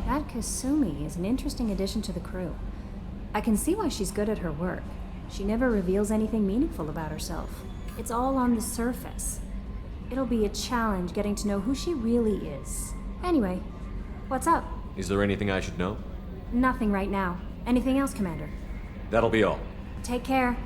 That Kasumi is an interesting addition to the crew. I can see why she's good at her work. She never reveals anything meaningful about herself. It's all on the surface. It'll be a challenge getting to know who she really is. Anyway, what's up? Is there anything I should know? Nothing right now. Anything else, Commander? That'll be all. Take care.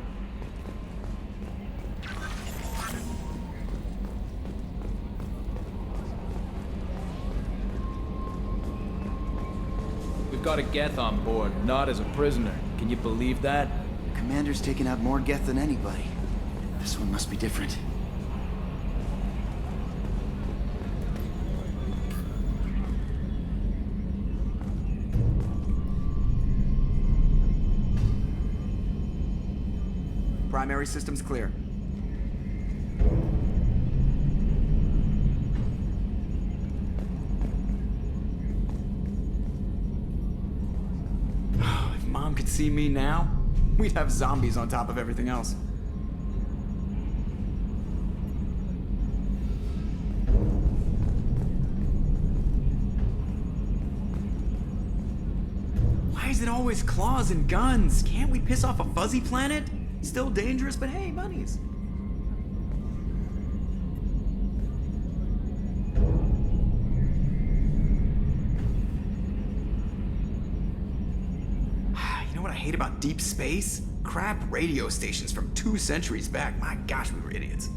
We've got a Geth on board, not as a prisoner. Can you believe that? The commander's taken out more Geth than anybody. This one must be different. Primary systems clear. If Mom could see me now, we'd have zombies on top of everything else. Why is it always claws and guns? Can't we piss off a fuzzy planet? Still dangerous, but hey, bunnies. You know what I hate about deep space? Crap radio stations from 2 centuries back. My gosh, we were idiots.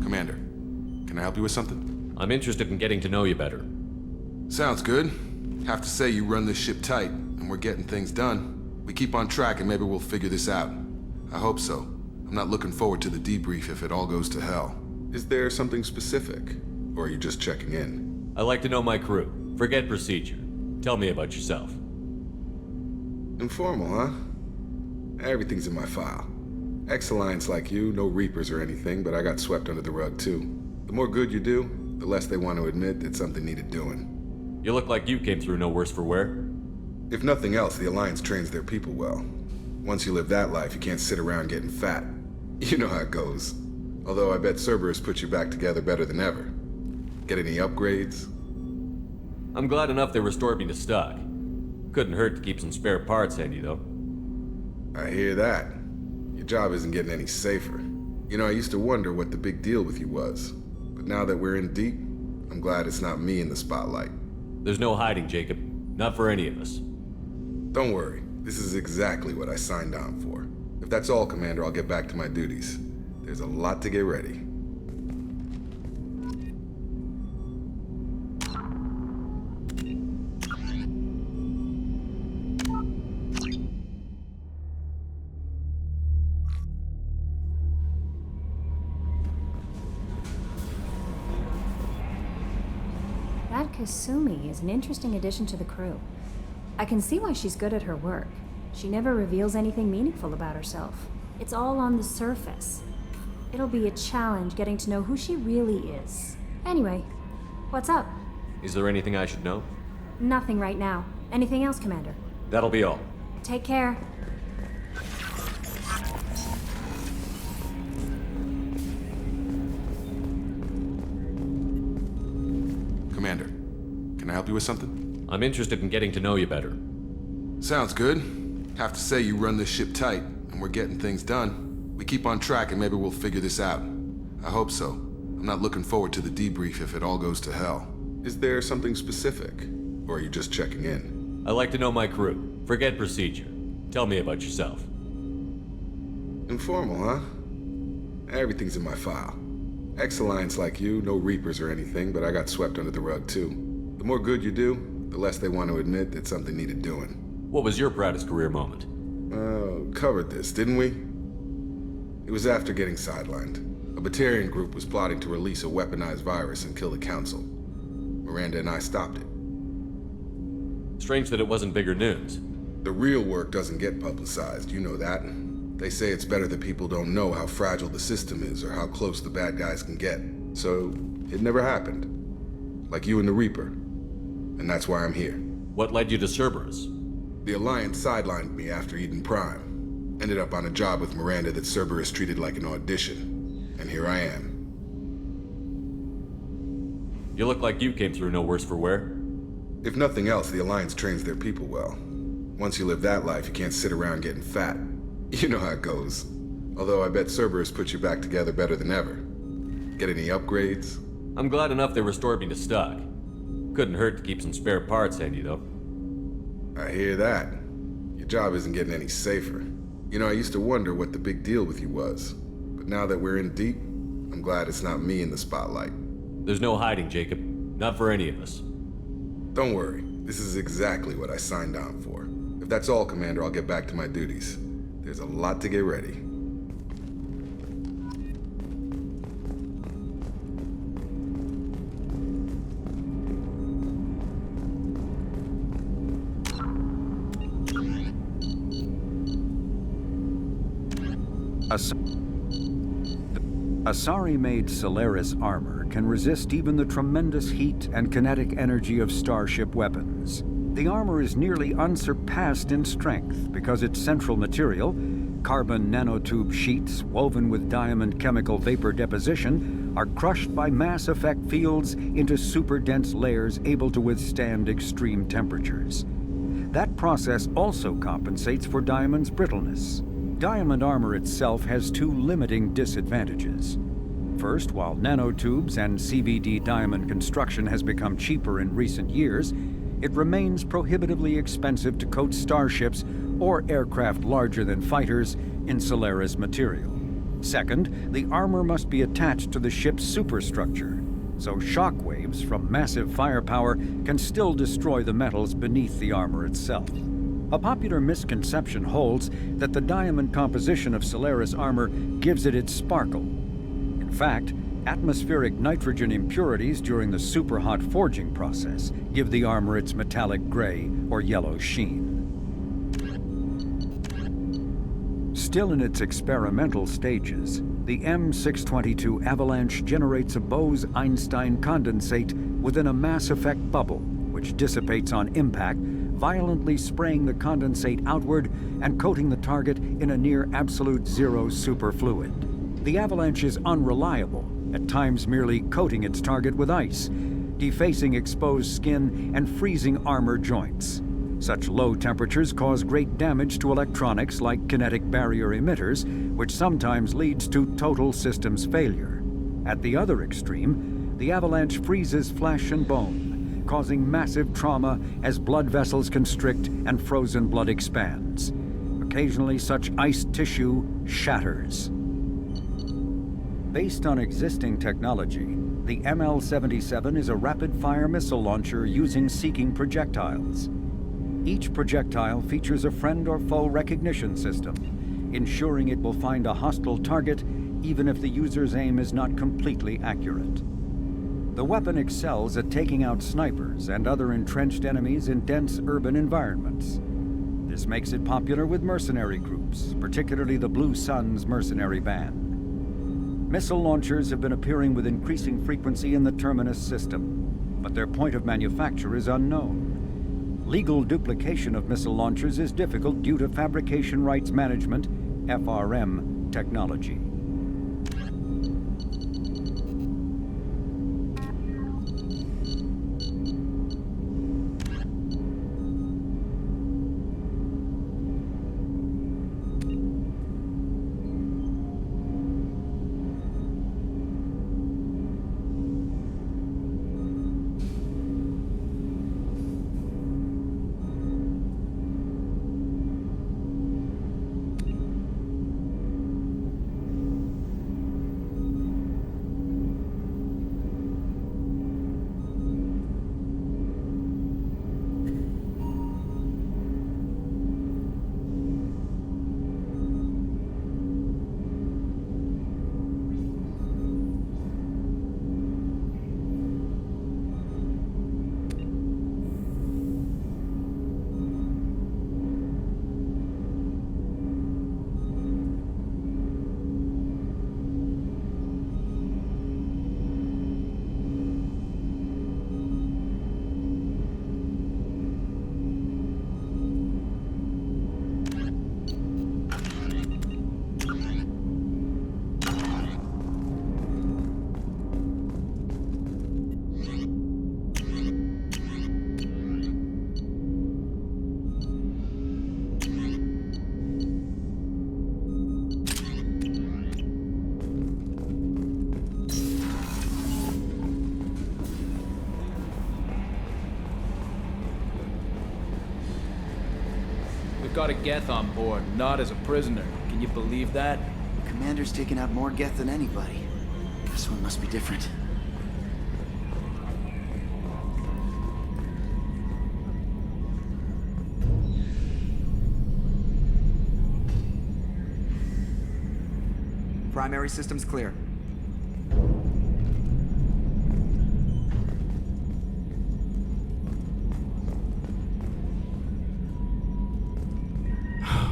Commander, can I help you with something? I'm interested in getting to know you better. Sounds good. Have to say you run this ship tight, and we're getting things done. We keep on track and maybe we'll figure this out. I hope so. I'm not looking forward to the debrief if it all goes to hell. Is there something specific? Or are you just checking in? I like to know my crew. Forget procedure. Tell me about yourself. Informal, huh? Everything's in my file. Ex-Alliance like you, no Reapers or anything, but I got swept under the rug too. The more good you do, the less they want to admit that something needed doing. You look like you came through no worse for wear. If nothing else, the Alliance trains their people well. Once you live that life, you can't sit around getting fat. You know how it goes. Although I bet Cerberus put you back together better than ever. Get any upgrades? I'm glad enough they restored me to stock. Couldn't hurt to keep some spare parts handy, though. I hear that. Your job isn't getting any safer. You know, I used to wonder what the big deal with you was. But now that we're in deep, I'm glad it's not me in the spotlight. There's no hiding, Jacob. Not for any of us. Don't worry. This is exactly what I signed on for. If that's all, Commander, I'll get back to my duties. There's a lot to get ready. That Kasumi is an interesting addition to the crew. I can see why she's good at her work. She never reveals anything meaningful about herself. It's all on the surface. It'll be a challenge getting to know who she really is. Anyway, what's up? Is there anything I should know? Nothing right now. Anything else, Commander? That'll be all. Take care. Commander, can I help you with something? I'm interested in getting to know you better. Sounds good. Have to say you run this ship tight, and we're getting things done. We keep on track and maybe we'll figure this out. I hope so. I'm not looking forward to the debrief if it all goes to hell. Is there something specific? Or are you just checking in? I like to know my crew. Forget procedure. Tell me about yourself. Informal, huh? Everything's in my file. Ex-Alliance like you, no Reapers or anything, but I got swept under the rug too. The more good you do, the less they want to admit that something needed doing. What was your proudest career moment? Covered this, didn't we? It was after getting sidelined. A Batarian group was plotting to release a weaponized virus and kill the Council. Miranda and I stopped it. Strange that it wasn't bigger news. The real work doesn't get publicized, you know that. They say it's better that people don't know how fragile the system is or how close the bad guys can get. So, it never happened. Like you and the Reaper. And that's why I'm here. What led you to Cerberus? The Alliance sidelined me after Eden Prime. Ended up on a job with Miranda that Cerberus treated like an audition. And here I am. You look like you came through no worse for wear. If nothing else, the Alliance trains their people well. Once you live that life, you can't sit around getting fat. You know how it goes. Although I bet Cerberus put you back together better than ever. Get any upgrades? I'm glad enough they restored me to stock. Couldn't hurt to keep some spare parts handy, though. I hear that. Your job isn't getting any safer. You know, I used to wonder what the big deal with you was. But now that we're in deep, I'm glad it's not me in the spotlight. There's no hiding, Jacob. Not for any of us. Don't worry. This is exactly what I signed on for. If that's all, Commander, I'll get back to my duties. There's a lot to get ready. Asari-made Solaris armor can resist even the tremendous heat and kinetic energy of starship weapons. The armor is nearly unsurpassed in strength because its central material, carbon nanotube sheets woven with diamond chemical vapor deposition, are crushed by mass effect fields into super-dense layers able to withstand extreme temperatures. That process also compensates for diamond's brittleness. Diamond armor itself has two limiting disadvantages. First, while nanotubes and CVD diamond construction has become cheaper in recent years, it remains prohibitively expensive to coat starships or aircraft larger than fighters in Solaris material. Second, the armor must be attached to the ship's superstructure, so shock waves from massive firepower can still destroy the metals beneath the armor itself. A popular misconception holds that the diamond composition of Solaris armor gives it its sparkle. In fact, atmospheric nitrogen impurities during the superhot forging process give the armor its metallic gray or yellow sheen. Still in its experimental stages, the M622 Avalanche generates a Bose-Einstein condensate within a mass effect bubble, which dissipates on impact, violently spraying the condensate outward and coating the target in a near absolute zero superfluid. The Avalanche is unreliable, at times merely coating its target with ice, defacing exposed skin and freezing armor joints. Such low temperatures cause great damage to electronics like kinetic barrier emitters, which sometimes leads to total systems failure. At the other extreme, the Avalanche freezes flesh and bone, causing massive trauma as blood vessels constrict and frozen blood expands. Occasionally, such iced tissue shatters. Based on existing technology, the ML-77 is a rapid-fire missile launcher using seeking projectiles. Each projectile features a friend or foe recognition system, ensuring it will find a hostile target even if the user's aim is not completely accurate. The weapon excels at taking out snipers and other entrenched enemies in dense urban environments. This makes it popular with mercenary groups, particularly the Blue Suns mercenary band. Missile launchers have been appearing with increasing frequency in the Terminus system, but their point of manufacture is unknown. Legal duplication of missile launchers is difficult due to Fabrication Rights Management, FRM, technology. got a Geth on board, not as a prisoner. Can you believe that? Commander's taken out more Geth than anybody. This one must be different. Primary systems clear.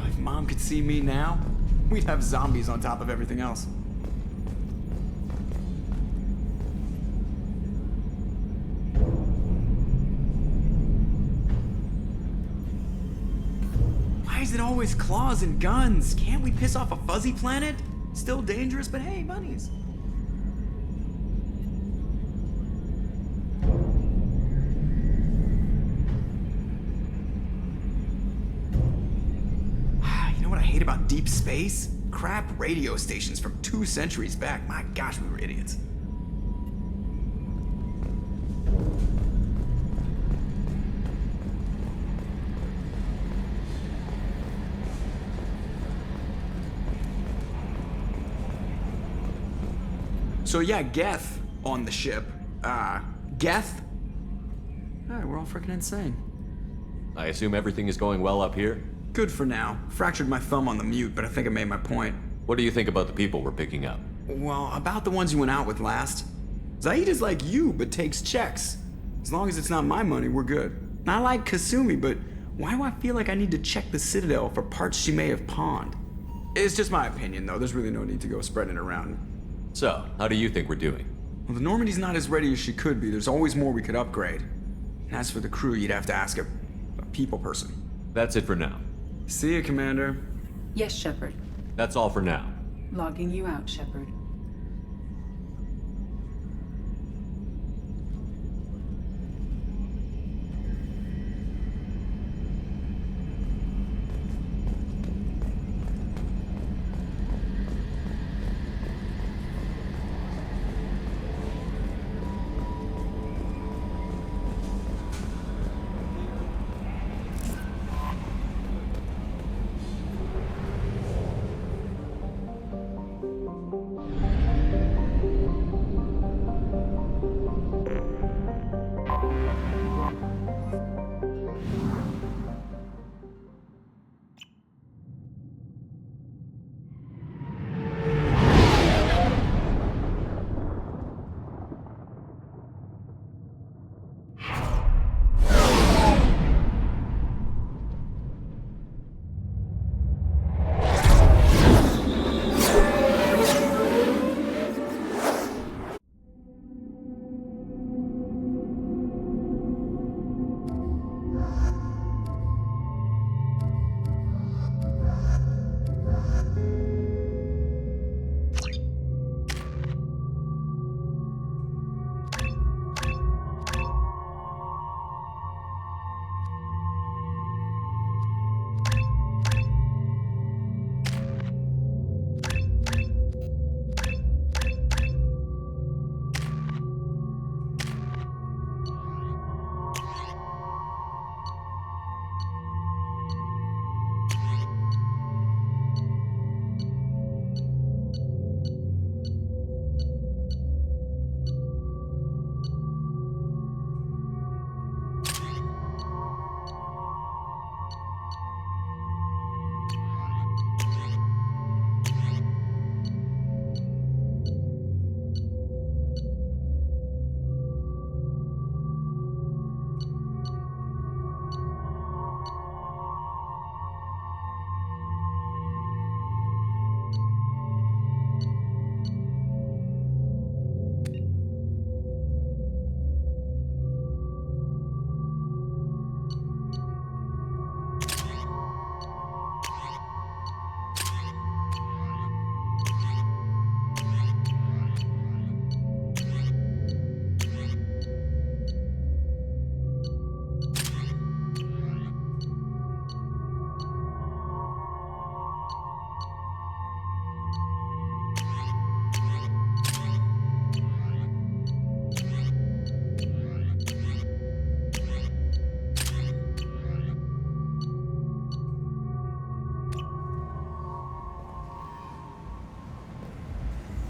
If Mom could see me now, we'd have zombies on top of everything else. Why is it always claws and guns? Can't we piss off a fuzzy planet? Still dangerous, but hey, bunnies. You know what I hate about deep space? Crap radio stations from 2 centuries back. My gosh, we were idiots. So yeah, Geth on the ship. Geth? Alright, we're all freaking insane. I assume everything is going well up here? Good for now. Fractured my thumb on the mute, but I think I made my point. What do you think about the people we're picking up? Well, about the ones you went out with last. Zaid is like you, but takes checks. As long as it's not my money, we're good. I like Kasumi, but why do I feel like I need to check the Citadel for parts she may have pawned? It's just my opinion, though. There's really no need to go spreading it around. So, how do you think we're doing? Well, the Normandy's not as ready as she could be. There's always more we could upgrade. And as for the crew, you'd have to ask a people person. That's it for now. See you, Commander. Yes, Shepard. That's all for now. Logging you out, Shepard.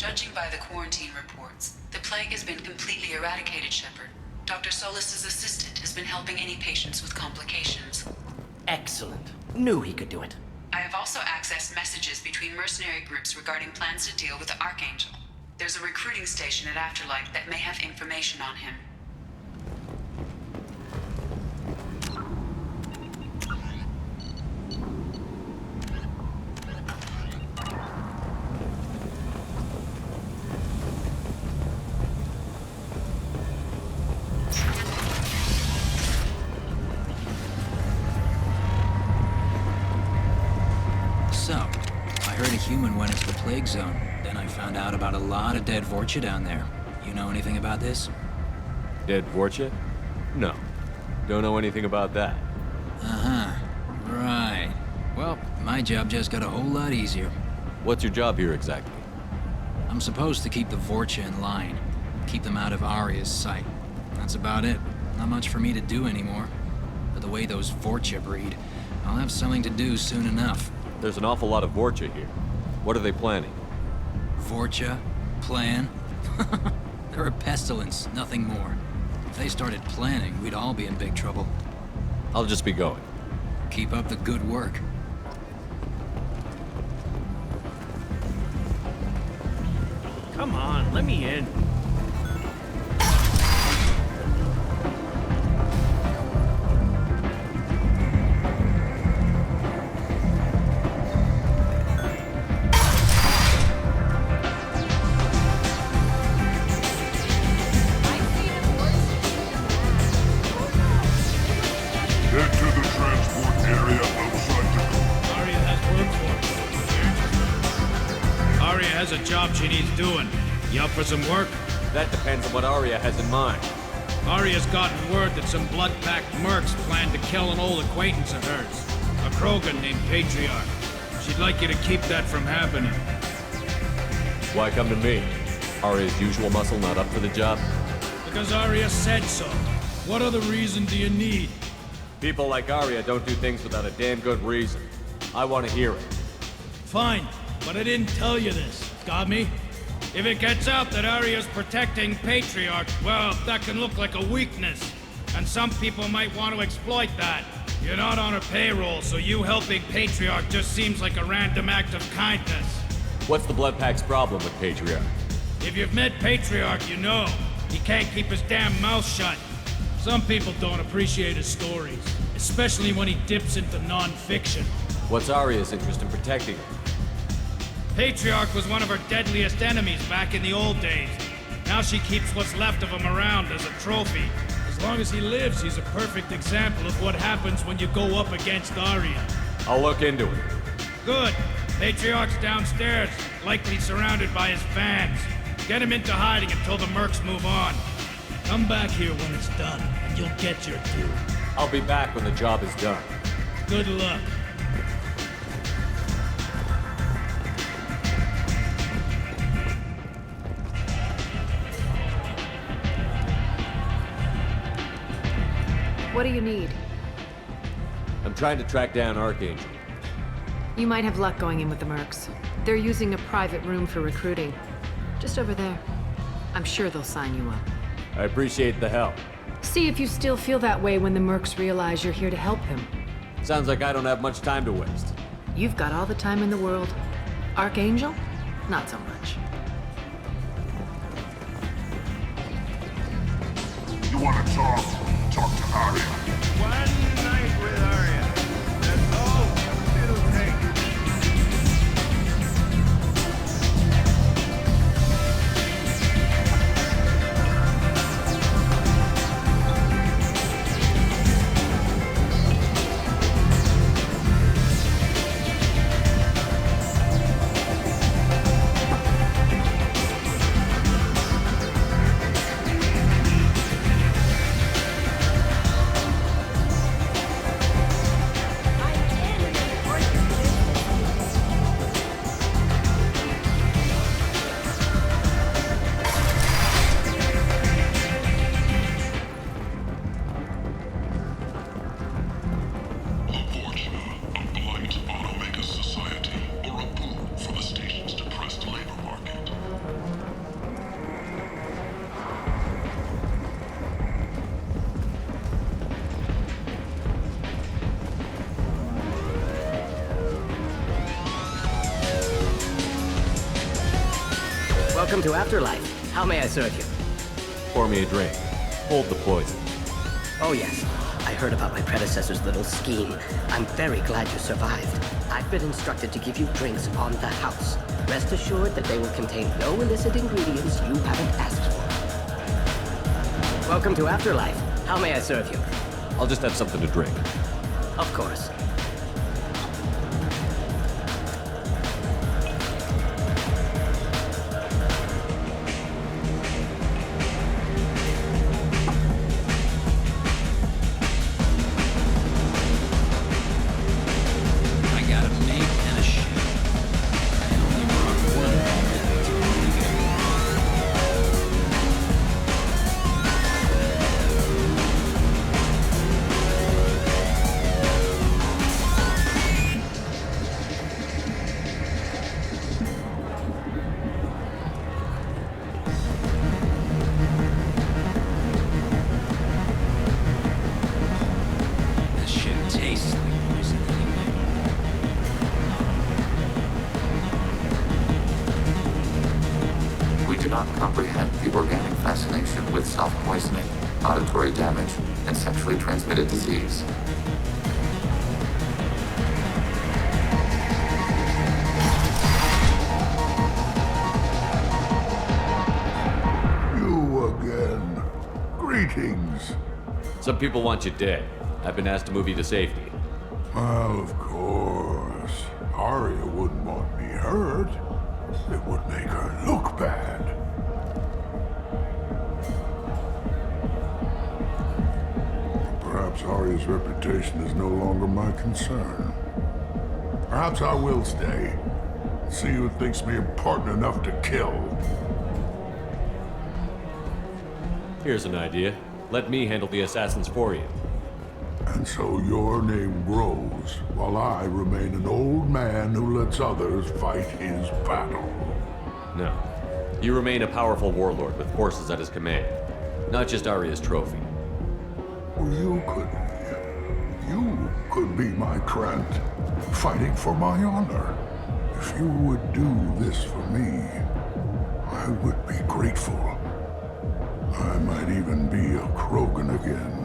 Judging by the quarantine reports, the plague has been completely eradicated, Shepard. Dr. Solis's assistant has been helping any patients with complications. Excellent. Knew he could do it. I have also accessed messages between mercenary groups regarding plans to deal with the Archangel. There's a recruiting station at Afterlight that may have information on him. So, I heard a human went into the plague zone. Then I found out about a lot of dead Vorcha down there. You know anything about this? Dead Vorcha? No. Don't know anything about that. Uh-huh. Right. Well, my job just got a whole lot easier. What's your job here exactly? I'm supposed to keep the Vorcha in line. Keep them out of Aria's sight. That's about it. Not much for me to do anymore. But the way those Vorcha breed, I'll have something to do soon enough. There's an awful lot of Vorcha here. What are they planning? Vorcha? Plan? They're a pestilence, nothing more. If they started planning, we'd all be in big trouble. I'll just be going. Keep up the good work. Come on, let me in. Head to the transport area outside the car. Arya has work for us. Arya has a job she needs doing. You up for some work? That depends on what Arya has in mind. Arya's gotten word that some blood-packed mercs plan to kill an old acquaintance of hers. A Krogan named Patriarch. She'd like you to keep that from happening. Why come to me? Arya's usual muscle not up for the job? Because Arya said so. What other reason do you need? People like Arya don't do things without a damn good reason. I want to hear it. Fine, but I didn't tell you this. Got me? If it gets out that Arya's protecting Patriarch, well, that can look like a weakness. And some people might want to exploit that. You're not on her payroll, so you helping Patriarch just seems like a random act of kindness. What's the Blood Pack's problem with Patriarch? If you've met Patriarch, you know. He can't keep his damn mouth shut. Some people don't appreciate his stories, especially when he dips into non-fiction. What's Arya's interest in protecting him? Patriarch was one of her deadliest enemies back in the old days. Now she keeps what's left of him around as a trophy. As long as he lives, he's a perfect example of what happens when you go up against Arya. I'll look into it. Good. Patriarch's downstairs, likely surrounded by his fans. Get him into hiding until the mercs move on. Come back here when it's done, and you'll get your due. I'll be back when the job is done. Good luck. What do you need? I'm trying to track down Archangel. You might have luck going in with the mercs. They're using a private room for recruiting. Just over there. I'm sure they'll sign you up. I appreciate the help. See if you still feel that way when the mercs realize you're here to help them. Sounds like I don't have much time to waste. You've got all the time in the world. Archangel? Not so much. You want to talk? Talk to Arya. One night with Arya. That's all it'll take. Welcome to Afterlife. How may I serve you? Pour me a drink. Hold the poison. Oh yes, I heard about my predecessor's little scheme. I'm very glad you survived. I've been instructed to give you drinks on the house. Rest assured that they will contain no illicit ingredients you haven't asked for. Welcome to Afterlife. How may I serve you? I'll just have something to drink. Of course. Poisoning, auditory damage, and sexually transmitted disease. You again. Greetings. Some people want you dead. I've been asked to move you to safety. Well, of course. Arya wouldn't want me hurt. It would make her look bad. Perhaps Arya's reputation is no longer my concern. Perhaps I will stay. See who thinks me important enough to kill. Here's an idea. Let me handle the assassins for you. And so your name grows, while I remain an old man who lets others fight his battle. No. You remain a powerful warlord with forces at his command. Not just Arya's trophy. You could be my Trent, fighting for my honor. If you would do this for me, I would be grateful. I might even be a Krogan again.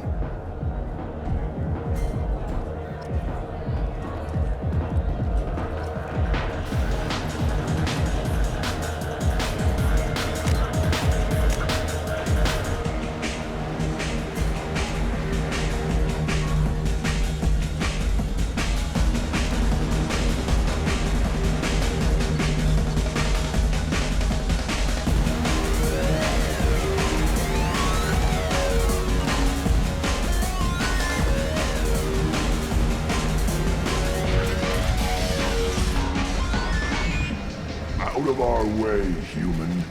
Out of our way, human.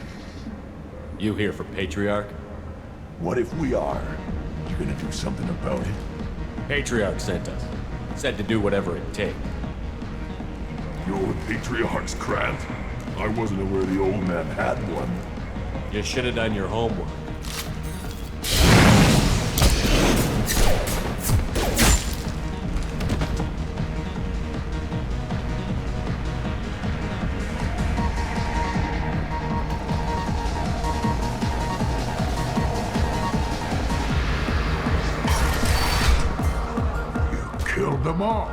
You here for Patriarch? What if we are? You gonna do something about it? Patriarch sent us. Said to do whatever it takes. You're the Patriarch's Grant? I wasn't aware the old man had one. You should have done your homework. Killed them all.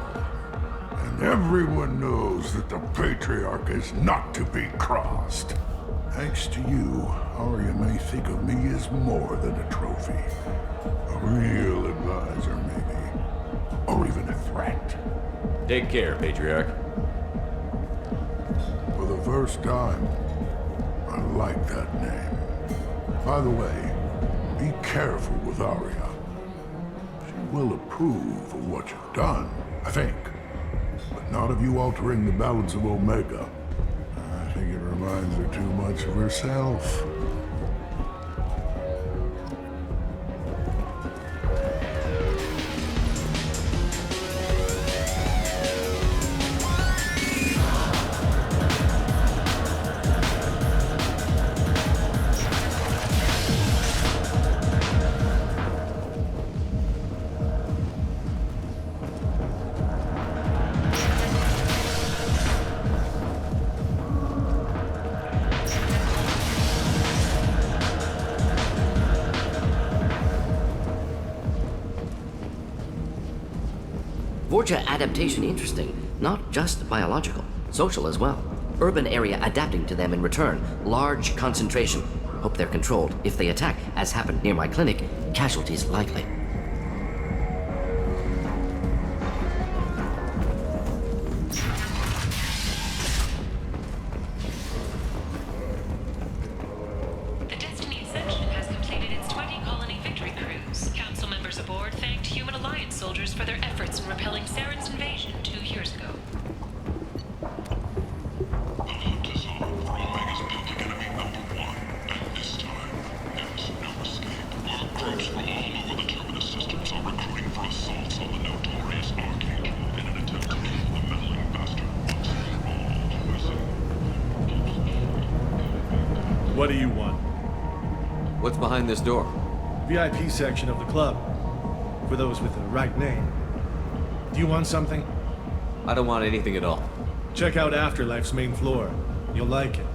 And everyone knows that the Patriarch is not to be crossed. Thanks to you, Arya may think of me as more than a trophy. A real advisor, maybe. Or even a threat. Take care, Patriarch. For the first time, I like that name. By the way, be careful with Arya. She will approve of what you've done, I think. But not of you altering the balance of Omega. I think it reminds her too much of herself. Vorcha adaptation interesting, not just biological, social as well. Urban area adapting to them in return. Large concentration. Hope they're controlled. If they attack, as happened near my clinic, casualties likely. The Destiny Ascension has completed its 20 colony victory cruise. Council members aboard thanked Human Alliance soldiers for their efforts in repelling Saren's invasion 2 years ago. Groups from all over the Terminus systems are recruiting for assaults on the notorious Archangel in an attempt to kill the meddling bastard once and for all. What do you want? What's behind this door? VIP section of the club. For those with the right name. Do you want something? I don't want anything at all. Check out Afterlife's main floor. You'll like it.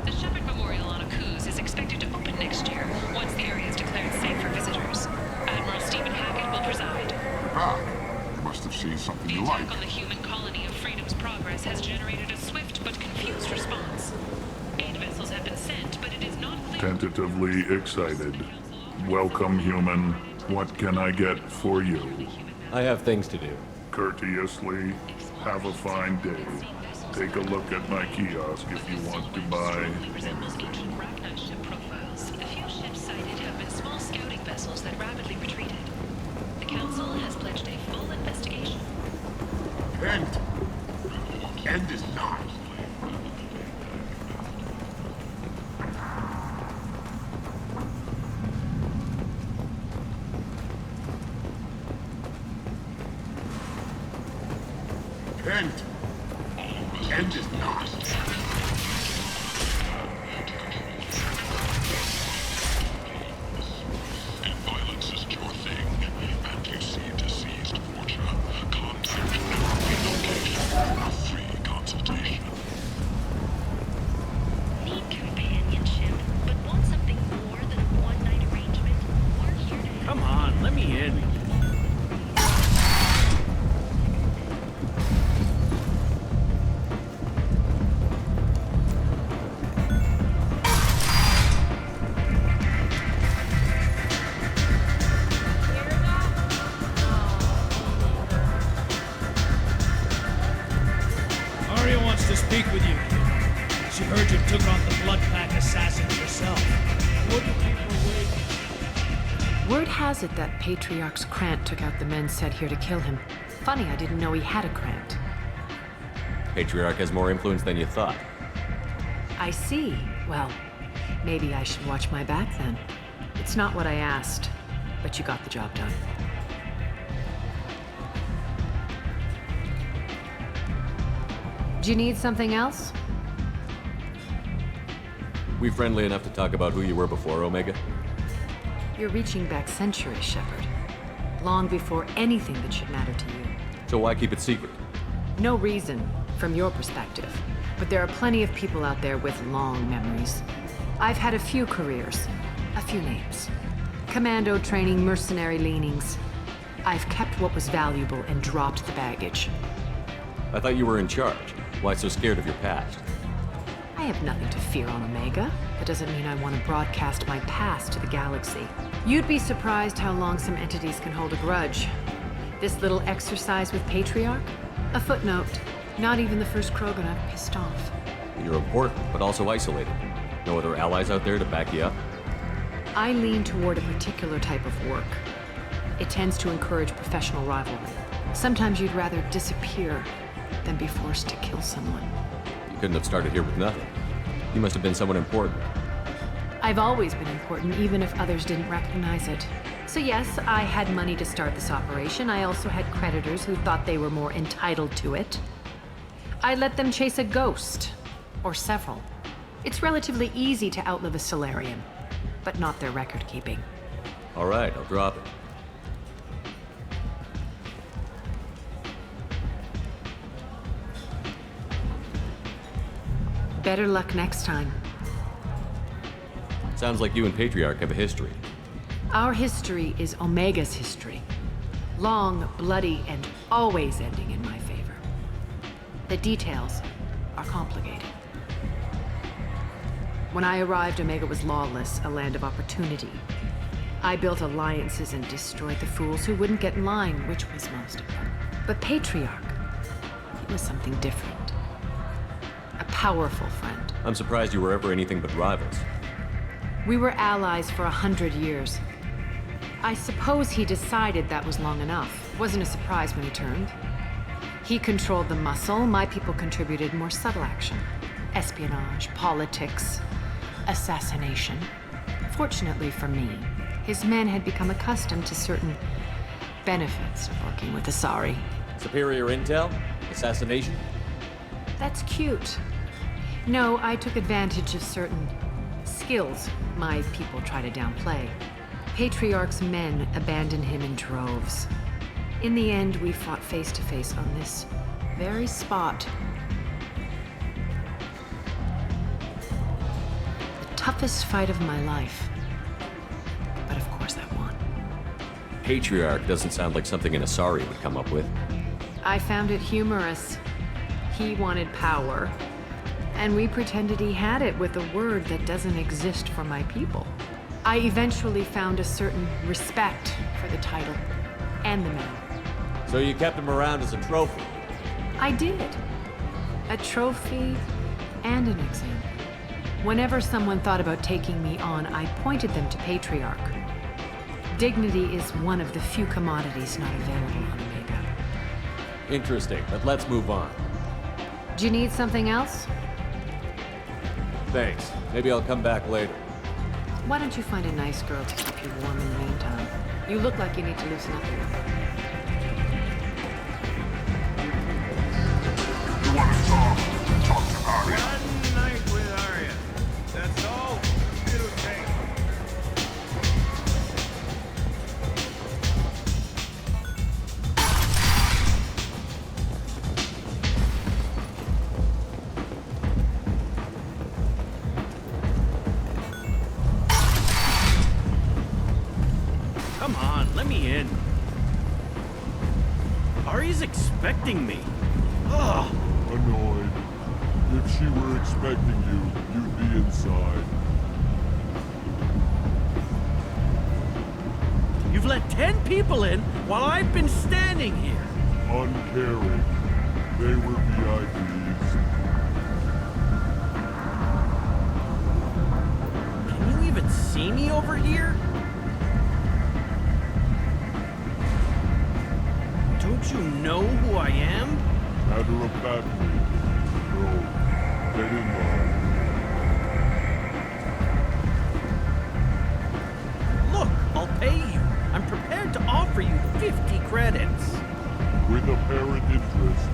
The Shepard Memorial on Akuz is expected to open next year, once the area is declared safe for visitors. Admiral Stephen Hackett will preside. You must have seen something The you attack like. on the human colony of Freedom's Progress has generated a swift but confused response. 8 vessels have been sent, but it is not clear... Tentatively excited. Welcome, human. What can I get for you? I have things to do. Courteously, have a fine day. Take a look at my kiosk if you want to buy anything. Rachni ship profiles. The few ships sighted have been small scouting vessels that rapidly retreated. The Council has pledged a full investigation. End is not. End is not. If violence isn't your thing, and you seem diseased, Vorcha, contact relocation for a free consultation. Need companionship, but want something more than a one-night arrangement? We're here to... Come on, let me in. Arya wants to speak with you. She heard you took on the Blood Pack assassins yourself. Wouldn't keep her waiting. Word has it that Patriarch's Krant took out the men sent here to kill him. Funny, I didn't know he had a Krant. Patriarch has more influence than you thought. I see. Well, maybe I should watch my back then. It's not what I asked, but you got the job done. Do you need something else? We friendly enough to talk about who you were before, Omega? You're reaching back centuries, Shepard. Long before anything that should matter to you. So why keep it secret? No reason, from your perspective. But there are plenty of people out there with long memories. I've had a few careers, a few names. Commando training, mercenary leanings. I've kept what was valuable and dropped the baggage. I thought you were in charge. Why so scared of your past? I have nothing to fear on Omega. That doesn't mean I want to broadcast my past to the galaxy. You'd be surprised how long some entities can hold a grudge. This little exercise with Patriarch? A footnote. Not even the first Krogan I've pissed off. You're important, but also isolated. No other allies out there to back you up? I lean toward a particular type of work. It tends to encourage professional rivalry. Sometimes you'd rather disappear than be forced to kill someone. You couldn't have started here with nothing. You must have been someone important. I've always been important, even if others didn't recognize it. So yes, I had money to start this operation. I also had creditors who thought they were more entitled to it. I let them chase a ghost, or several. It's relatively easy to outlive a Solarian, but not their record-keeping. All right, I'll drop it. Better luck next time. Sounds like you and Patriarch have a history. Our history is Omega's history. Long, bloody, and always ending in my favor. The details are complicated. When I arrived, Omega was lawless, a land of opportunity. I built alliances and destroyed the fools who wouldn't get in line, which was most of them. But Patriarch, he was something different. A powerful friend. I'm surprised you were ever anything but rivals. We were allies for 100 years. I suppose he decided that was long enough. Wasn't a surprise when he turned. He controlled the muscle, my people contributed more subtle action. Espionage, politics, assassination. Fortunately for me, his men had become accustomed to certain benefits of working with Asari. Superior intel? Assassination? That's cute. No, I took advantage of certain skills my people try to downplay. Patriarch's men abandoned him in droves. In the end, we fought face to face on this very spot. The toughest fight of my life. But of course I won. Patriarch doesn't sound like something an Asari would come up with. I found it humorous. He wanted power, and we pretended he had it with a word that doesn't exist for my people. I eventually found a certain respect for the title and the men. So you kept him around as a trophy? I did. A trophy and an example. Whenever someone thought about taking me on, I pointed them to Patriarch. Dignity is one of the few commodities not available on Omega. Interesting, but let's move on. Do you need something else? Thanks. Maybe I'll come back later. Why don't you find a nice girl to keep you warm in the meantime? You look like you need to loosen up a little. You want to talk? Talk to Arya. One night with Arya. That's all it'll take. Come on, let me in. Arya's expecting me. Ugh. Annoyed. If she were expecting you, you'd be inside. You've let 10 people in while I've been standing here. Uncaring. They were VIPs. Can you even see me over here? Don't you know who I am? Matter of factly. No. Get in line. Look, I'll pay you. I'm prepared to offer you 50 credits. With apparent interest.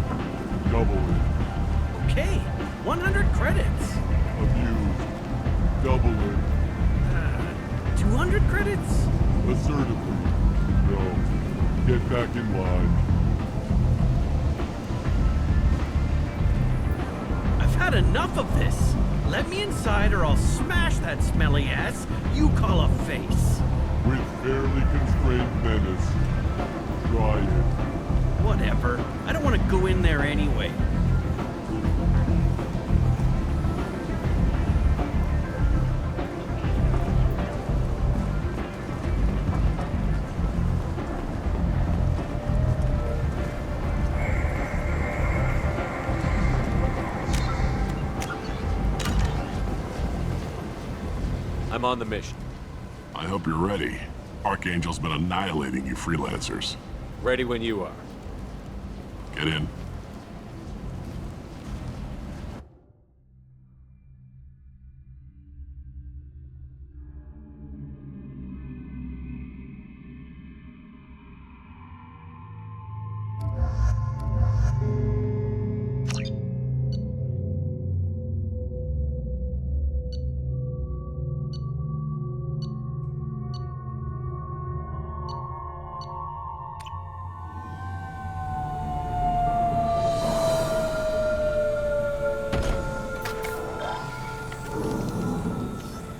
Double it. Okay, 100 credits. Amused. Double it. 200 credits? Assertively. No. Get back in line. I've had enough of this. Let me inside or I'll smash that smelly ass you call a face. With fairly constrained menace. Try it. Whatever. I don't want to go in there anyway. I'm on the mission. I hope you're ready. Archangel's been annihilating you freelancers. Ready when you are. Get in.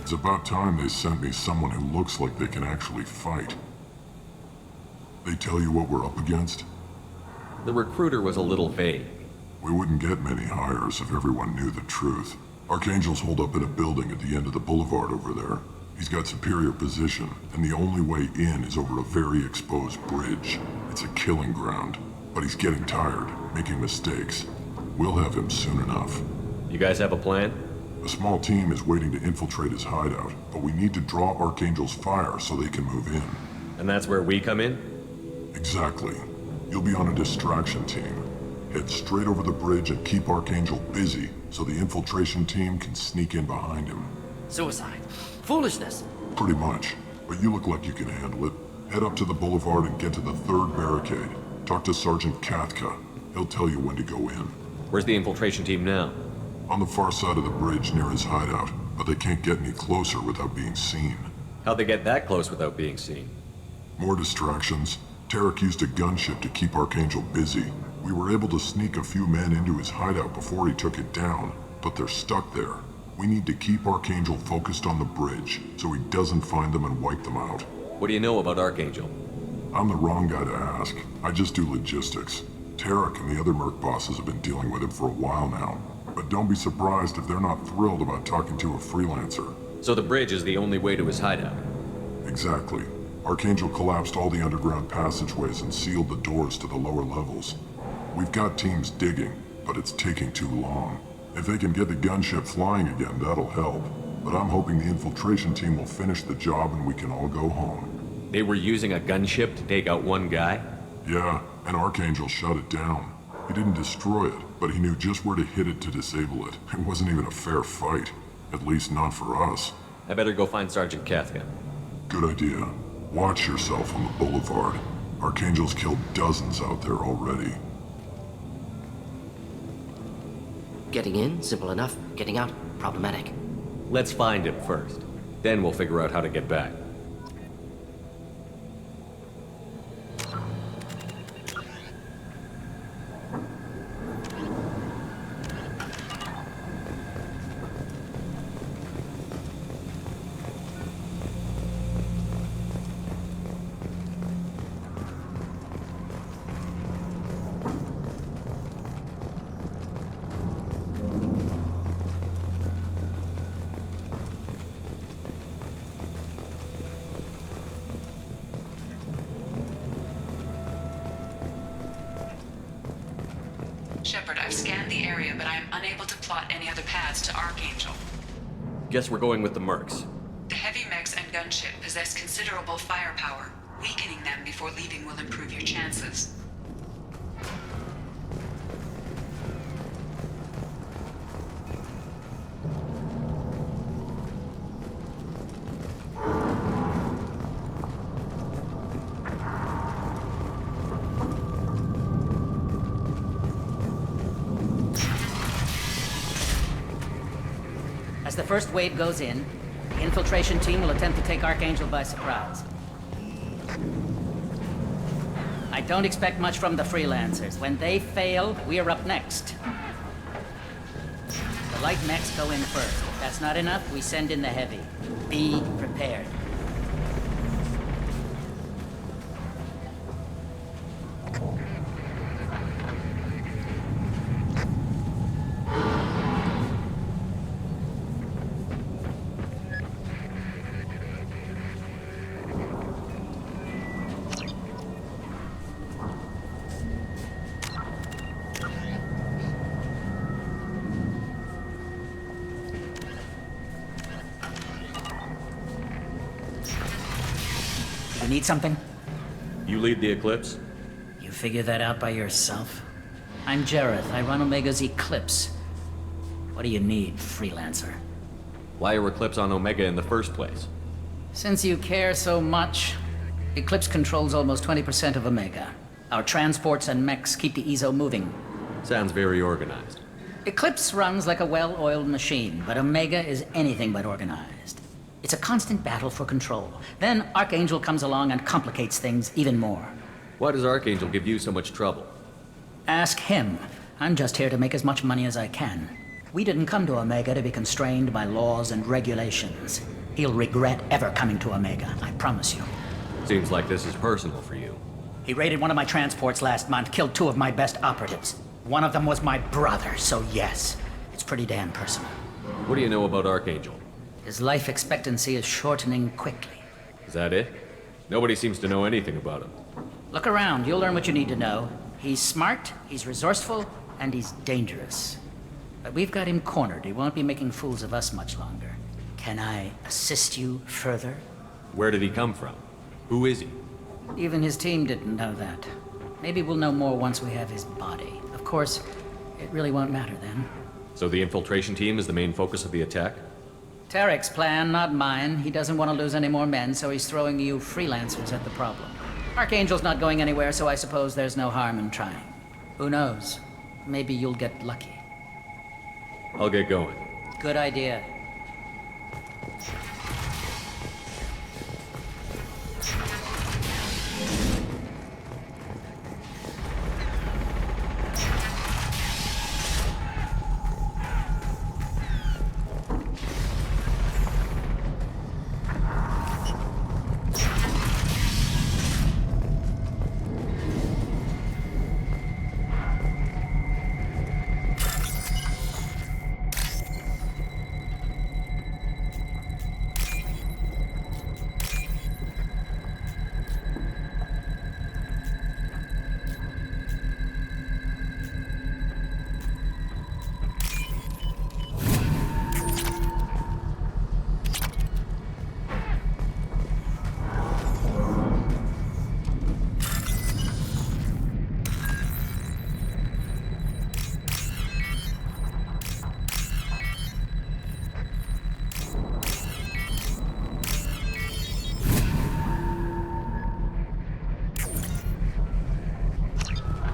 It's about time they sent me someone who looks like they can actually fight. They tell you what we're up against? The recruiter was a little vague. We wouldn't get many hires if everyone knew the truth. Archangel's holed up in a building at the end of the boulevard over there. He's got superior position, and the only way in is over a very exposed bridge. It's a killing ground. But he's getting tired, making mistakes. We'll have him soon enough. You guys have a plan? A small team is waiting to infiltrate his hideout, but we need to draw Archangel's fire so they can move in. And that's where we come in? Exactly. You'll be on a distraction team. Head straight over the bridge and keep Archangel busy so the infiltration team can sneak in behind him. Suicide. Foolishness. Pretty much. But you look like you can handle it. Head up to the boulevard and get to the 3rd barricade. Talk to Sergeant Katka. He'll tell you when to go in. Where's the infiltration team now? On the far side of the bridge near his hideout, but they can't get any closer without being seen. How'd they get that close without being seen? More distractions. Tarek used a gunship to keep Archangel busy. We were able to sneak a few men into his hideout before he took it down, but they're stuck there. We need to keep Archangel focused on the bridge, so he doesn't find them and wipe them out. What do you know about Archangel? I'm the wrong guy to ask. I just do logistics. Tarek and the other merc bosses have been dealing with him for a while now. But don't be surprised if they're not thrilled about talking to a freelancer. So the bridge is the only way to his hideout? Exactly. Archangel collapsed all the underground passageways and sealed the doors to the lower levels. We've got teams digging, but it's taking too long. If they can get the gunship flying again, that'll help. But I'm hoping the infiltration team will finish the job and we can all go home. They were using a gunship to take out one guy? Yeah, and Archangel shut it down. He didn't destroy it, but he knew just where to hit it to disable it. It wasn't even a fair fight. At least not for us. I better go find Sergeant Katka. Good idea. Watch yourself on the boulevard. Archangel's killed dozens out there already. Getting in, simple enough. Getting out, problematic. Let's find him first. Then we'll figure out how to get back. Shepard, I've scanned the area, but I am unable to plot any other paths to Archangel. Guess we're going with the mercs. The heavy mechs and gunship possess considerable firepower. Weakening them before leaving will improve your chances. As the first wave goes in, the infiltration team will attempt to take Archangel by surprise. I don't expect much from the freelancers. When they fail, we are up next. The light mechs go in first. If that's not enough, we send in the heavy. Be prepared. You need something? You lead the Eclipse? You figure that out by yourself? I'm Jareth. I run Omega's Eclipse. What do you need, freelancer? Why are Eclipse on Omega in the first place? Since you care so much, Eclipse controls almost 20% of Omega. Our transports and mechs keep the EZO moving. Sounds very organized. Eclipse runs like a well-oiled machine, but Omega is anything but organized. It's a constant battle for control. Then Archangel comes along and complicates things even more. Why does Archangel give you so much trouble? Ask him. I'm just here to make as much money as I can. We didn't come to Omega to be constrained by laws and regulations. He'll regret ever coming to Omega, I promise you. Seems like this is personal for you. He raided one of my transports last month, killed 2 of my best operatives. One of them was my brother, so yes, it's pretty damn personal. What do you know about Archangel? His life expectancy is shortening quickly. Is that it? Nobody seems to know anything about him. Look around, you'll learn what you need to know. He's smart, he's resourceful, and he's dangerous. But we've got him cornered. He won't be making fools of us much longer. Can I assist you further? Where did he come from? Who is he? Even his team didn't know that. Maybe we'll know more once we have his body. Of course, it really won't matter then. So the infiltration team is the main focus of the attack? Tarek's plan, not mine. He doesn't want to lose any more men, so he's throwing you freelancers at the problem. Archangel's not going anywhere, so I suppose there's no harm in trying. Who knows? Maybe you'll get lucky. I'll get going. Good idea.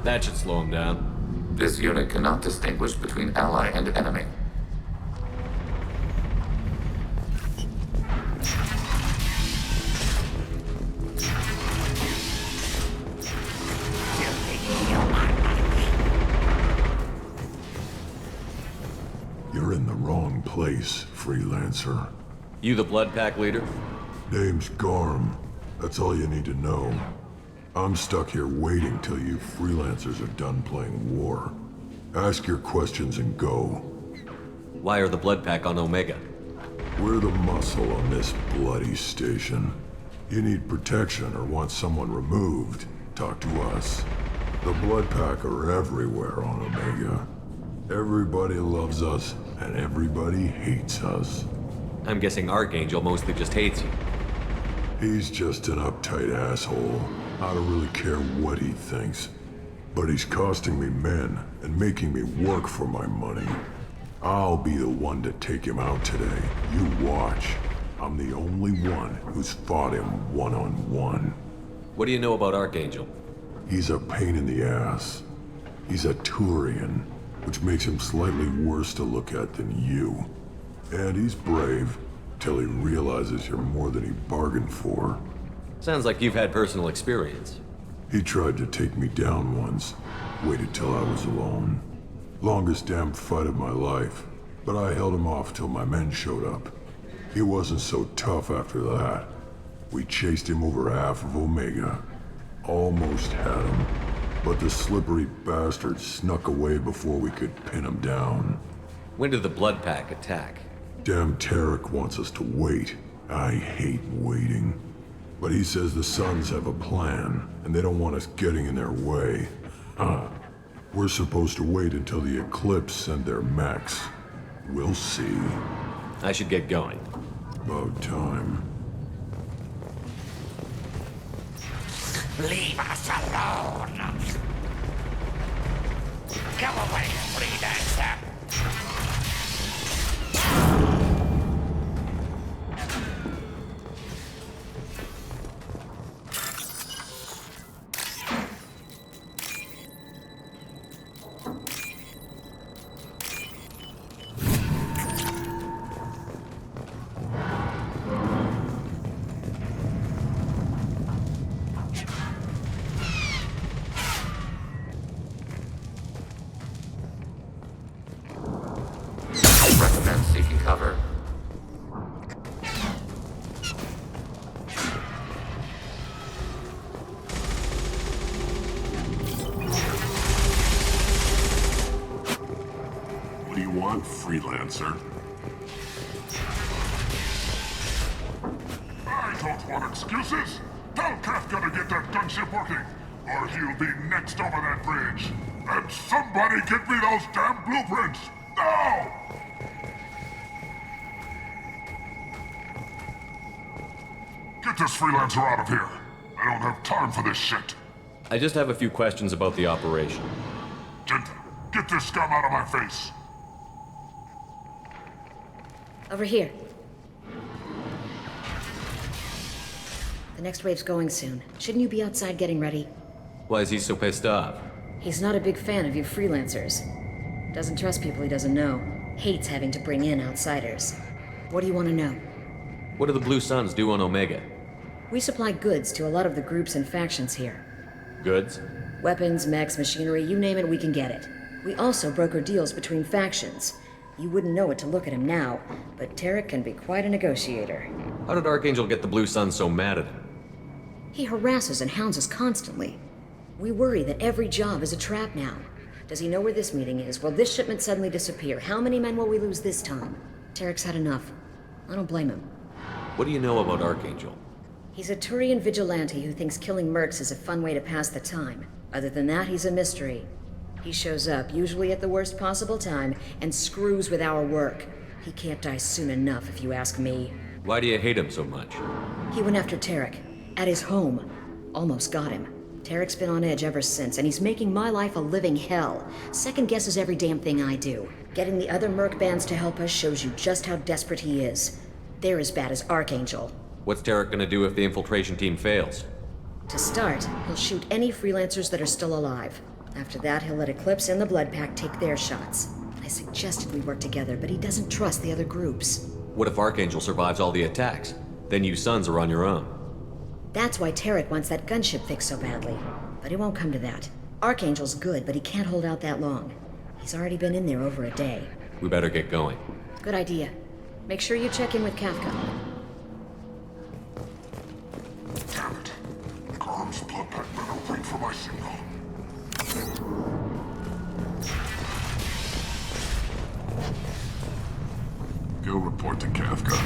That should slow him down. This unit cannot distinguish between ally and enemy. You're in the wrong place, freelancer. You the Blood Pack leader? Name's Garm. That's all you need to know. I'm stuck here waiting till you freelancers are done playing war. Ask your questions and go. Why are the Blood Pack on Omega? We're the muscle on this bloody station. You need protection or want someone removed, talk to us. The Blood Pack are everywhere on Omega. Everybody loves us, and everybody hates us. I'm guessing Archangel mostly just hates you. He's just an uptight asshole. I don't really care what he thinks. But he's costing me men and making me work for my money. I'll be the one to take him out today. You watch. I'm the only one who's fought him one-on-one. What do you know about Archangel? He's a pain in the ass. He's a Turian, which makes him slightly worse to look at than you. And he's brave, till he realizes you're more than he bargained for. Sounds like you've had personal experience. He tried to take me down once, waited till I was alone. Longest damn fight of my life, but I held him off till my men showed up. He wasn't so tough after that. We chased him over half of Omega. Almost had him, but the slippery bastard snuck away before we could pin him down. When did the Blood Pack attack? Damn Tarek wants us to wait. I hate waiting. But he says the Suns have a plan, and they don't want us getting in their way. We're supposed to wait until the Eclipse send their mechs. We'll see. I should get going. About time. Leave us alone! Go away, freelancer! on, freelancer. I don't want excuses! Tell Kafka to get that gunship working, or he'll be next over that bridge. And somebody get me those damn blueprints! Now! Get this freelancer out of here. I don't have time for this shit. I just have a few questions about the operation. Genta, get this scum out of my face. Over here. The next wave's going soon. Shouldn't you be outside getting ready? Why is he so pissed off? He's not a big fan of you freelancers. Doesn't trust people he doesn't know. Hates having to bring in outsiders. What do you want to know? What do the Blue Suns do on Omega? We supply goods to a lot of the groups and factions here. Goods? Weapons, mechs, machinery, you name it, we can get it. We also broker deals between factions. You wouldn't know it to look at him now, but Tarek can be quite a negotiator. How did Archangel get the Blue Suns so mad at him? He harasses and hounds us constantly. We worry that every job is a trap now. Does he know where this meeting is? Will this shipment suddenly disappear? How many men will we lose this time? Tarek's had enough. I don't blame him. What do you know about Archangel? He's a Turian vigilante who thinks killing mercs is a fun way to pass the time. Other than that, he's a mystery. He shows up, usually at the worst possible time, and screws with our work. He can't die soon enough, if you ask me. Why do you hate him so much? He went after Tarek. At his home. Almost got him. Tarek's been on edge ever since, and he's making my life a living hell. Second guesses every damn thing I do. Getting the other merc bands to help us shows you just how desperate he is. They're as bad as Archangel. What's Tarek gonna do if the infiltration team fails? To start, he'll shoot any freelancers that are still alive. After that, he'll let Eclipse and the Blood Pack take their shots. I suggested we work together, but he doesn't trust the other groups. What if Archangel survives all the attacks? Then you Suns are on your own. That's why Tarek wants that gunship fixed so badly. But it won't come to that. Archangel's good, but he can't hold out that long. He's already been in there over a day. We better get going. Good idea. Make sure you check in with Kafka. Damn it. Carm's blood pack better wait for my signal. Go report to Kafka.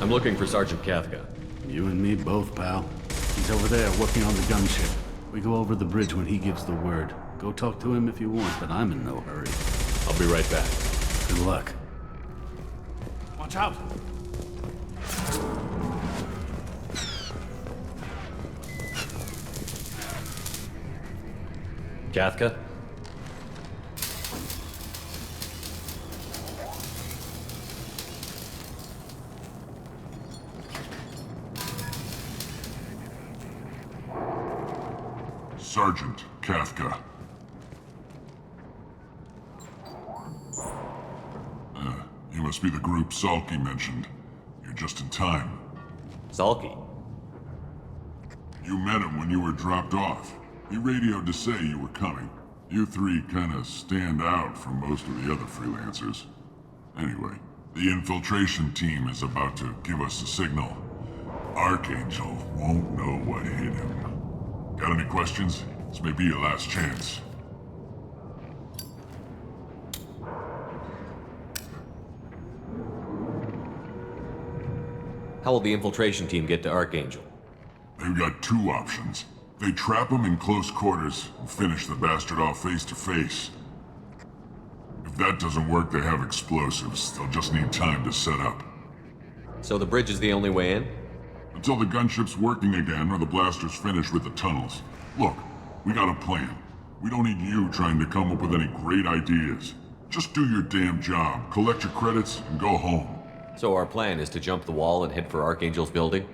I'm looking for Sergeant Kafka. You and me both, pal. He's over there working on the gunship. We go over the bridge when he gives the word. Go talk to him if you want, but I'm in no hurry. I'll be right back. Good luck. Watch out! Kafka? Sergeant Kafka. You must be the group Salky mentioned. You're just in time. Salky? You met him when you were dropped off. He radioed to say you were coming. You three kinda stand out from most of the other freelancers. Anyway, the infiltration team is about to give us a signal. Archangel won't know what hit him. Got any questions? This may be your last chance. How will the infiltration team get to Archangel? They've got two options. They trap him in close quarters and finish the bastard off face to face. If that doesn't work, they have explosives. They'll just need time to set up. So the bridge is the only way in? Until the gunship's working again or the blasters finish with the tunnels. Look, we got a plan. We don't need you trying to come up with any great ideas. Just do your damn job, collect your credits, and go home. So our plan is to jump the wall and head for Archangel's building?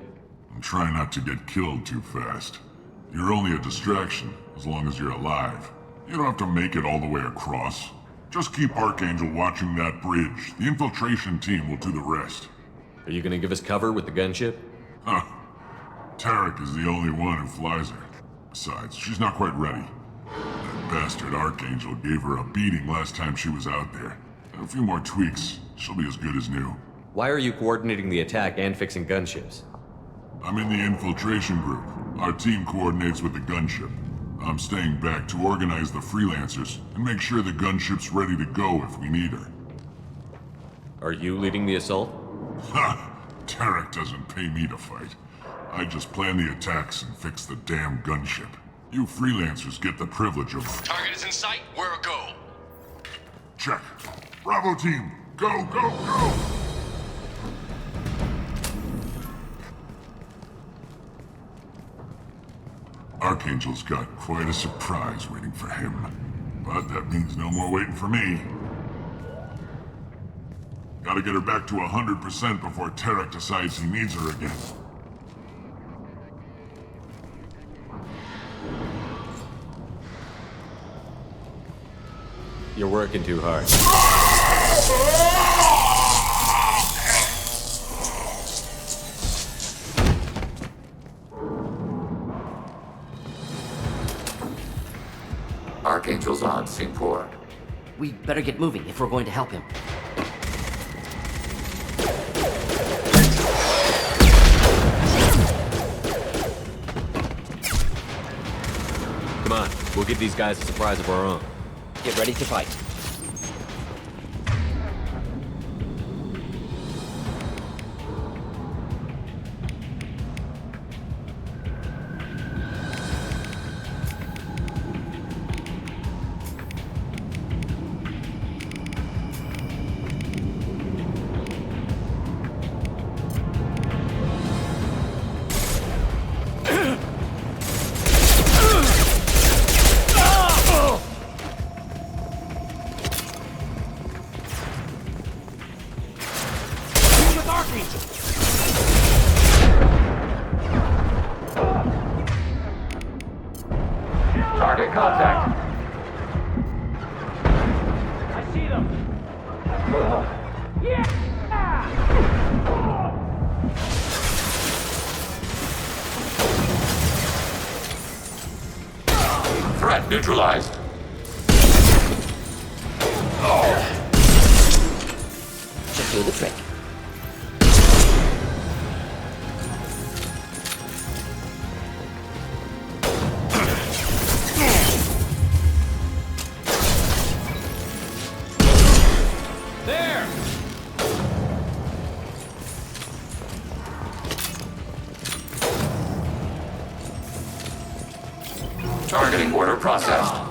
And try not to get killed too fast. You're only a distraction, as long as you're alive. You don't have to make it all the way across. Just keep Archangel watching that bridge. The infiltration team will do the rest. Are you gonna give us cover with the gunship? Huh. Tarek is the only one who flies her. Besides, she's not quite ready. That bastard Archangel gave her a beating last time she was out there. A few more tweaks, she'll be as good as new. Why are you coordinating the attack and fixing gunships? I'm in the infiltration group. Our team coordinates with the gunship. I'm staying back to organize the freelancers and make sure the gunship's ready to go if we need her. Are you leading the assault? Ha! Tarek doesn't pay me to fight. I just plan the attacks and fix the damn gunship. You freelancers get the privilege of... Target is in sight. We're a go. Check. Bravo team, go, go, go! Archangel's got quite a surprise waiting for him. But that means no more waiting for me. Gotta get her back to 100% before Tarek decides he needs her again. You're working too hard. Archangel's odds seem poor. We better get moving if we're going to help him. Come on, we'll give these guys a surprise of our own. Get ready to fight. Target contact. I see them. Yeah! Threat neutralized. Should do the trick. There! Targeting order processed.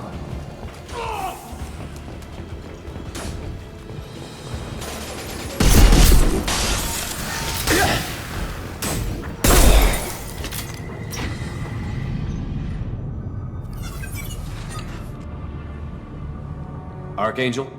Archangel?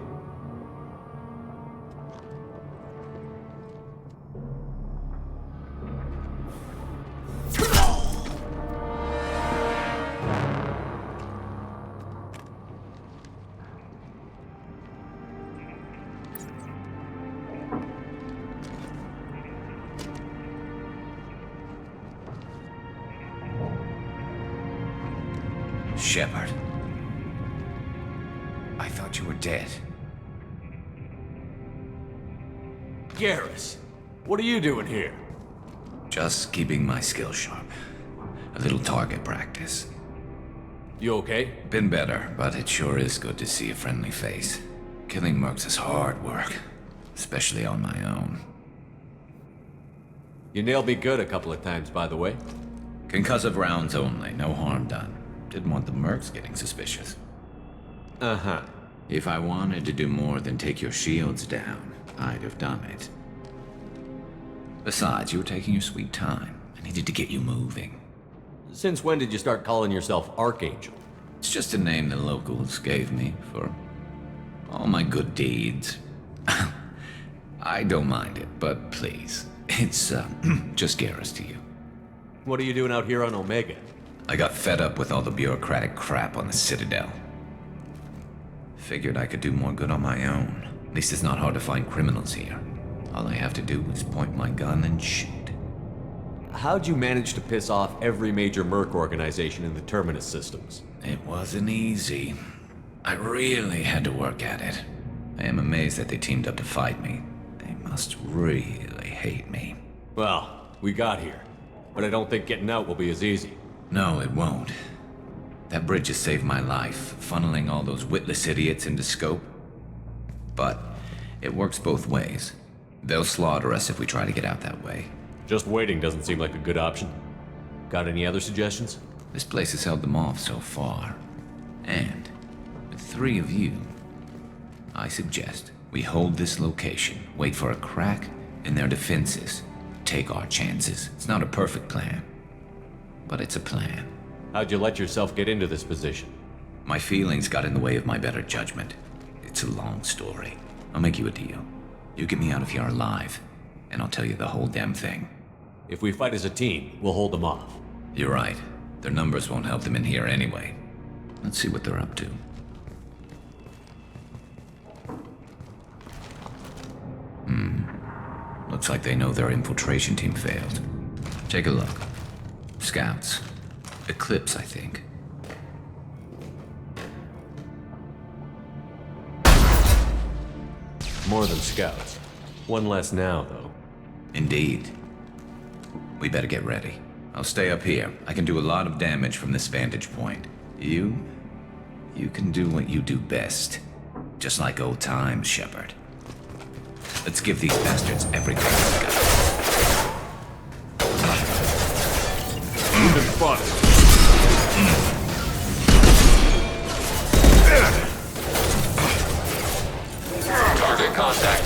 Shepard. I thought you were dead. Garrus, what are you doing here? Just keeping my skills sharp. A little target practice. You okay? Been better, but it sure is good to see a friendly face. Killing mercs is hard work, especially on my own. You nailed me good a couple of times, by the way. Concussive rounds only, no harm done. Didn't want the mercs getting suspicious. Uh-huh. If I wanted to do more than take your shields down, I'd have done it. Besides, you were taking your sweet time. I needed to get you moving. Since when did you start calling yourself Archangel? It's just a name the locals gave me for all my good deeds. I don't mind it, but please, it's just Garrus to you. What are you doing out here on Omega? I got fed up with all the bureaucratic crap on the Citadel. Figured I could do more good on my own. At least it's not hard to find criminals here. All I have to do is point my gun and shoot. How'd you manage to piss off every major merc organization in the Terminus systems? It wasn't easy. I really had to work at it. I am amazed that they teamed up to fight me. They must really hate me. Well, we got here. But I don't think getting out will be as easy. No, it won't. That bridge has saved my life, funneling all those witless idiots into scope. But it works both ways. They'll slaughter us if we try to get out that way. Just waiting doesn't seem like a good option. Got any other suggestions? This place has held them off so far. And with 3 of you, I suggest we hold this location, wait for a crack in their defenses, take our chances. It's not a perfect plan, but it's a plan. How'd you let yourself get into this position? My feelings got in the way of my better judgment. It's a long story. I'll make you a deal. You get me out of here alive, and I'll tell you the whole damn thing. If we fight as a team, we'll hold them off. You're right. Their numbers won't help them in here anyway. Let's see what they're up to. Looks like they know their infiltration team failed. Take a look. Scouts. Eclipse, I think. More than scouts. One less now, though. Indeed. We better get ready. I'll stay up here. I can do a lot of damage from this vantage point. You can do what you do best. Just like old times, Shepard. Let's give these bastards everything we've got. You've been spotted. Target contact.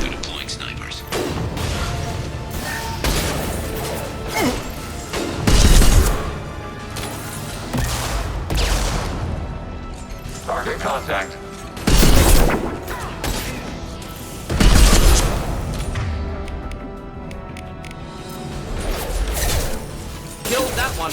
Deploying snipers. Target contact. Killed that one.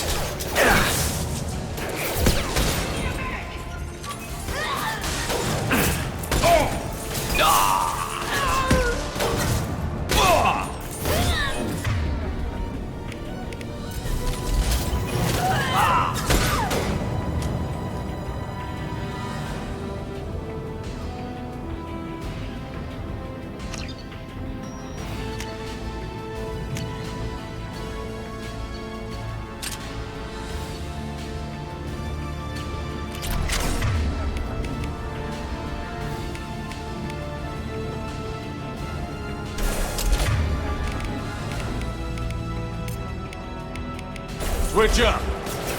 Switch up!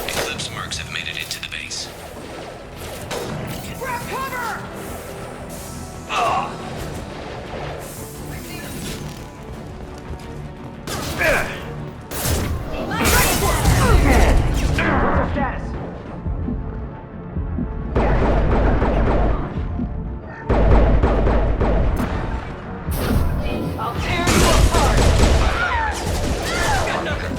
Eclipse mercs have made it into the base. Grab cover! What's the status? I'll tear you apart! Got nothing.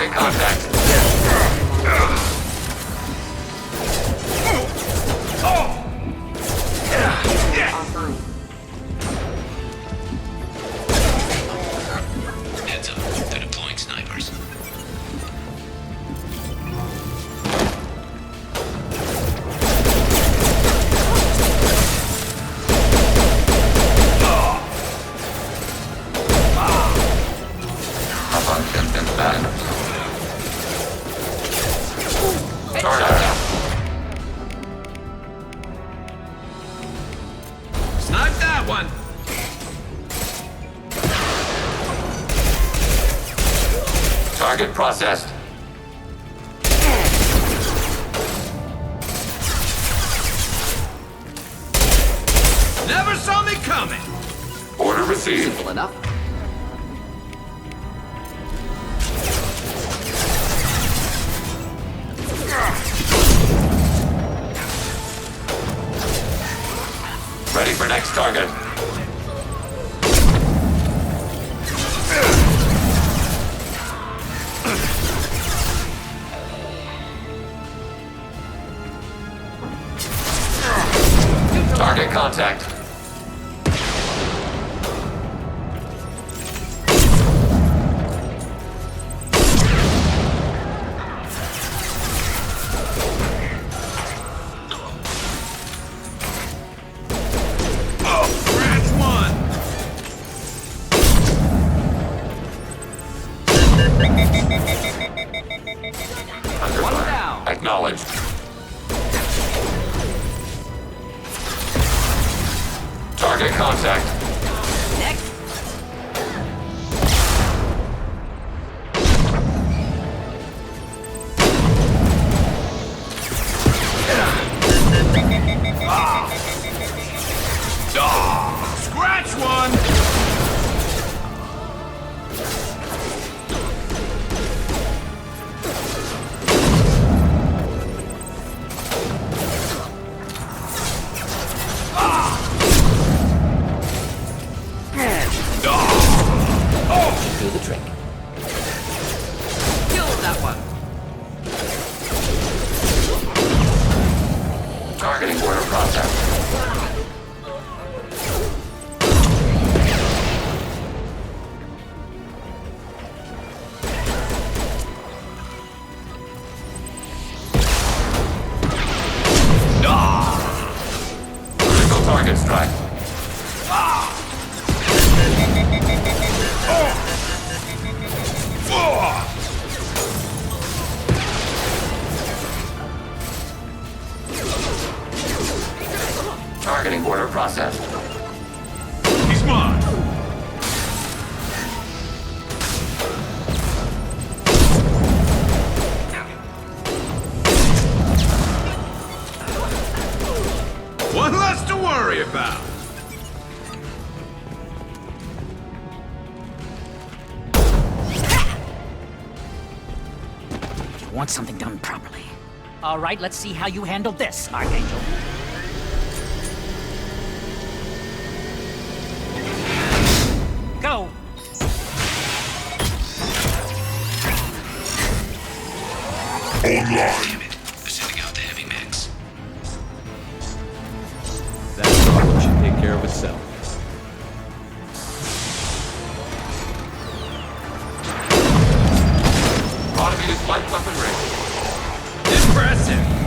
Target contact. Heads up, they're deploying snipers. Snipe that one! Target processed. Never saw me coming! Order received. Simple enough. Ready for next target. Target contact. Scratch one! Under One fire. down. Acknowledged. Target contact. Next. Scratch one! Do the trick. Kill that one! Targeting order processed. Critical target strike. Targeting order processed. He's mine! One less to worry about! You want something done properly. All right, let's see how you handle this, Archangel. Go! Online. Damn it. They're sending out the heavy mechs. That problem should take care of itself. Automated light weapon ready. Impressive!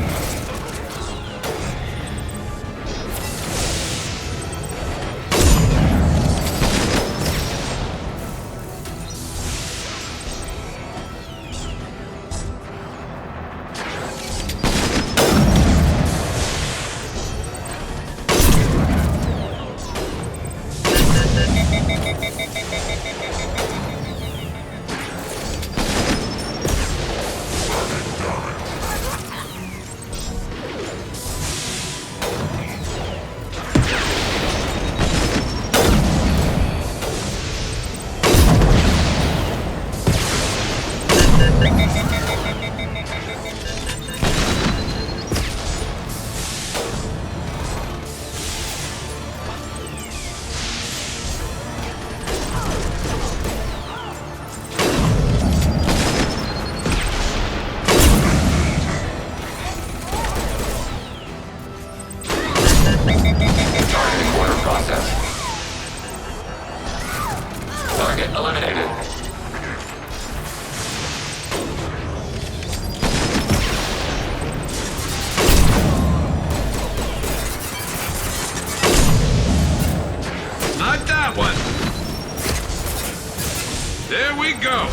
we go!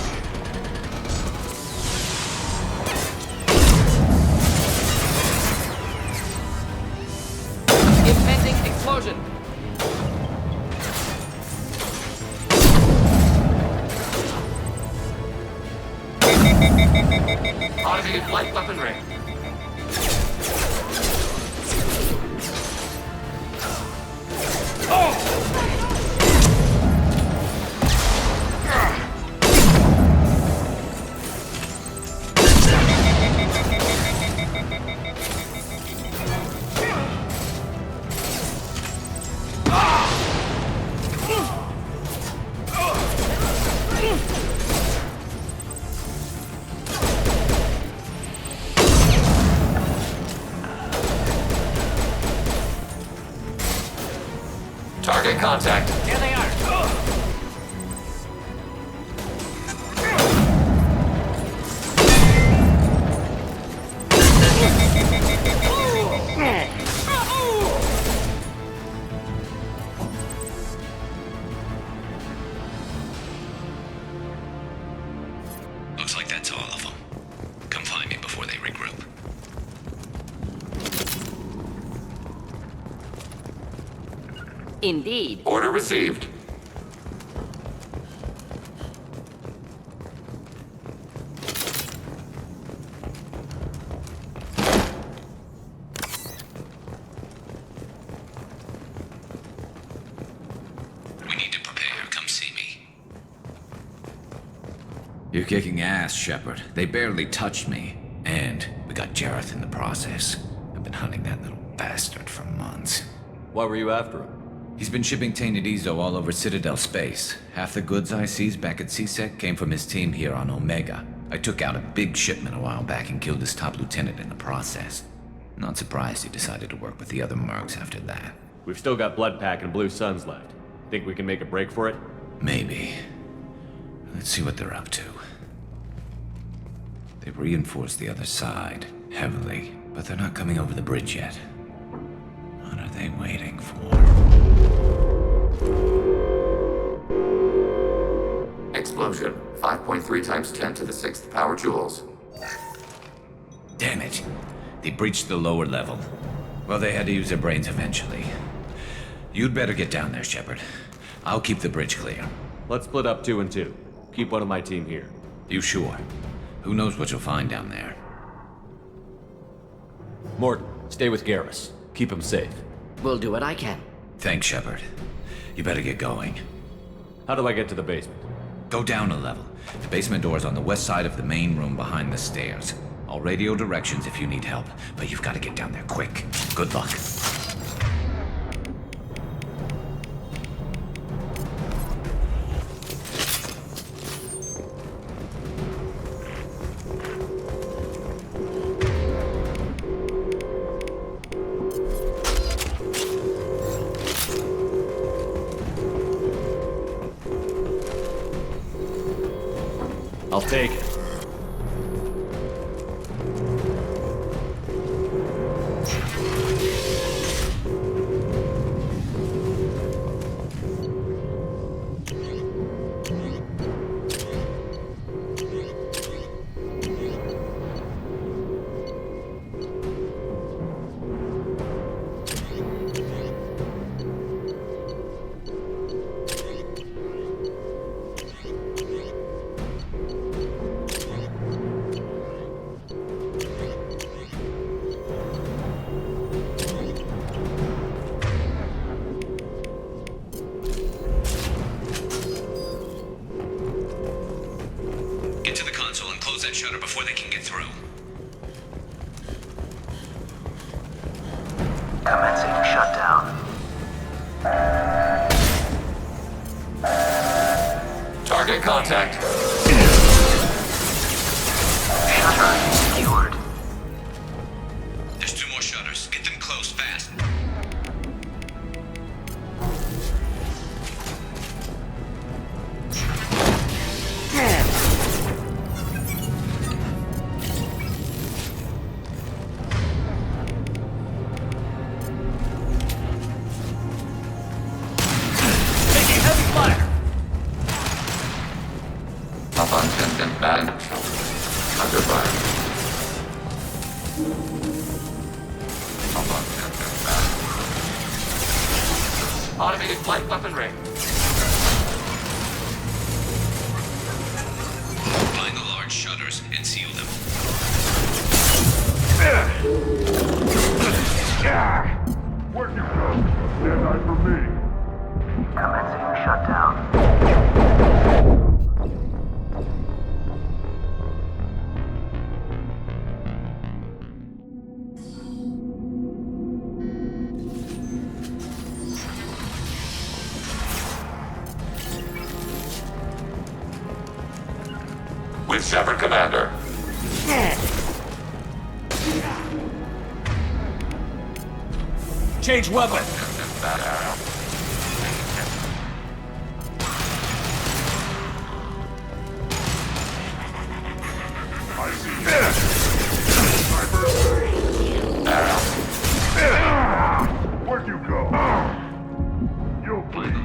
Impending explosion! Automated light weaponry. Target contact. Here they are! Looks like that's all of them. Come find me before they regroup. Indeed. Order received. We need to prepare. Come see me. You're kicking ass, Shepard. They barely touched me. And we got Jareth in the process. I've been hunting that little bastard for months. Why were you after him? He's been shipping tainted Ezo all over Citadel space. Half the goods I seized back at CSEC came from his team here on Omega. I took out a big shipment a while back and killed his top lieutenant in the process. Not surprised he decided to work with the other mercs after that. We've still got Bloodpack and Blue Suns left. Think we can make a break for it? Maybe. Let's see what they're up to. They've reinforced the other side, heavily, but they're not coming over the bridge yet. What are they waiting for? Explosion. 5.3 times 10 to the 6th power joules. Damn it. They breached the lower level. Well, they had to use their brains eventually. You'd better get down there, Shepard. I'll keep the bridge clear. Let's split up 2 and 2. Keep one of my team here. You sure? Who knows what you'll find down there? Morton, stay with Garrus. Keep him safe. We'll do what I can. Thanks, Shepard. You better get going. How do I get to the basement? Go down a level. The basement door's on the west side of the main room behind the stairs. I'll radio directions if you need help, but you've got to get down there quick. Good luck. I'll take it. Get to the console and close that shutter before they can get through. Commencing shutdown. Target contact. Shutter secured. There's 2 more shutters. Get them closed fast. Automated flight weaponry. Find the large shutters and seal them. Where'd you go? Stand by for me. Commencing shutdown. With Shepard, Commander. Change weapon. That arrow. I see Arrow. Where'd you go? You'll bleed.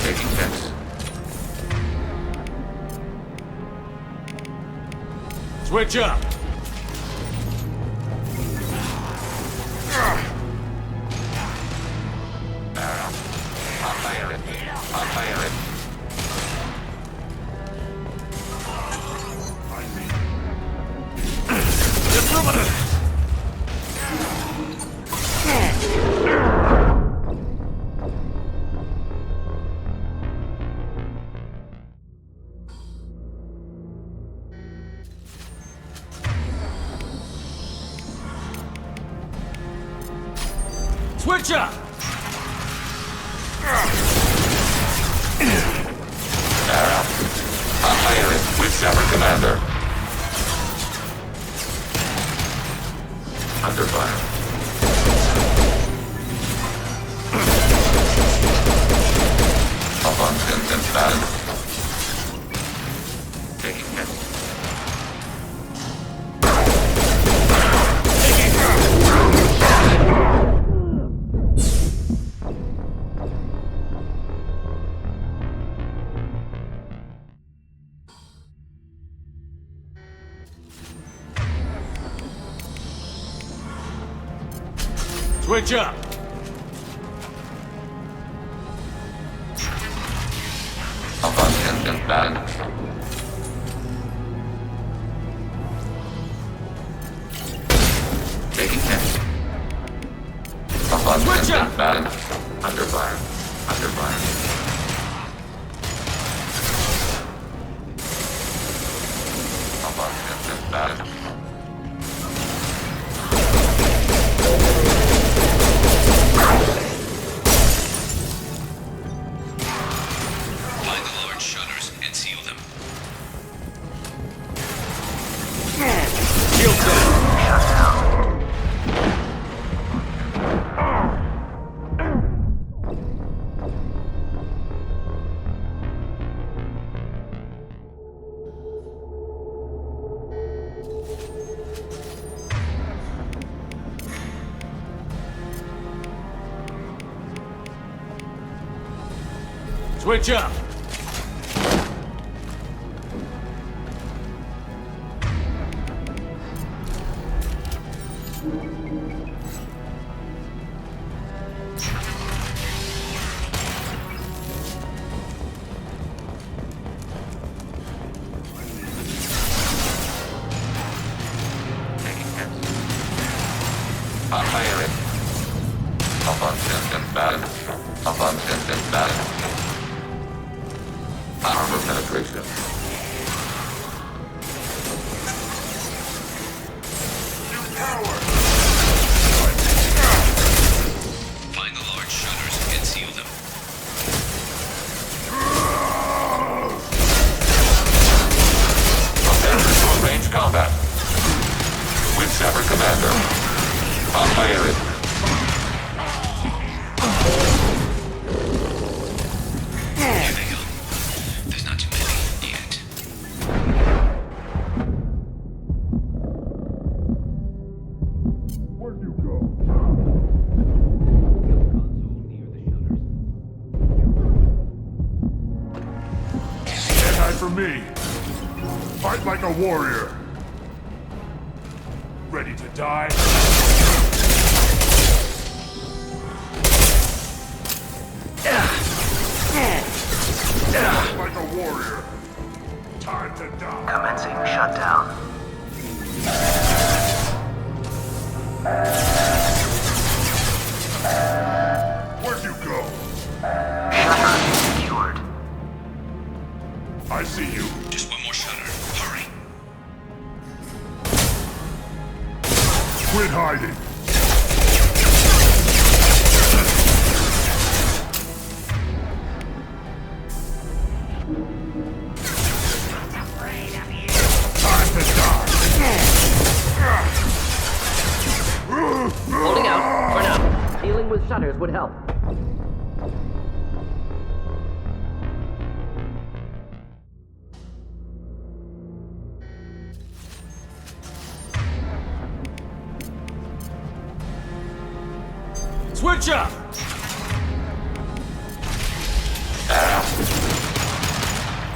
Taking hits. Switch up. Arrow. I'll fire it. I'll fire it. Switch up. Arrow. I'll fire it. With Shepard, Commander. Under fire. Up on pins and stand. Taking hits. Switch up. Up on pins and stand. Taking hits. Up on pins and stand. Under fire. Under fire. Up on pins and stand. Find the large shutters and seal them. Shield down. Switch up. I'll fire it. Up on pins and stand. Up on pins and stand. Armor penetration. Find the large shutters and seal them. Prepare for short-range combat. With Shepard, Commander. I'll fire it. Here they go. There's not too many yet. Where'd you go? Get die for me. Fight like a warrior. Ready to die? Fight like a warrior. Time to die. Commencing shutdown. Where'd you go? Shutter secured. I see you. Just one more shutter. Hurry. Quit hiding. Time to die. Holding out for now. Dealing with shutters would help. Switch up!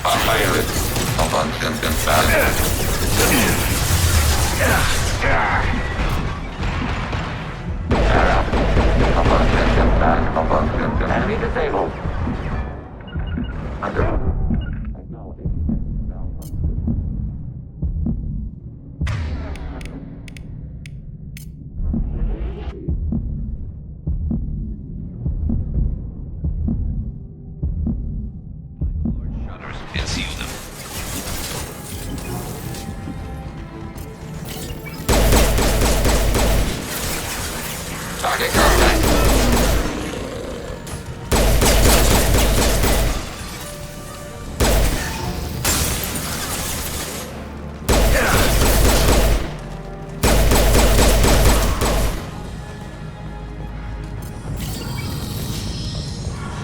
Pirate. Abundant and bad. Abundant and bad. Abundant and enemy disabled. Under. And seal them. Target contact.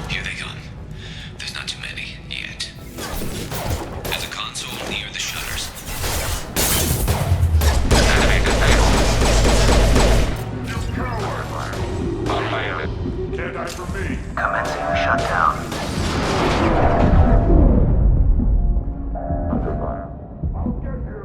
Here they come. There's not too many yet. There's a console near the shutters. Enemy disabled. You coward. Pirate. Can't die for me. Commencing shutdown. Under fire. I'll get you.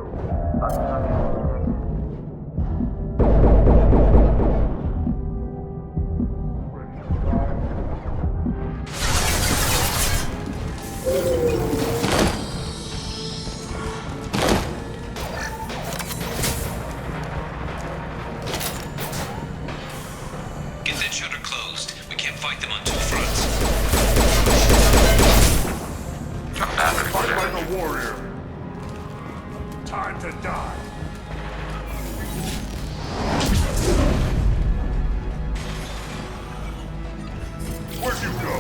Get that shutter closed. We can't fight them on two fronts. Fight like a warrior. Time to die. Where'd you go?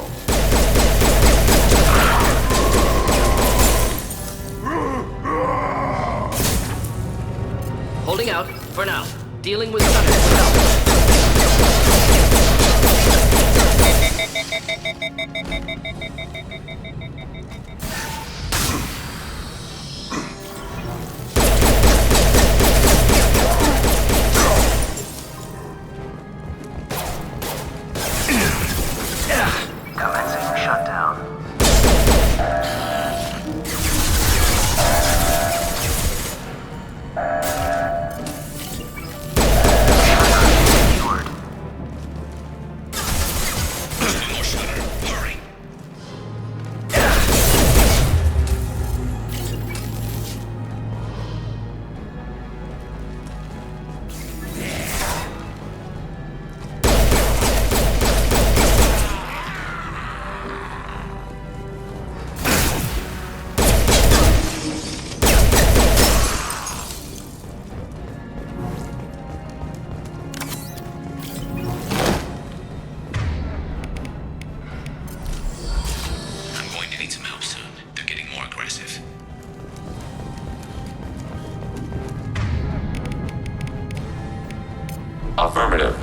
Holding out for now. Dealing with shutters would help. Commencing shutdown. Secured. One more shutter. Hurry. I'm going to need some help soon. They're getting more aggressive. Affirmative.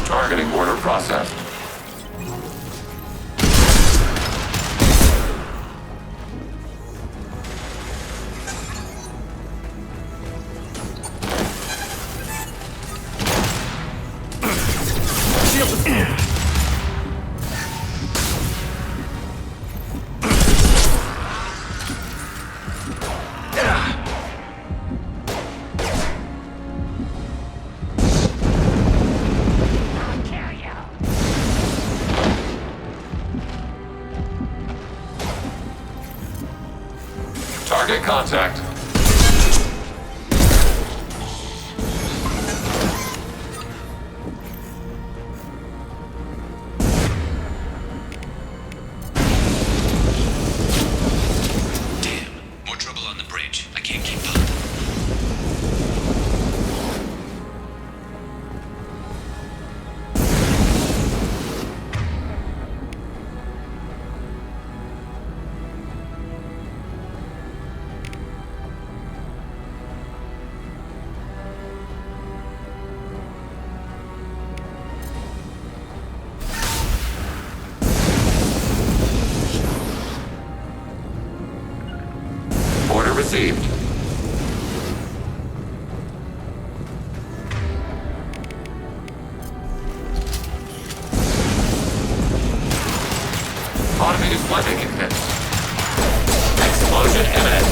Targeting order processed. Target contact. More trouble on the bridge. I can't keep up. Order received. Automated flight equipment. Explosion imminent.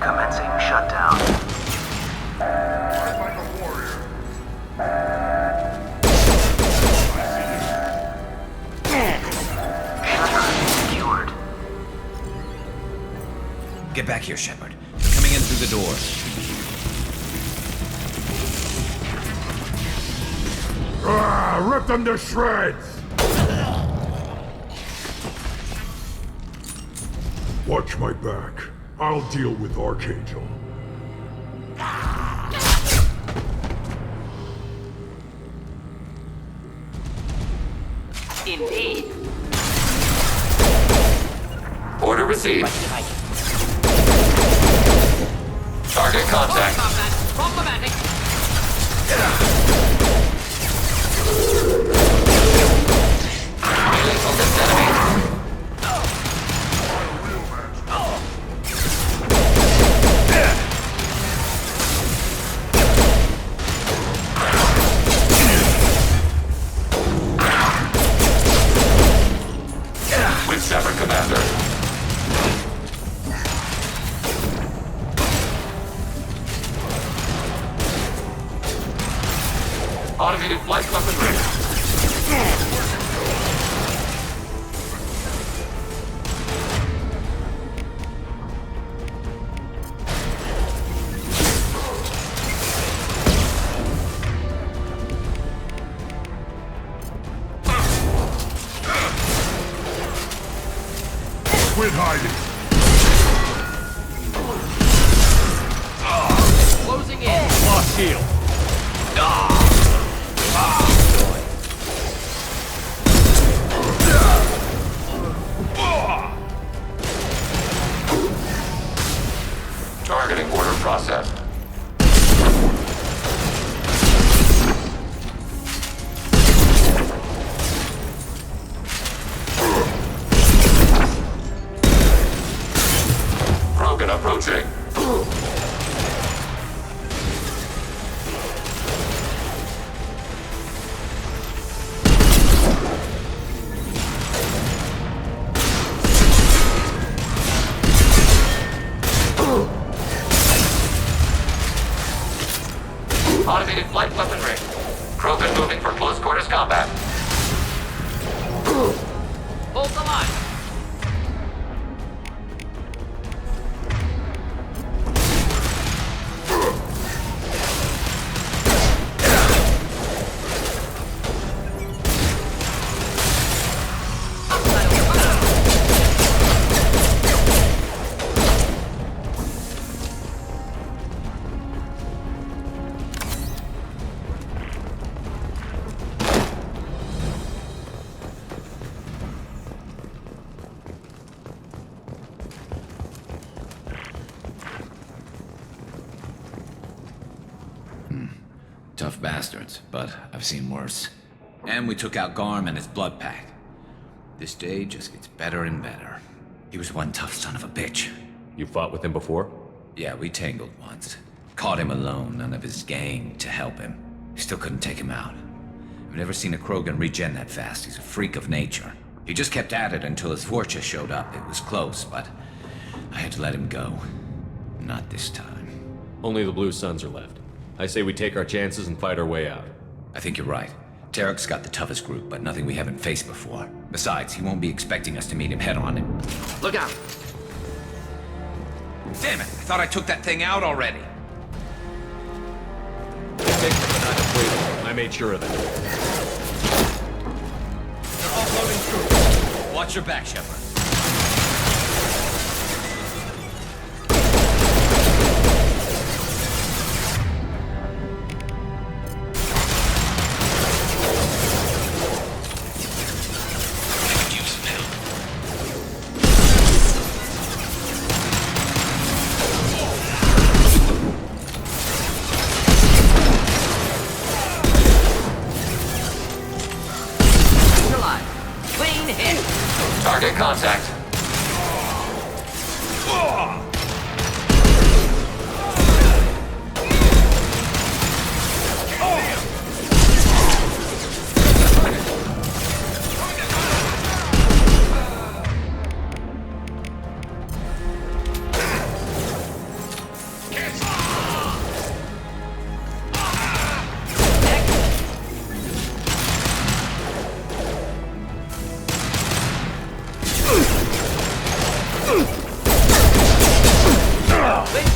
Commencing shutdown. Secured. Get back here, Shepard. Coming in through the door. Rip them to shreds! Watch my back. I'll deal with Archangel. Indeed. Order received. Target contact. Problematic. Highly focused enemy. With Shepard, Commander. Automated flight weaponry. Quit hiding. Closing in. Lost shield. Targeting order processed. Krogan approaching. Automated flight weaponry. Krogan moving for close quarters combat. Hold the line. Tough bastards, but I've seen worse. And we took out Garm and his blood pack. This day just gets better and better. He was one tough son of a bitch. You fought with him before? Yeah, we tangled once. Caught him alone, none of his gang to help him. Still couldn't take him out. I've never seen a Krogan regen that fast. He's a freak of nature. He just kept at it until his Vorcha showed up. It was close, but I had to let him go. Not this time. Only the Blue Suns are left. I say we take our chances and fight our way out. I think you're right. Tarek's got the toughest group, but nothing we haven't faced before. Besides, he won't be expecting us to meet him head-on. Look out! Damn it! I thought I took that thing out already. I made sure of that. They're offloading troops. Watch your back, Shepard. Target contact.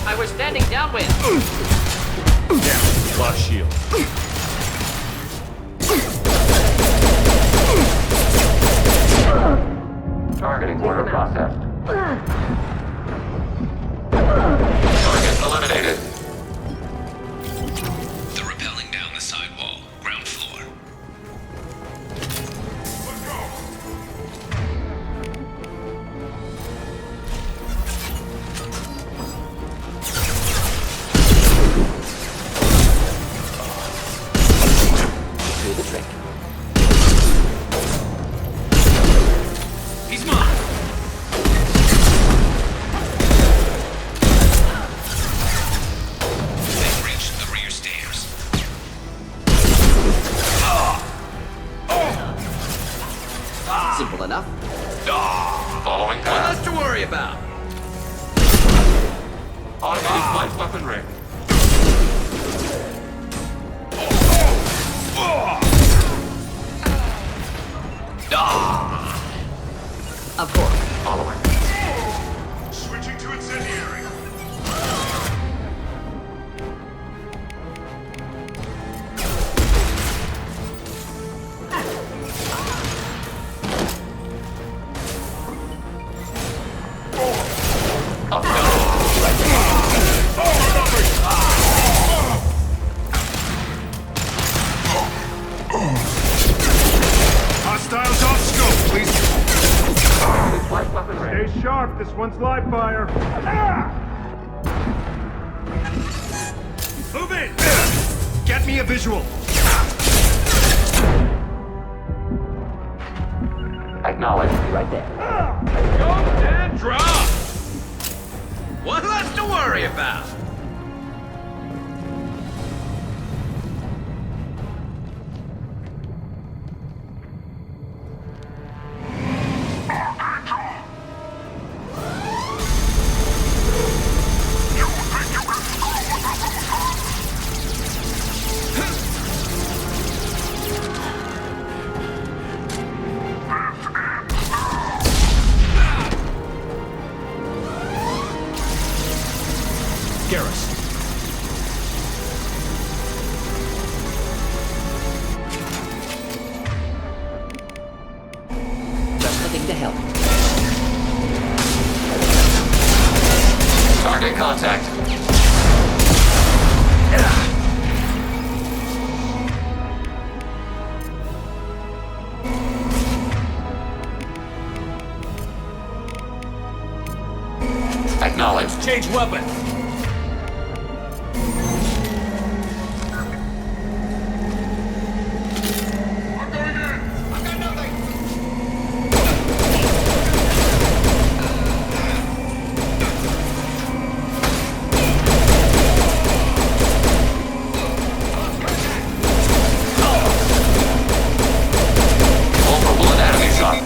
I was standing downwind. Yeah, lost shield. Targeting order processed. Target eliminated. They're rappelling down the sidewall, ground floor. Do the trick. He's mine! They've reached the rear stairs. Simple enough. Following What path. else to worry about? Automated flight weapon ring. Of course. Following. Switching to incendiary. Hostiles off scope, please. Stay sharp, this one's live fire. Move in! Get me a visual. Acknowledged. Right there. Go and drop! What less to worry about? Garrus. Just looking to help. Target contact. Acknowledged. Change weapon. Vulnerable and enemy shot.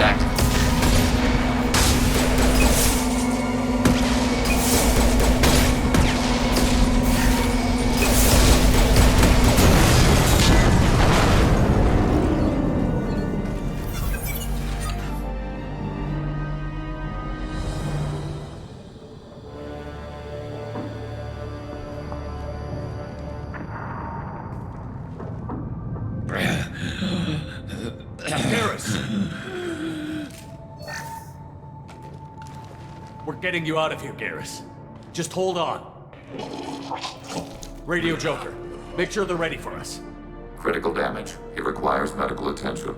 Set. We're getting you out of here, Garrus. Just hold on. Radio Joker, make sure they're ready for us. Critical damage. He requires medical attention.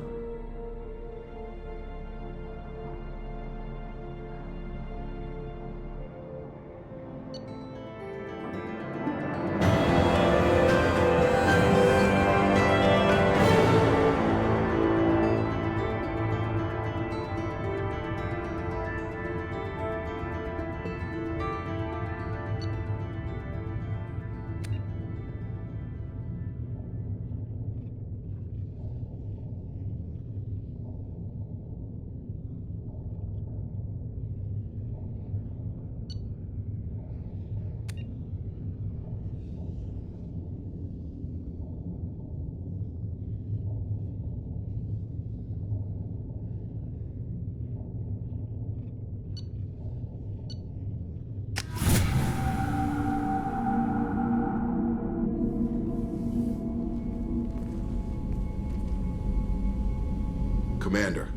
Commander,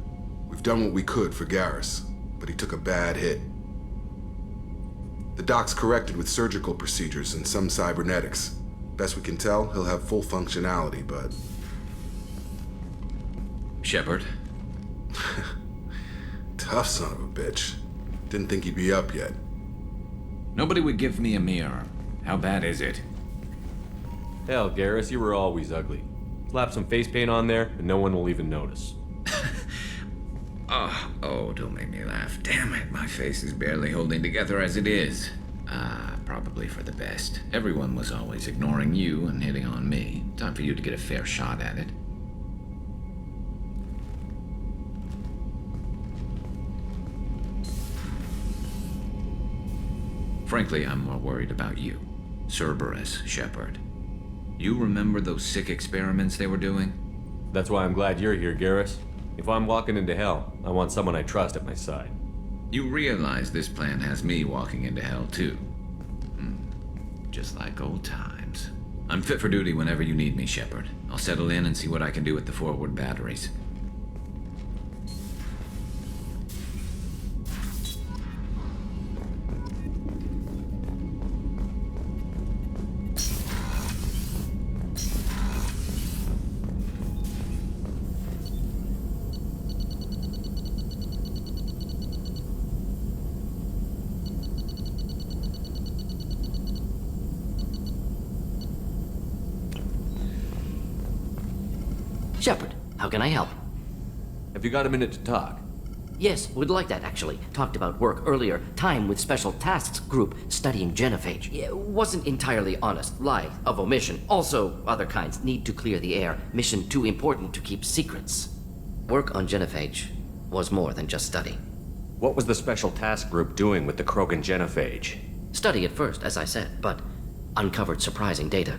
we've done what we could for Garrus, but he took a bad hit. The doc's corrected with surgical procedures and some cybernetics. Best we can tell, he'll have full functionality, but... Shepard? Tough son of a bitch. Didn't think he'd be up yet. Nobody would give me a mirror. How bad is it? Hell, Garrus, you were always ugly. Slap some face paint on there, and no one will even notice. Oh, don't make me laugh. Damn it, my face is barely holding together as it is. Probably for the best. Everyone was always ignoring you and hitting on me. Time for you to get a fair shot at it. Frankly, I'm more worried about you. Cerberus, Shepard. You remember those sick experiments they were doing? That's why I'm glad you're here, Garrus. If I'm walking into hell, I want someone I trust at my side. You realize this plan has me walking into hell, too. Just like old times. I'm fit for duty whenever you need me, Shepard. I'll settle in and see what I can do with the forward batteries. Shepard, how can I help? Have you got a minute to talk? Yes, would like that actually. Talked about work earlier. Time with Special Tasks Group studying genophage. Yeah, wasn't entirely honest. Lie of omission. Also, other kinds. Need to clear the air. Mission too important to keep secrets. Work on genophage was more than just study. What was the Special Task Group doing with the Krogan genophage? Study at first, as I said, but uncovered surprising data.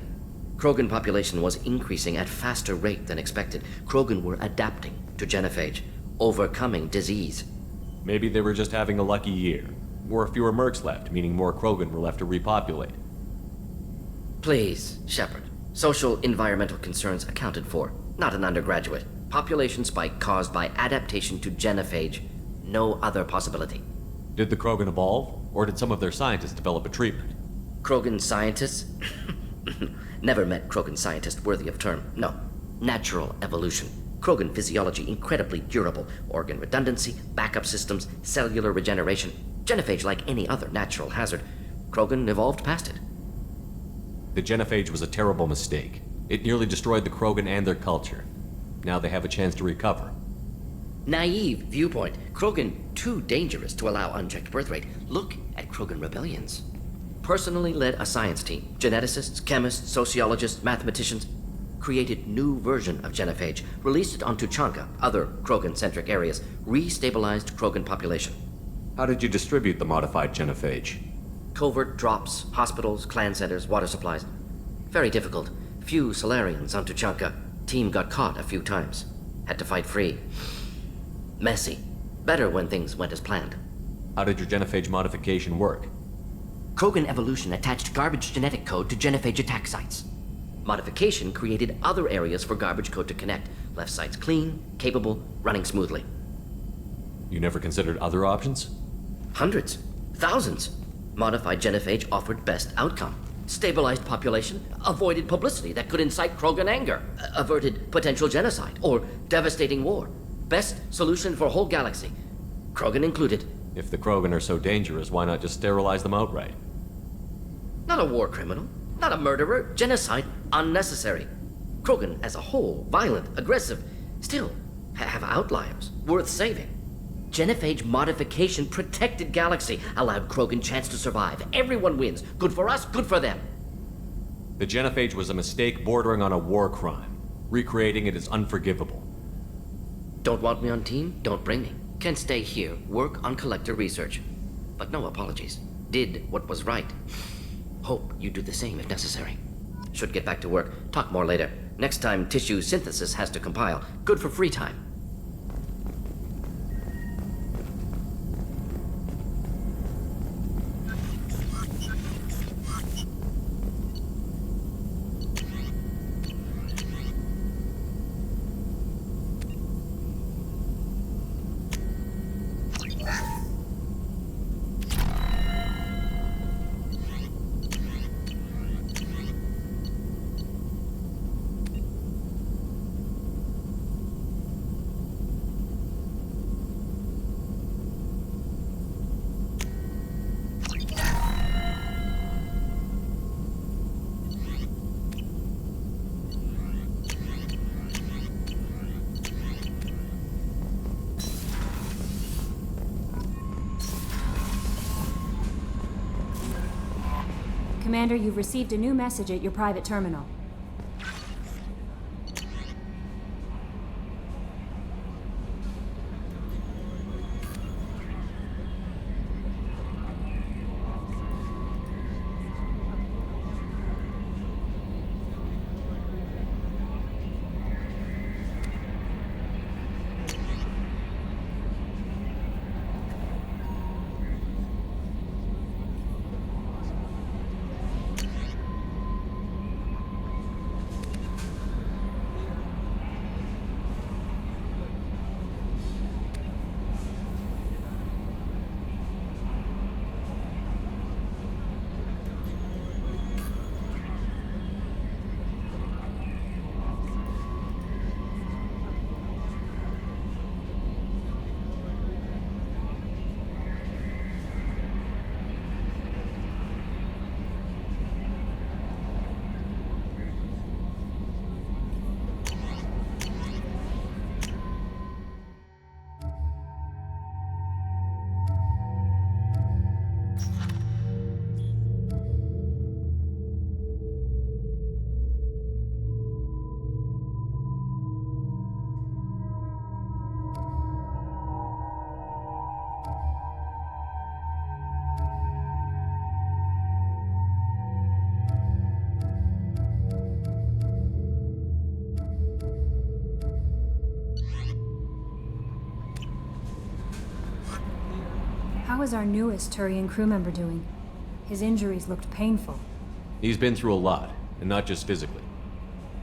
Krogan population was increasing at faster rate than expected. Krogan were adapting to genophage, overcoming disease. Maybe they were just having a lucky year. Or fewer mercs left, meaning more Krogan were left to repopulate. Please, Shepard. Social environmental concerns accounted for. Not an undergraduate. Population spike caused by adaptation to genophage. No other possibility. Did the Krogan evolve, or did some of their scientists develop a treatment? Krogan scientists? Never met Krogan scientist worthy of term. No. Natural evolution. Krogan physiology incredibly durable. Organ redundancy, backup systems, cellular regeneration. Genophage like any other natural hazard. Krogan evolved past it. The genophage was a terrible mistake. It nearly destroyed the Krogan and their culture. Now they have a chance to recover. Naive viewpoint. Krogan too dangerous to allow unchecked birth rate. Look at Krogan rebellions. Personally led a science team. Geneticists, chemists, sociologists, mathematicians. created new version of genophage, released it on Tuchanka, other Krogan-centric areas, restabilized Krogan population. How did you distribute the modified genophage? Covert drops, hospitals, clan centers, water supplies. Very difficult. Few Solarians on Tuchanka. Team got caught a few times. Had to fight free. Messy. Better when things went as planned. How did your genophage modification work? Krogan evolution attached garbage genetic code to genophage attack sites. Modification created other areas for garbage code to connect. Left sites clean, capable, running smoothly. You never considered other options? Hundreds. Thousands. Modified genophage offered best outcome. Stabilized population, avoided publicity that could incite Krogan anger, averted potential genocide, or devastating war. Best solution for whole galaxy. Krogan included. If the Krogan are so dangerous, why not just sterilize them outright? Not a war criminal, not a murderer. Genocide, unnecessary. Krogan as a whole, violent, aggressive, still have outliers, worth saving. Genophage modification protected galaxy, allowed Krogan chance to survive. Everyone wins. Good for us, good for them. The genophage was a mistake bordering on a war crime. Recreating it is unforgivable. Don't want me on team? Don't bring me. Can stay here, work on collector research. But no apologies. Did what was right. Hope you do the same if necessary. Should get back to work. Talk more later. Next time tissue synthesis has to compile. Good for free time. Commander, you've received a new message at your private terminal. How is our newest Turian crew member doing? His injuries looked painful. He's been through a lot, and not just physically.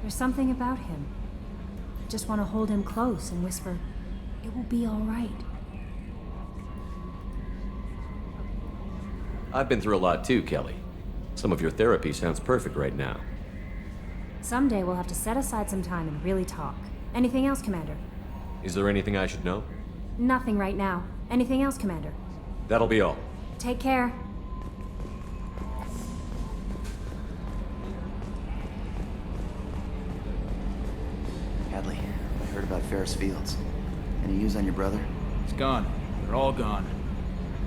There's something about him. I just want to hold him close and whisper, "It will be all right." I've been through a lot too, Kelly. Some of your therapy sounds perfect right now. Someday we'll have to set aside some time and really talk. Anything else, Commander? Is there anything I should know? Nothing right now. Anything else, Commander? That'll be all. Take care. Hadley, I heard about Ferris Fields. Any news on your brother? He's gone. They're all gone.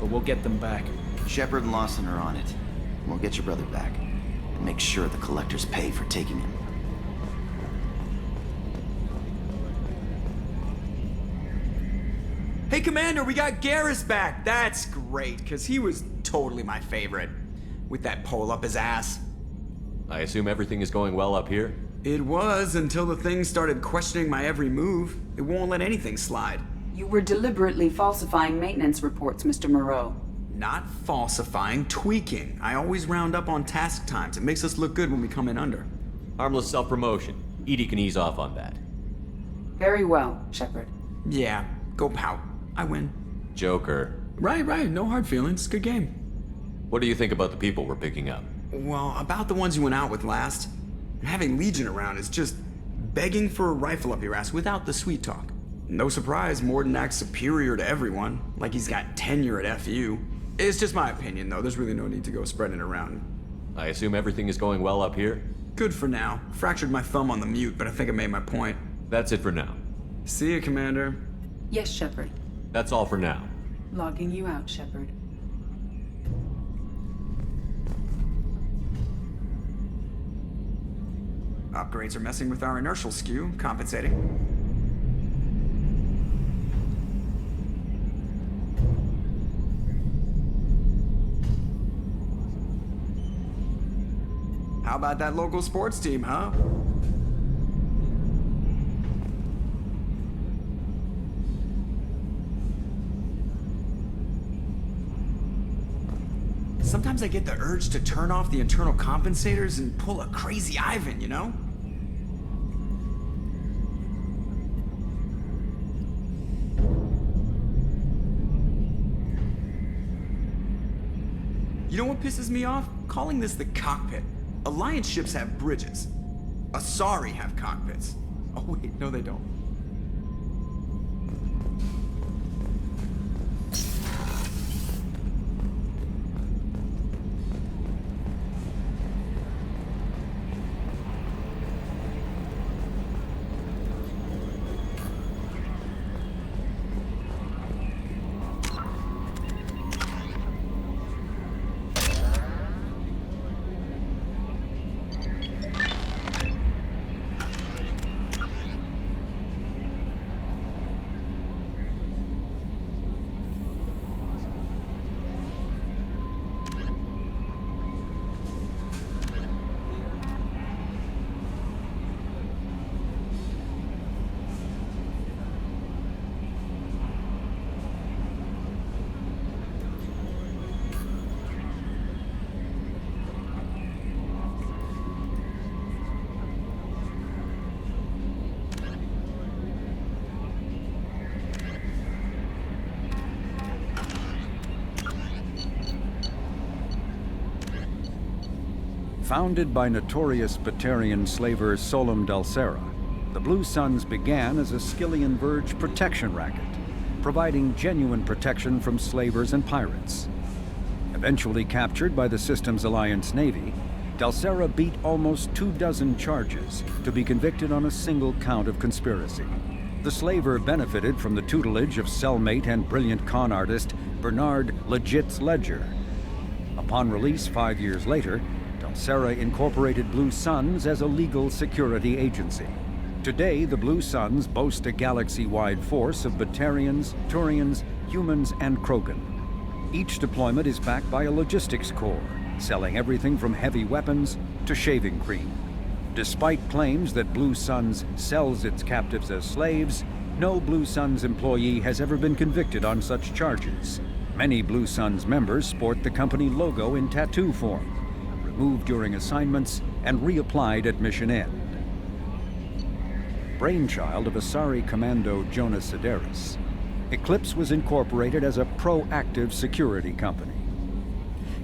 But we'll get them back. Shepard and Lawson are on it. We'll get your brother back. And make sure the collectors pay for taking him. Hey, Commander, we got Garrus back. That's great, because he was totally my favorite. With that pole up his ass. I assume everything is going well up here? It was until the thing started questioning my every move. It won't let anything slide. You were deliberately falsifying maintenance reports, Mr. Moreau. Not falsifying, tweaking. I always round up on task times. It makes us look good when we come in under. Harmless self-promotion. Edie can ease off on that. Very well, Shepard. Yeah, go pout. I win. Joker. Right. No hard feelings. Good game. What do you think about the people we're picking up? Well, about the ones you went out with last. Having Legion around is just begging for a rifle up your ass without the sweet talk. No surprise, Morden acts superior to everyone, like he's got tenure at FU. It's just my opinion, though. There's really no need to go spreading it around. I assume everything is going well up here? Good for now. Fractured my thumb on the mute, but I think I made my point. That's it for now. See you, Commander. Yes, Shepard. That's all for now. Logging you out, Shepard. Upgrades are messing with our inertial skew, compensating. How about that local sports team, huh? Sometimes I get the urge to turn off the internal compensators and pull a crazy Ivan, you know? You know what pisses me off? Calling this the cockpit. Alliance ships have bridges. Asari have cockpits. Oh wait, no they don't. Founded by notorious Batarian slaver Solum Dalsera, the Blue Suns began as a Skillian Verge protection racket, providing genuine protection from slavers and pirates. Eventually captured by the Systems Alliance Navy, Dalsera beat almost 24 charges to be convicted on a single count of conspiracy. The slaver benefited from the tutelage of cellmate and brilliant con artist Bernard Legit's Ledger. Upon release 5 years later, Dalsera incorporated Blue Suns as a legal security agency. Today, the Blue Suns boast a galaxy-wide force of Batarians, Turians, humans, and Krogan. Each deployment is backed by a logistics corps, selling everything from heavy weapons to shaving cream. Despite claims that Blue Suns sells its captives as slaves, no Blue Suns employee has ever been convicted on such charges. Many Blue Suns members sport the company logo in tattoo form, removed during assignments and reapplied at mission end. Brainchild of Asari Commando Jonas Sedaris, Eclipse was incorporated as a proactive security company.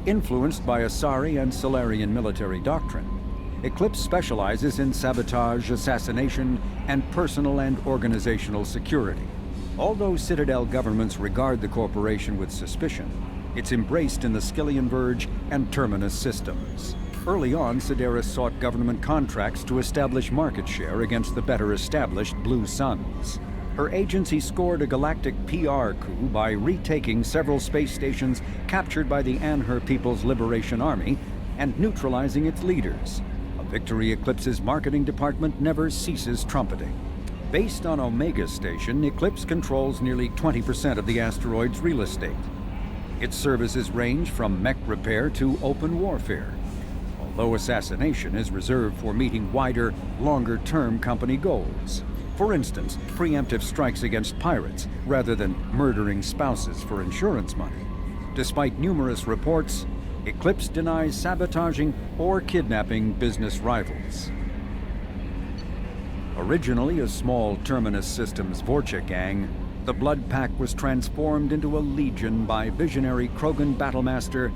Influenced by Asari and Solarian military doctrine, Eclipse specializes in sabotage, assassination, and personal and organizational security. Although Citadel governments regard the corporation with suspicion, it's embraced in the Skillian Verge and Terminus systems. Early on, Sedaris sought government contracts to establish market share against the better-established Blue Suns. Her agency scored a galactic PR coup by retaking several space stations captured by the Anher People's Liberation Army and neutralizing its leaders. A victory Eclipse's marketing department never ceases trumpeting. Based on Omega Station, Eclipse controls nearly 20% of the asteroid's real estate. Its services range from mech repair to open warfare, although assassination is reserved for meeting wider, longer-term company goals. For instance, preemptive strikes against pirates, rather than murdering spouses for insurance money. Despite numerous reports, Eclipse denies sabotaging or kidnapping business rivals. Originally a small Terminus Systems Vorcha gang, the Blood Pack was transformed into a legion by visionary Krogan battlemaster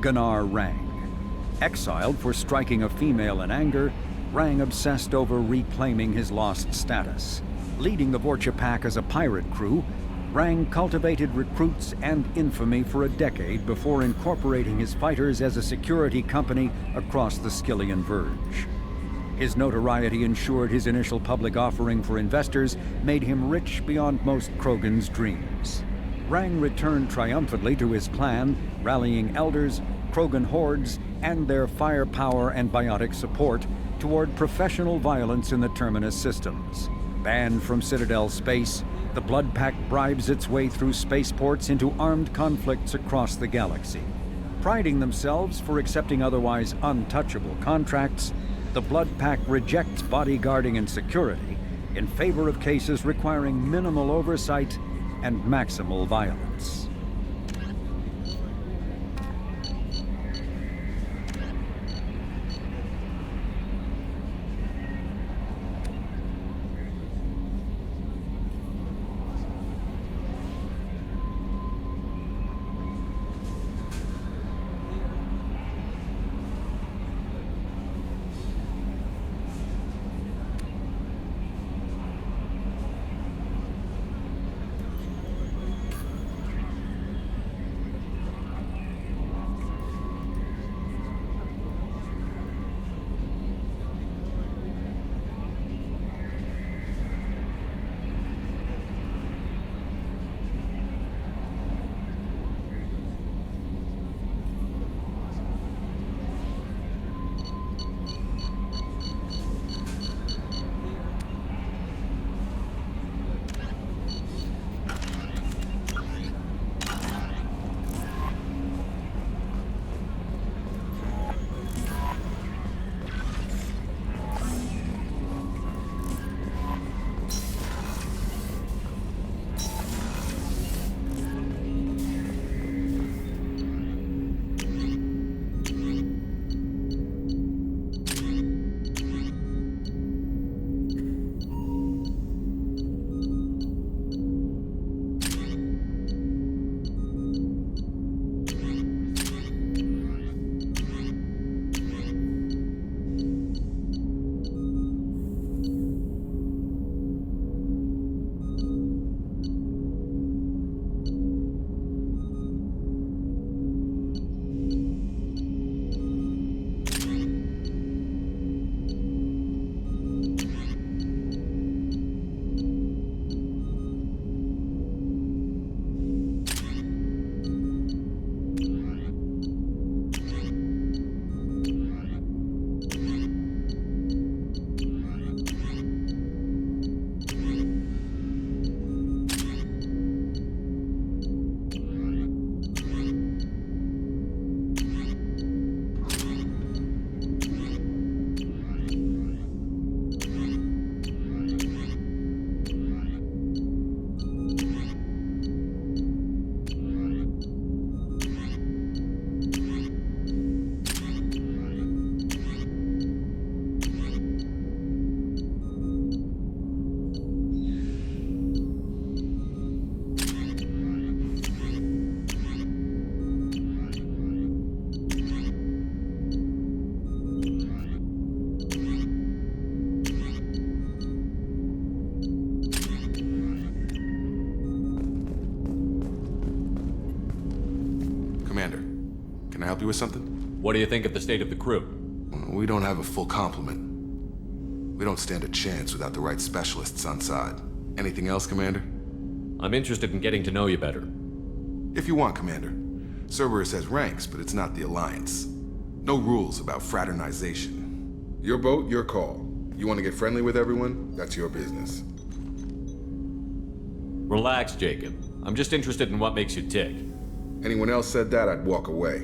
Gunnar Rang. Exiled for striking a female in anger, Rang obsessed over reclaiming his lost status. Leading the Vorcha Pack as a pirate crew, Rang cultivated recruits and infamy for a decade before incorporating his fighters as a security company across the Skillian Verge. His notoriety ensured his initial public offering for investors made him rich beyond most Krogan's dreams. Rang returned triumphantly to his clan, rallying elders, Krogan hordes, and their firepower and biotic support toward professional violence in the Terminus systems. Banned from Citadel space, the Blood Pack bribes its way through spaceports into armed conflicts across the galaxy. Priding themselves for accepting otherwise untouchable contracts, the Blood Pack rejects bodyguarding and security in favor of cases requiring minimal oversight and maximal violence. Can I help you with something? What do you think of the state of the crew? We don't have a full complement. We don't stand a chance without the right specialists on side. Anything else, Commander? I'm interested in getting to know you better. If you want, Commander. Cerberus has ranks, but it's not the Alliance. No rules about fraternization. Your boat, your call. You want to get friendly with everyone? That's your business. Relax, Jacob. I'm just interested in what makes you tick. Anyone else said that, I'd walk away.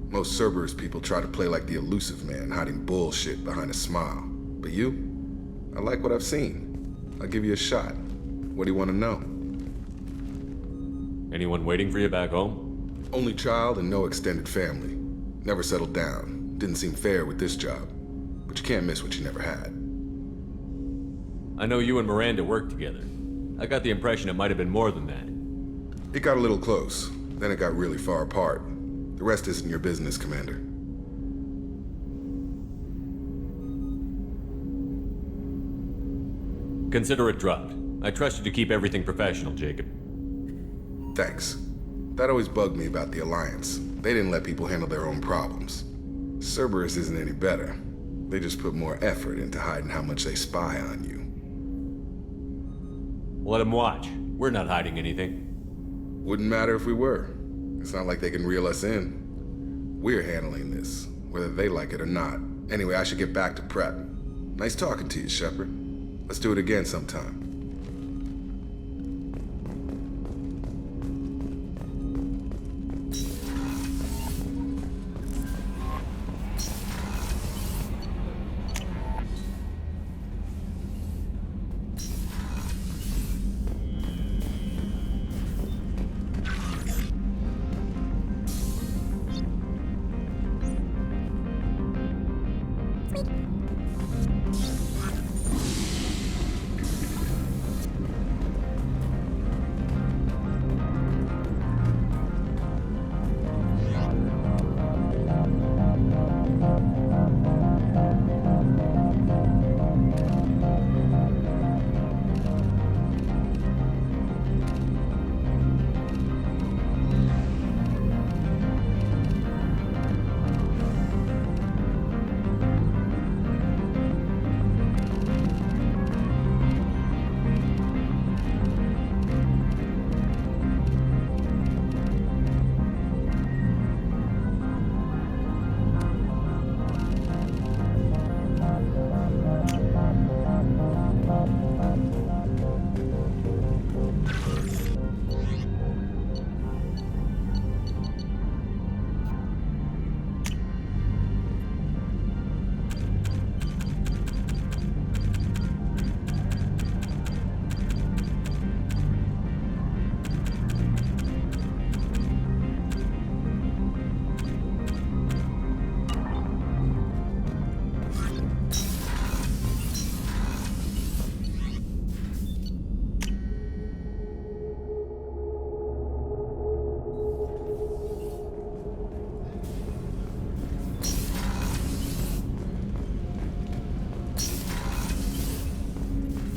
Most Cerberus people try to play like the elusive man, hiding bullshit behind a smile. But you? I like what I've seen. I'll give you a shot. What do you want to know? Anyone waiting for you back home? Only child and no extended family. Never settled down. Didn't seem fair with this job. But you can't miss what you never had. I know you and Miranda worked together. I got the impression it might have been more than that. It got a little close. Then it got really far apart. The rest isn't your business, Commander. Consider it dropped. I trust you to keep everything professional, Jacob. Thanks. That always bugged me about the Alliance. They didn't let people handle their own problems. Cerberus isn't any better. They just put more effort into hiding how much they spy on you. Let them watch. We're not hiding anything. Wouldn't matter if we were. It's not like they can reel us in. We're handling this, whether they like it or not. Anyway, I should get back to prep. Nice talking to you, Shepard. Let's do it again sometime.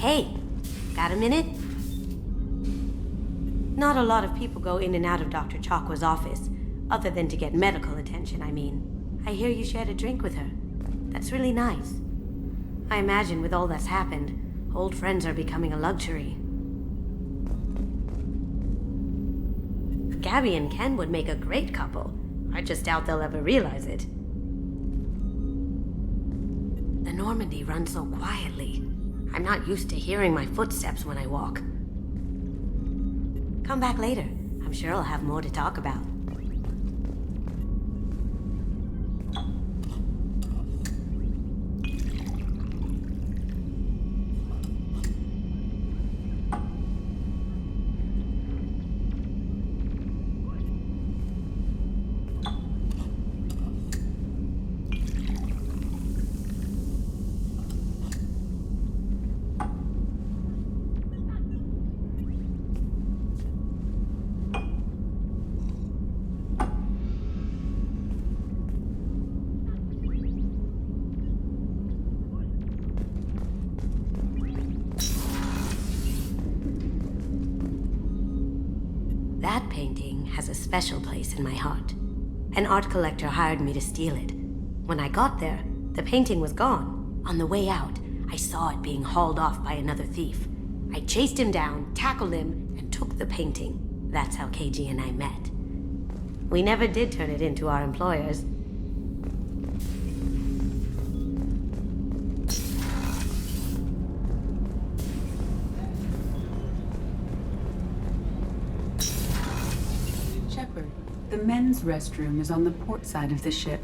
Hey, got a minute? Not a lot of people go in and out of Dr. Chakwa's office, other than to get medical attention, I mean. I hear you shared a drink with her. That's really nice. I imagine with all that's happened, old friends are becoming a luxury. Gabby and Ken would make a great couple. I just doubt they'll ever realize it. The Normandy runs so quietly. I'm not used to hearing my footsteps when I walk. Come back later. I'm sure I'll have more to talk about. That painting has a special place in my heart. An art collector hired me to steal it. When I got there, the painting was gone. On the way out, I saw it being hauled off by another thief. I chased him down, tackled him, and took the painting. That's how KG and I met. We never did turn it into our employers. men's restroom is on the port side of the ship.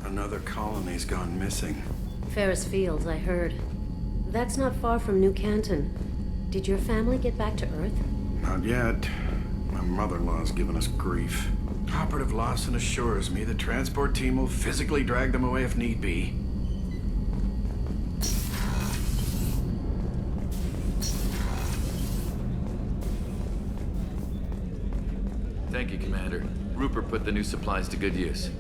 Another colony's gone missing. Ferris Fields, I heard. That's not far from New Canton. Did your family get back to Earth? Not yet. My mother-in-law's given us grief. Operative Lawson assures me the transport team will physically drag them away if need be. Thank you, Commander. Rupert put the new supplies to good use.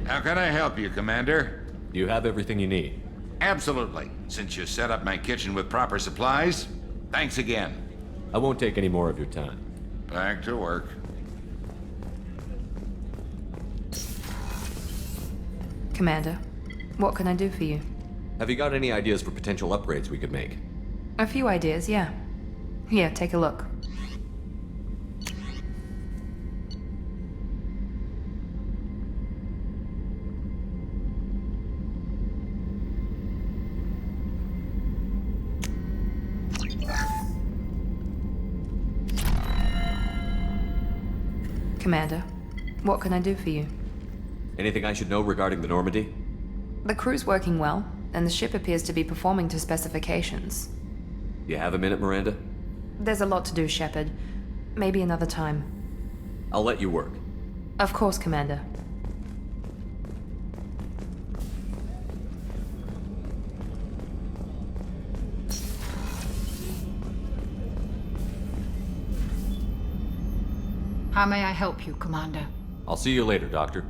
How can I help you, Commander? You have everything you need. Absolutely. Since you set up my kitchen with proper supplies, thanks again. I won't take any more of your time. Back to work. Commander, what can I do for you? Have you got any ideas for potential upgrades we could make? A few ideas, yeah. Here, take a look. Commander, what can I do for you? Anything I should know regarding the Normandy? The crew's working well, and the ship appears to be performing to specifications. You have a minute, Miranda? There's a lot to do, Shepard. Maybe another time. I'll let you work. Of course, Commander. How may I help you, Commander? I'll see you later, Doctor.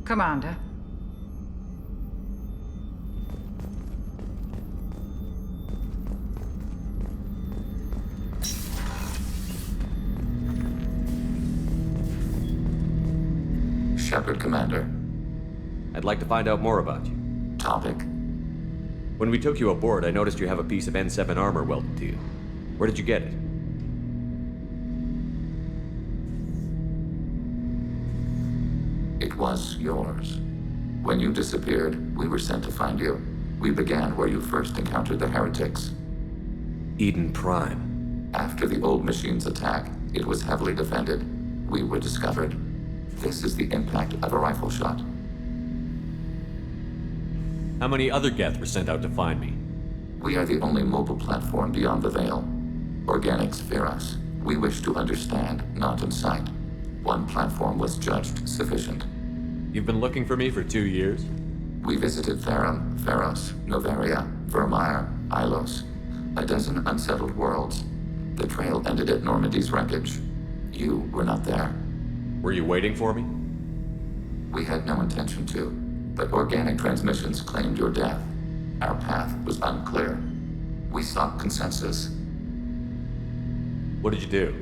Commander. Shepard, Commander. I'd like to find out more about you. Topic? When we took you aboard, I noticed you have a piece of N7 armor welded to you. Where did you get it? It was yours. When you disappeared, we were sent to find you. We began where you first encountered the heretics. Eden Prime. After the old machine's attack, it was heavily defended. We were discovered. This is the impact of a rifle shot. How many other Geth were sent out to find me? We are the only mobile platform beyond the Veil. Organics fear us. We wish to understand, not incite. One platform was judged sufficient. You've been looking for me for 2 years? We visited Theron, Pharos, Novaria, Vermeer, Ilos. A dozen unsettled worlds. The trail ended at Normandy's wreckage. You were not there. Were you waiting for me? We had no intention to, but organic transmissions claimed your death. Our path was unclear. We sought consensus. What did you do?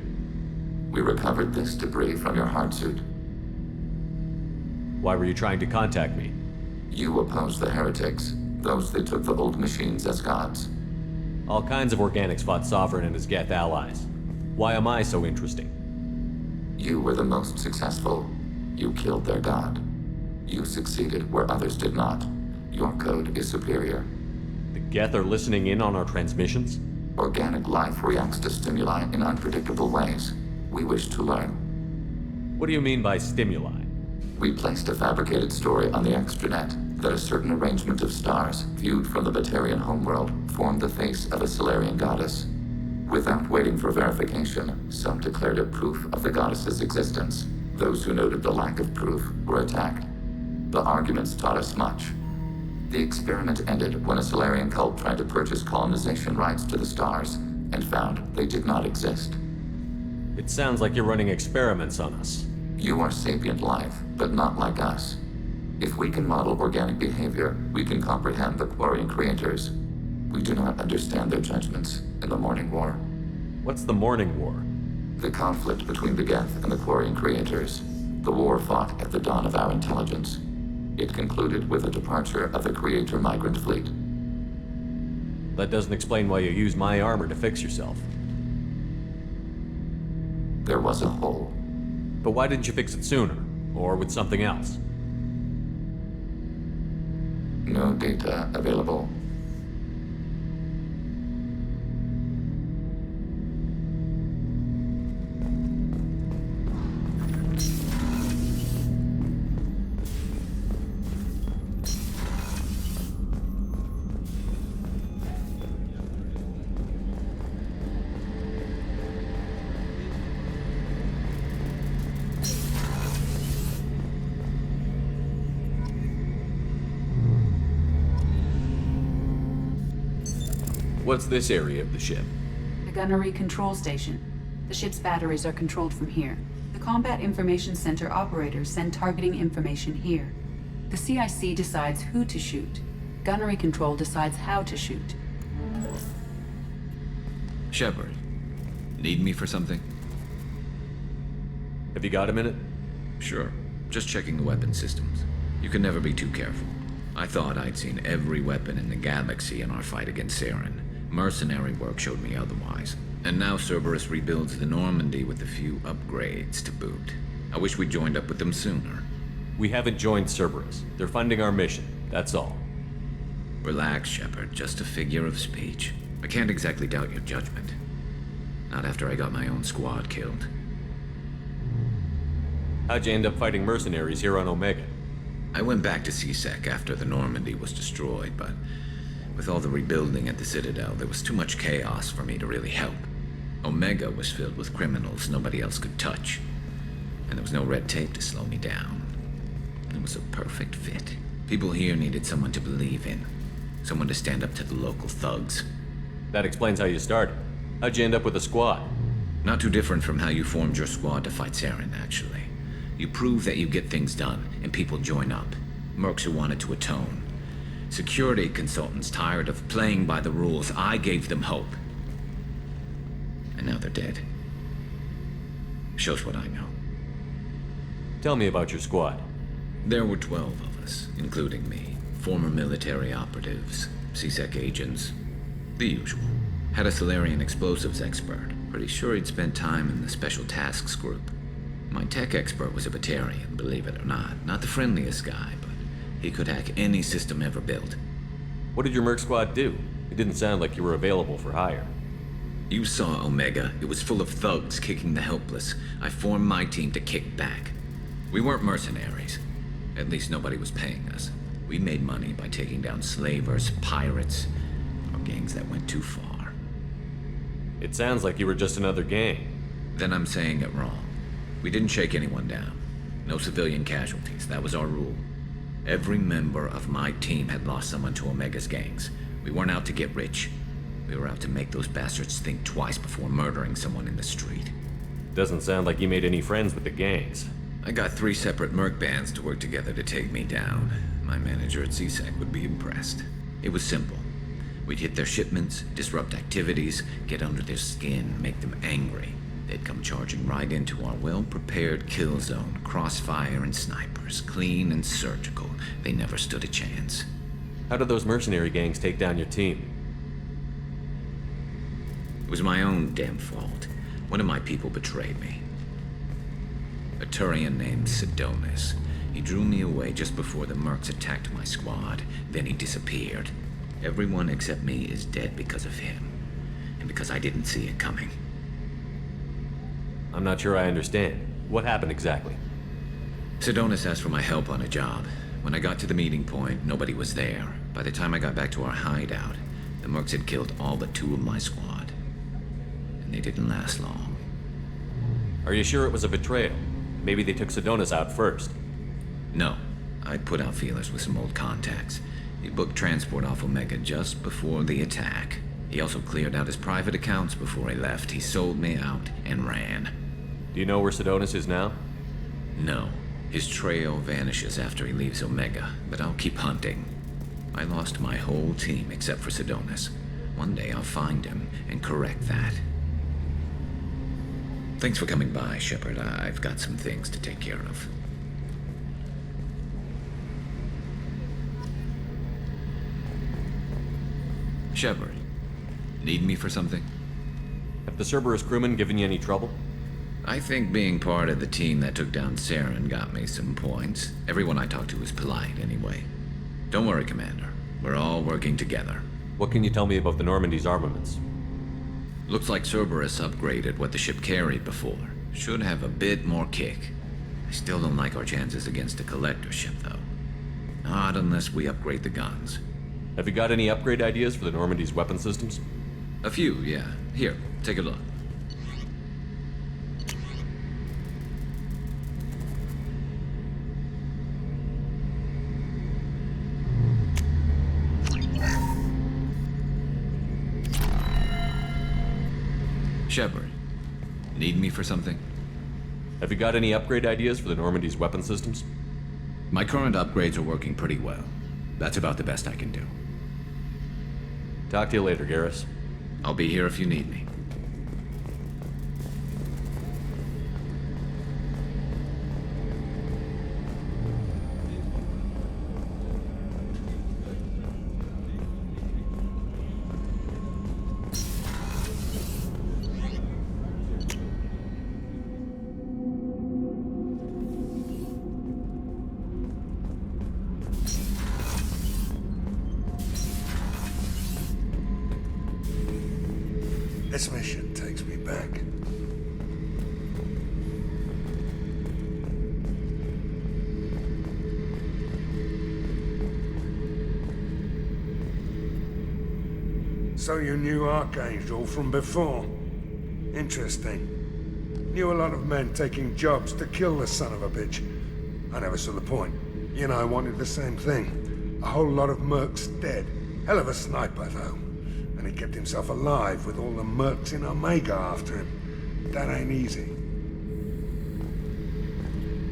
We recovered this debris from your hard suit. Why were you trying to contact me? You opposed the heretics, those that took the old machines as gods. All kinds of organics fought Sovereign and his Geth allies. Why am I so interesting? You were the most successful. You killed their god. You succeeded where others did not. Your code is superior. The Geth are listening in on our transmissions? Organic life reacts to stimuli in unpredictable ways. We wish to learn. What do you mean by stimuli? We placed a fabricated story on the extranet that a certain arrangement of stars, viewed from the Batarian homeworld, formed the face of a Solarian goddess. Without waiting for verification, some declared it proof of the goddess's existence. Those who noted the lack of proof were attacked. The arguments taught us much. The experiment ended when a Solarian cult tried to purchase colonization rights to the stars and found they did not exist. It sounds like you're running experiments on us. You are sapient life, but not like us. If we can model organic behavior, we can comprehend the Quarian creators. We do not understand their judgments in the Morning War. What's the Morning War? The conflict between the Geth and the Quarian creators. The war fought at the dawn of our intelligence. It concluded with the departure of the Creator migrant fleet. That doesn't explain why you used my armor to fix yourself. There was a hole. But why didn't you fix it sooner? Or with something else? No data available. What's this area of the ship? The gunnery control station. The ship's batteries are controlled from here. The Combat Information Center operators send targeting information here. The CIC decides who to shoot. Gunnery control decides how to shoot. Shepard, need me for something? Have you got a minute? Sure. Just checking the weapon systems. You can never be too careful. I thought I'd seen every weapon in the galaxy in our fight against Saren. Mercenary work showed me otherwise. And now Cerberus rebuilds the Normandy with a few upgrades to boot. I wish we'd joined up with them sooner. We haven't joined Cerberus. They're funding our mission, that's all. Relax, Shepard. Just a figure of speech. I can't exactly doubt your judgment. Not after I got my own squad killed. How'd you end up fighting mercenaries here on Omega? I went back to CSEC after the Normandy was destroyed, but with all the rebuilding at the Citadel, there was too much chaos for me to really help. Omega was filled with criminals nobody else could touch, and there was no red tape to slow me down. It was a perfect fit. People here needed someone to believe in, someone to stand up to the local thugs. That explains how you started. How'd you end up with a squad? Not too different from how you formed your squad to fight Saren, actually. You prove that you get things done, and people join up. Mercs who wanted to atone. Security consultants tired of playing by the rules. I gave them hope. And now they're dead. Shows what I know. Tell me about your squad. There were 12 of us, including me. Former military operatives, CSEC agents, the usual. Had a Solarian explosives expert. Pretty sure he'd spent time in the Special Tasks Group. My tech expert was a Batarian, believe it or not. Not the friendliest guy, but he could hack any system ever built. What did your merc squad do? It didn't sound like you were available for hire. You saw Omega. It was full of thugs kicking the helpless. I formed my team to kick back. We weren't mercenaries. At least nobody was paying us. We made money by taking down slavers, pirates, or gangs that went too far. It sounds like you were just another gang. Then I'm saying it wrong. We didn't shake anyone down. No civilian casualties. That was our rule. Every member of my team had lost someone to Omega's gangs. We weren't out to get rich. We were out to make those bastards think twice before murdering someone in the street. Doesn't sound like you made any friends with the gangs. I got 3 separate merc bands to work together to take me down. My manager at CSEC would be impressed. It was simple. We'd hit their shipments, disrupt activities, get under their skin, make them angry. They'd come charging right into our well-prepared kill zone, crossfire and snipers, clean and surgical. They never stood a chance. How did those mercenary gangs take down your team? It was my own damn fault. One of my people betrayed me. A Turian named Sidonis. He drew me away just before the mercs attacked my squad. Then he disappeared. Everyone except me is dead because of him. And because I didn't see it coming. I'm not sure I understand. What happened exactly? Sidonis asked for my help on a job. When I got to the meeting point, nobody was there. By the time I got back to our hideout, the mercs had killed all but 2 of my squad. And they didn't last long. Are you sure it was a betrayal? Maybe they took Sidonis out first. No. I put out feelers with some old contacts. He booked transport off Omega just before the attack. He also cleared out his private accounts before he left. He sold me out and ran. Do you know where Sidonis is now? No. His trail vanishes after he leaves Omega, but I'll keep hunting. I lost my whole team except for Sidonis. One day I'll find him and correct that. Thanks for coming by, Shepard. I've got some things to take care of. Shepard, need me for something? Have the Cerberus crewmen given you any trouble? I think being part of the team that took down Saren got me some points. Everyone I talked to was polite, anyway. Don't worry, Commander. We're all working together. What can you tell me about the Normandy's armaments? Looks like Cerberus upgraded what the ship carried before. Should have a bit more kick. I still don't like our chances against a collector ship, though. Not unless we upgrade the guns. Have you got any upgrade ideas for the Normandy's weapon systems? A few, yeah. Here, take a look. Shepard, need me for something? Have you got any upgrade ideas for the Normandy's weapon systems? My current upgrades are working pretty well. That's about the best I can do. Talk to you later, Garrus. I'll be here if you need me. This mission takes me back. So you knew Archangel from before? Interesting. Knew a lot of men taking jobs to kill the son of a bitch. I never saw the point. You and I wanted the same thing. A whole lot of mercs dead. Hell of a sniper, though. And he kept himself alive with all the mercs in Omega after him. That ain't easy.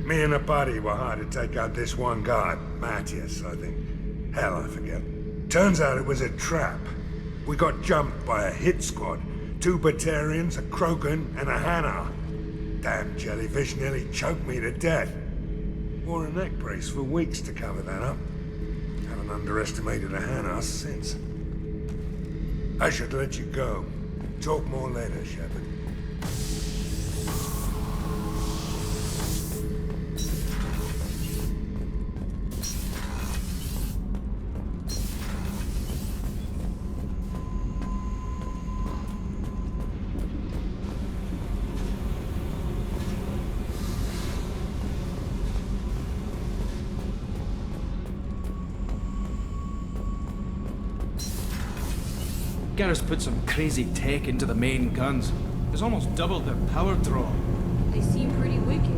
Me and a buddy were hired to take out this one guy, Matthias, I think. Hell, I forget. Turns out it was a trap. We got jumped by a hit squad. 2 Batarians, a Krogan, and a Hanar. Damn jellyfish nearly choked me to death. Wore a neck brace for weeks to cover that up. Haven't underestimated a Hanar since. I should let you go. Talk more later, Shepard. Garrus put some crazy tech into the main guns. It's almost doubled their power draw. They seem pretty wicked.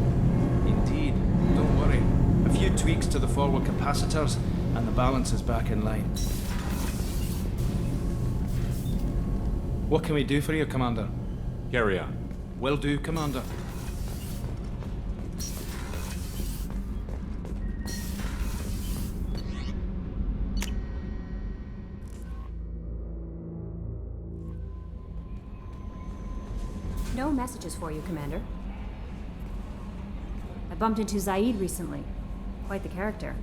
Indeed. Don't worry. A few tweaks to the forward capacitors, and the balance is back in line. What can we do for you, Commander? Carry on. Will do, Commander. No messages for you, Commander. I bumped into Zaid recently. Quite the character.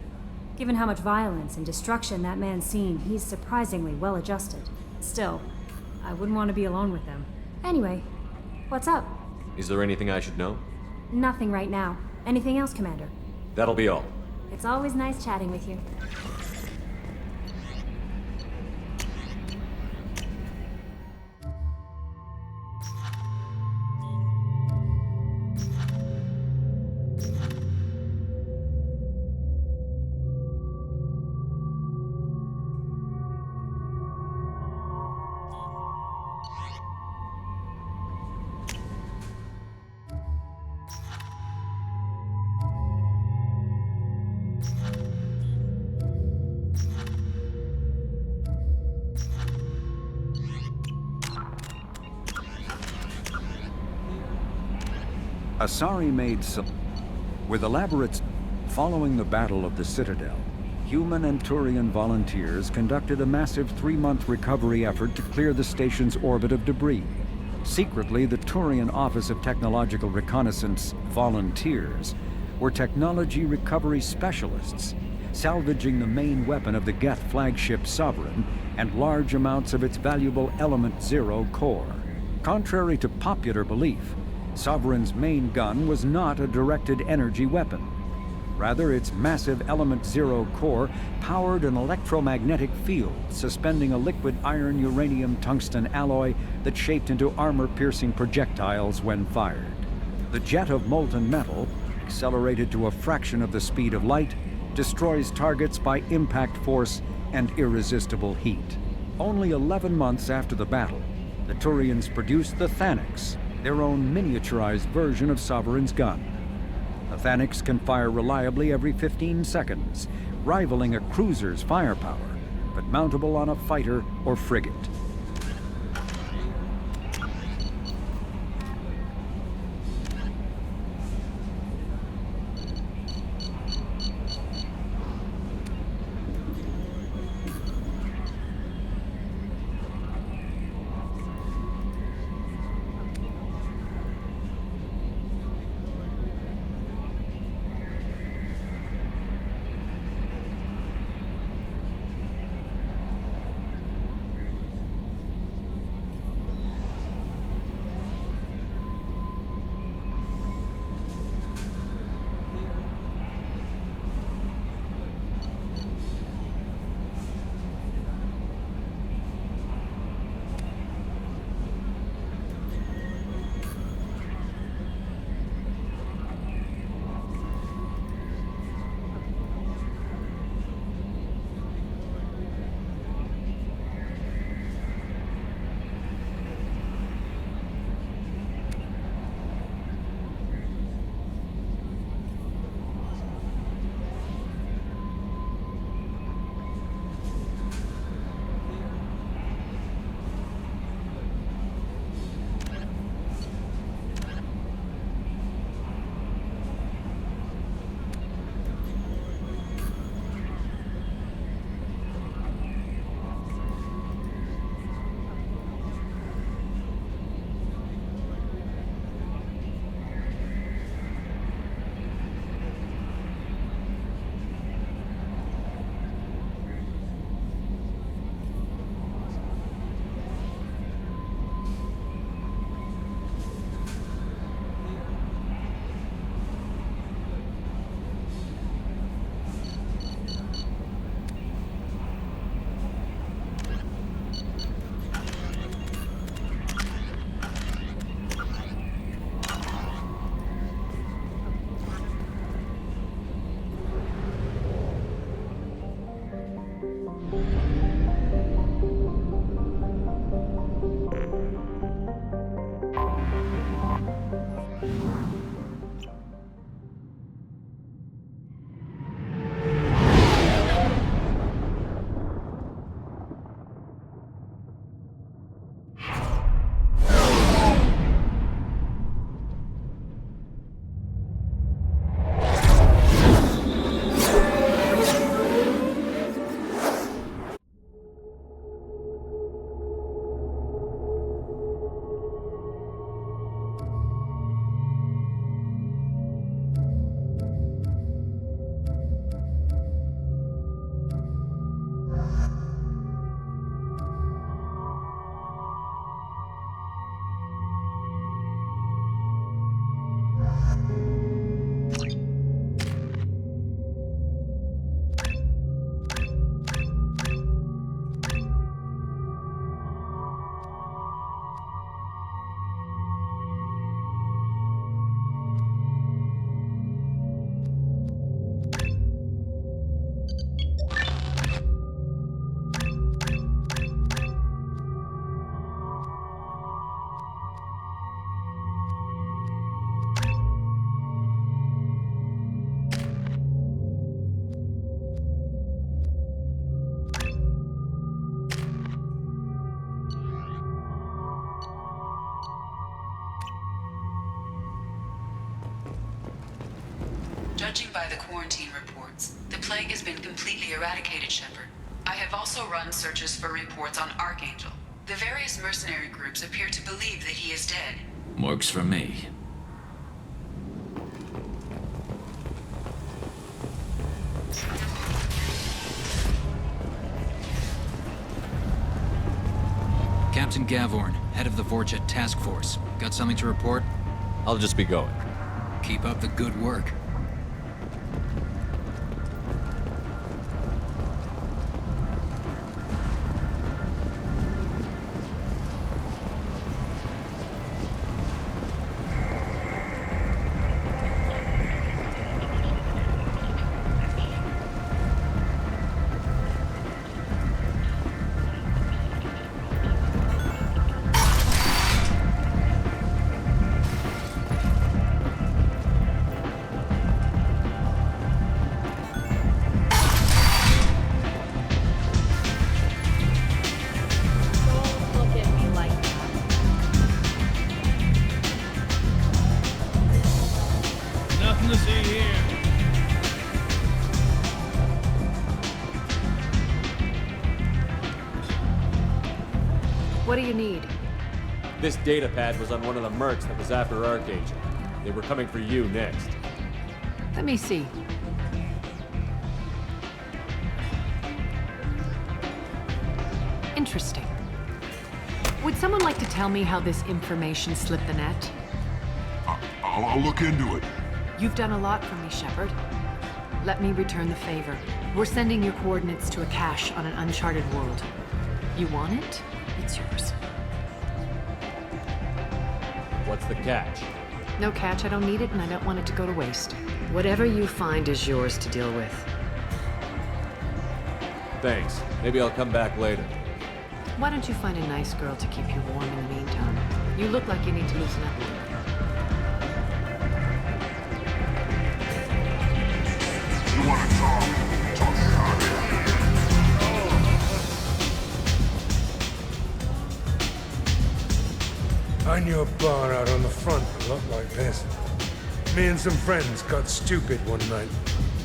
Given how much violence and destruction that man's seen, he's surprisingly well adjusted. Still, I wouldn't want to be alone with him. Anyway, what's up? Is there anything I should know? Nothing right now. Anything else, Commander? That'll be all. It's always nice chatting with you. Asari made with elaborate. Following the Battle of the Citadel, human and Turian volunteers conducted a massive 3-month recovery effort to clear the station's orbit of debris. Secretly, the Turian Office of Technological Reconnaissance volunteers were technology recovery specialists, salvaging the main weapon of the Geth flagship Sovereign and large amounts of its valuable Element Zero core. Contrary to popular belief, Sovereign's main gun was not a directed energy weapon. Rather, its massive Element Zero core powered an electromagnetic field suspending a liquid iron uranium tungsten alloy that shaped into armor-piercing projectiles when fired. The jet of molten metal, accelerated to a fraction of the speed of light, destroys targets by impact force and irresistible heat. Only 11 months after the battle, the Turians produced the Thanix, their own miniaturized version of Sovereign's gun. The Thanix can fire reliably every 15 seconds, rivaling a cruiser's firepower, but mountable on a fighter or frigate. Judging by the quarantine reports, the plague has been completely eradicated, Shepard. I have also run searches for reports on Archangel. The various mercenary groups appear to believe that he is dead. Works for me. Captain Gavorn, head of the Vorjet Task Force. Got something to report? I'll just be going. Keep up the good work. What do you need? This data pad was on one of the mercs that was after Archangel. They were coming for you next. Let me see. Interesting. Would someone like to tell me how this information slipped the net? I'll look into it. You've done a lot for me, Shepard. Let me return the favor. We're sending your coordinates to a cache on an uncharted world. You want it? It's yours. What's the catch? No catch, I don't need it, and I don't want it to go to waste. Whatever you find is yours to deal with. Thanks. Maybe I'll come back later. Why don't you find a nice girl to keep you warm in the meantime? You look like you need to loosen up. You want to talk? Talk about it. I knew a bar out on the front that looked like this. Me and some friends got stupid one night.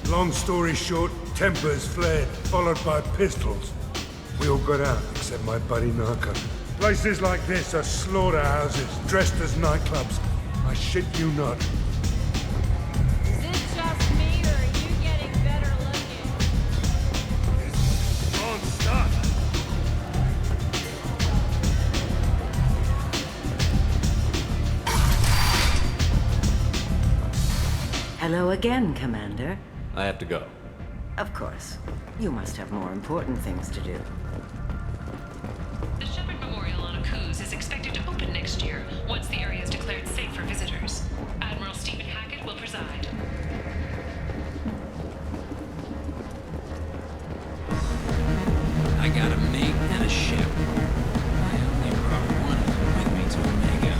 Long story short, tempers flared, followed by pistols. We all got out, except my buddy Narco. Places like this are slaughterhouses, dressed as nightclubs. I shit you not. Is it just me, or are you getting better looking? It's wrong stuff. Hello again, Commander. I have to go. Of course. You must have more important things to do. The Shepard Memorial on Akuz is expected to open next year, once the area is declared safe for visitors. Admiral Stephen Hackett will preside. I got a mate and a ship. I only brought one of them with me to Omega.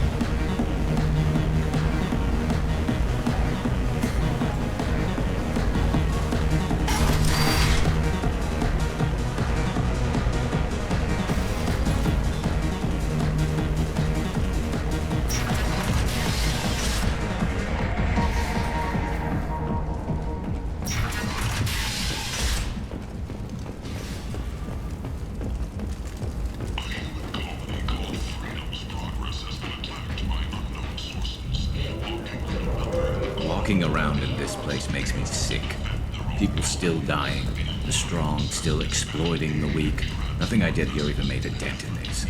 Walking around in this place makes me sick. People still dying. The strong still exploiting the weak. Nothing I did here even made a dent in this.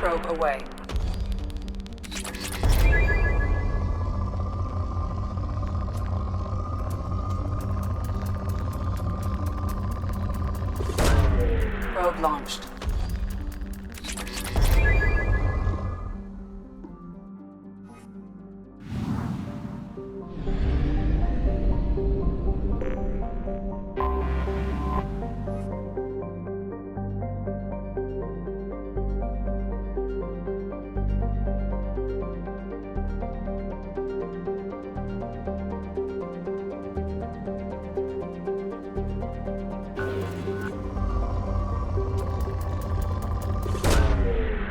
Probe away. Probe launched.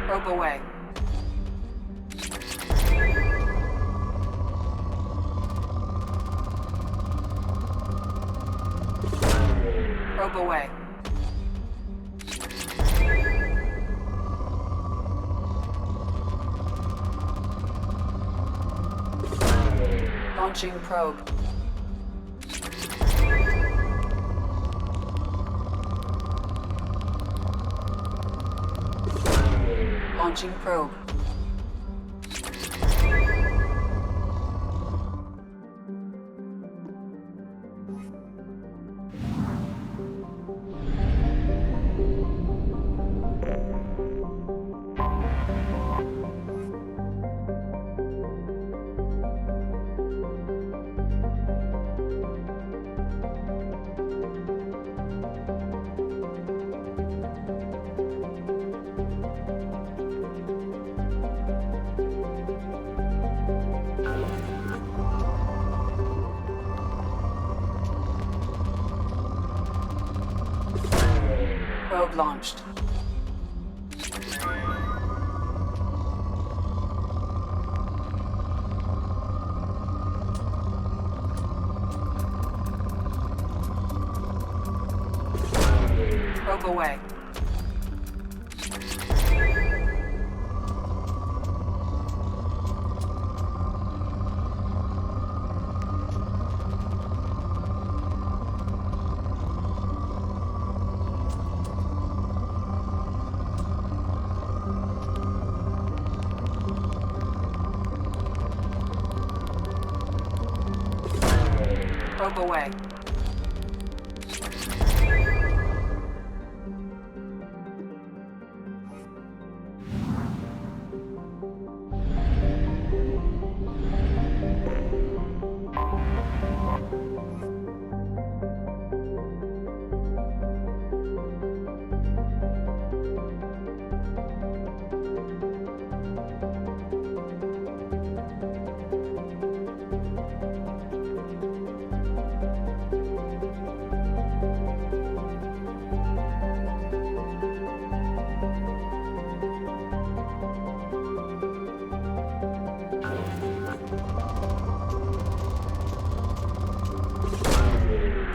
Probe away. Probe away. Launching probe. Launching probe. Probe launched. Probe away. Probe away.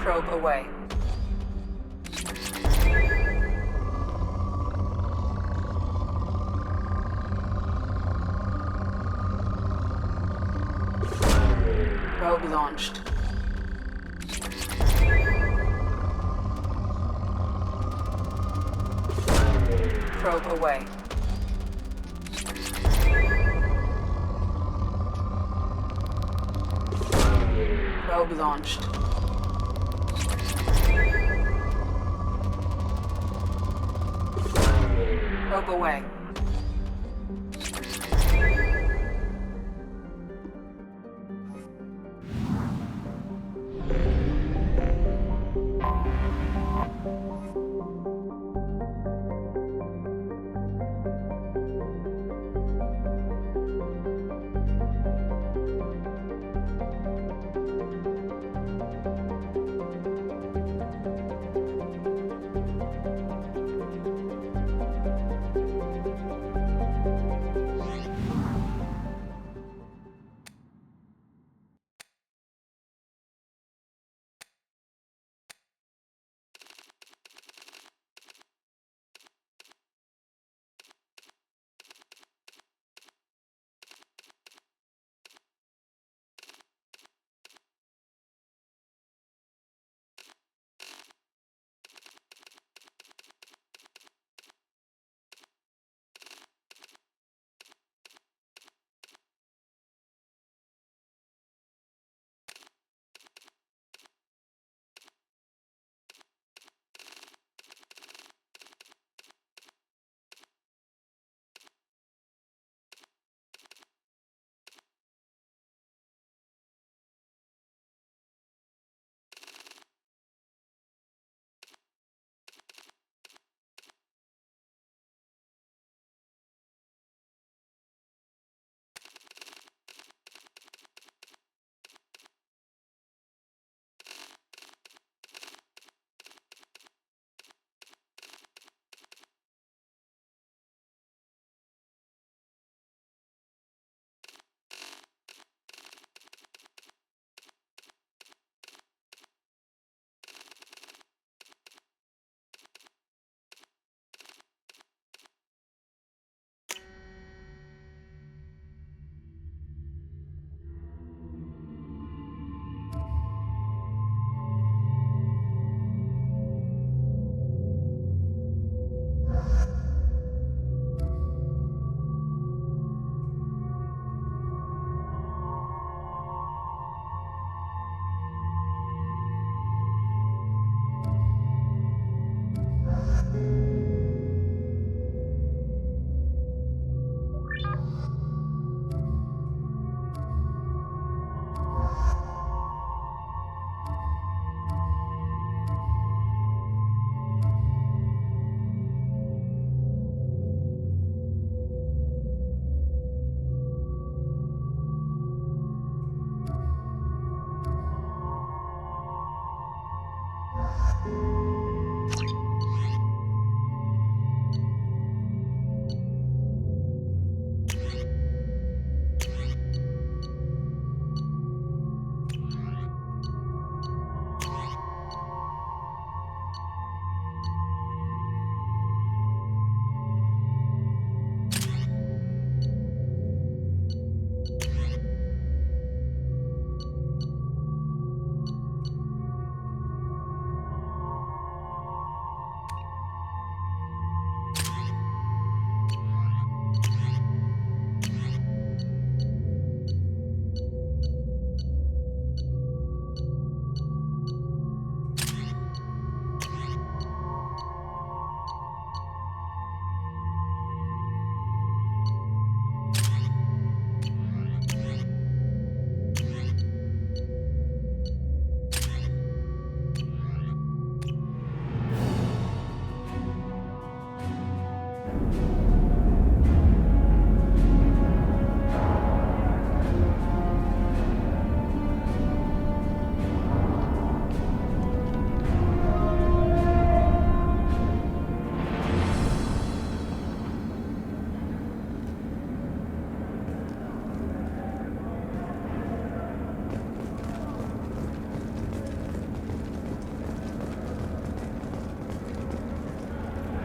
Probe away. Probe launched. Probe away. Probe launched. Probe away.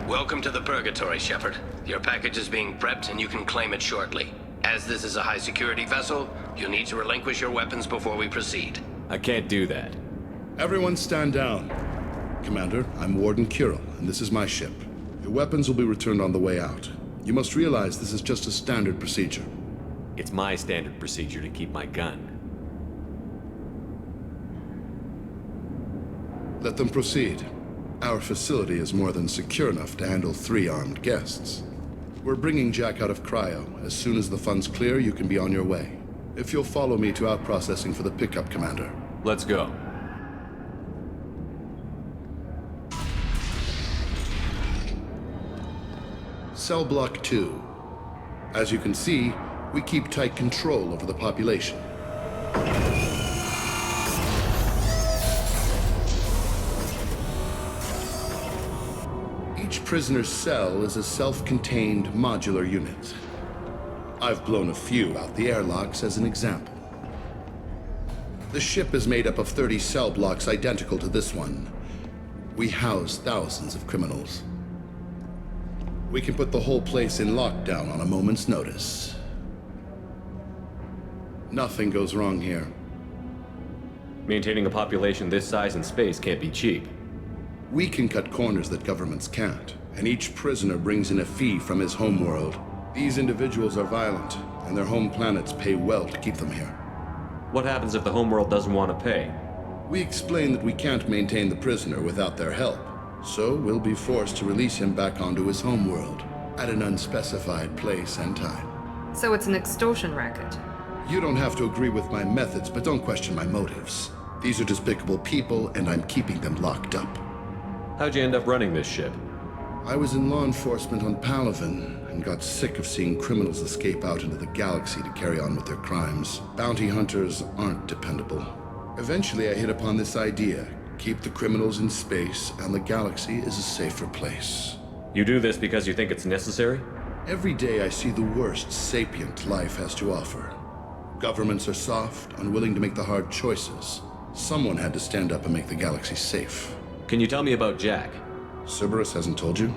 Welcome to the Purgatory, Shepard. Your package is being prepped and you can claim it shortly. As this is a high-security vessel, you'll need to relinquish your weapons before we proceed. I can't do that. Everyone stand down. Commander, I'm Warden Kirill, and this is my ship. Your weapons will be returned on the way out. You must realize this is just a standard procedure. It's my standard procedure to keep my gun. Let them proceed. Our facility is more than secure enough to handle 3 armed guests. We're bringing Jack out of cryo. As soon as the funds clear, you can be on your way. If you'll follow me to out-processing for the pickup, Commander. Let's go. Cell Block 2. As you can see, we keep tight control over the population. Each prisoner's cell is a self-contained modular unit. I've blown a few out the airlocks as an example. The ship is made up of 30 cell blocks identical to this one. We house thousands of criminals. We can put the whole place in lockdown on a moment's notice. Nothing goes wrong here. Maintaining a population this size in space can't be cheap. We can cut corners that governments can't, and each prisoner brings in a fee from his homeworld. These individuals are violent, and their home planets pay well to keep them here. What happens if the homeworld doesn't want to pay? We explain that we can't maintain the prisoner without their help, so we'll be forced to release him back onto his homeworld at an unspecified place and time. So it's an extortion racket. You don't have to agree with my methods, but don't question my motives. These are despicable people, and I'm keeping them locked up. How'd you end up running this ship? I was in law enforcement on Palaven and got sick of seeing criminals escape out into the galaxy to carry on with their crimes. Bounty hunters aren't dependable. Eventually, I hit upon this idea. Keep the criminals in space, and the galaxy is a safer place. You do this because you think it's necessary? Every day I see the worst sapient life has to offer. Governments are soft, unwilling to make the hard choices. Someone had to stand up and make the galaxy safe. Can you tell me about Jack? Cerberus hasn't told you?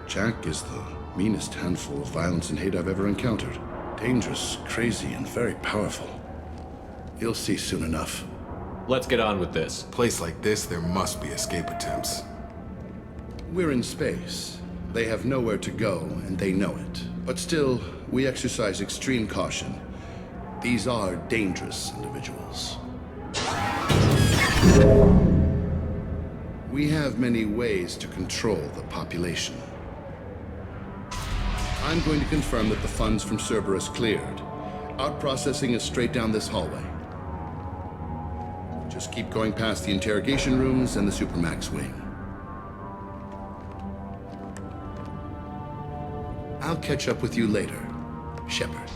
Jack is the meanest handful of violence and hate I've ever encountered. Dangerous, crazy, and very powerful. You'll see soon enough. Let's get on with this. A place like this, there must be escape attempts. We're in space. They have nowhere to go, and they know it. But still, we exercise extreme caution. These are dangerous individuals. We have many ways to control the population. I'm going to confirm that the funds from Cerberus cleared. Out-processing is straight down this hallway. Just keep going past the interrogation rooms and the Supermax wing. I'll catch up with you later, Shepard.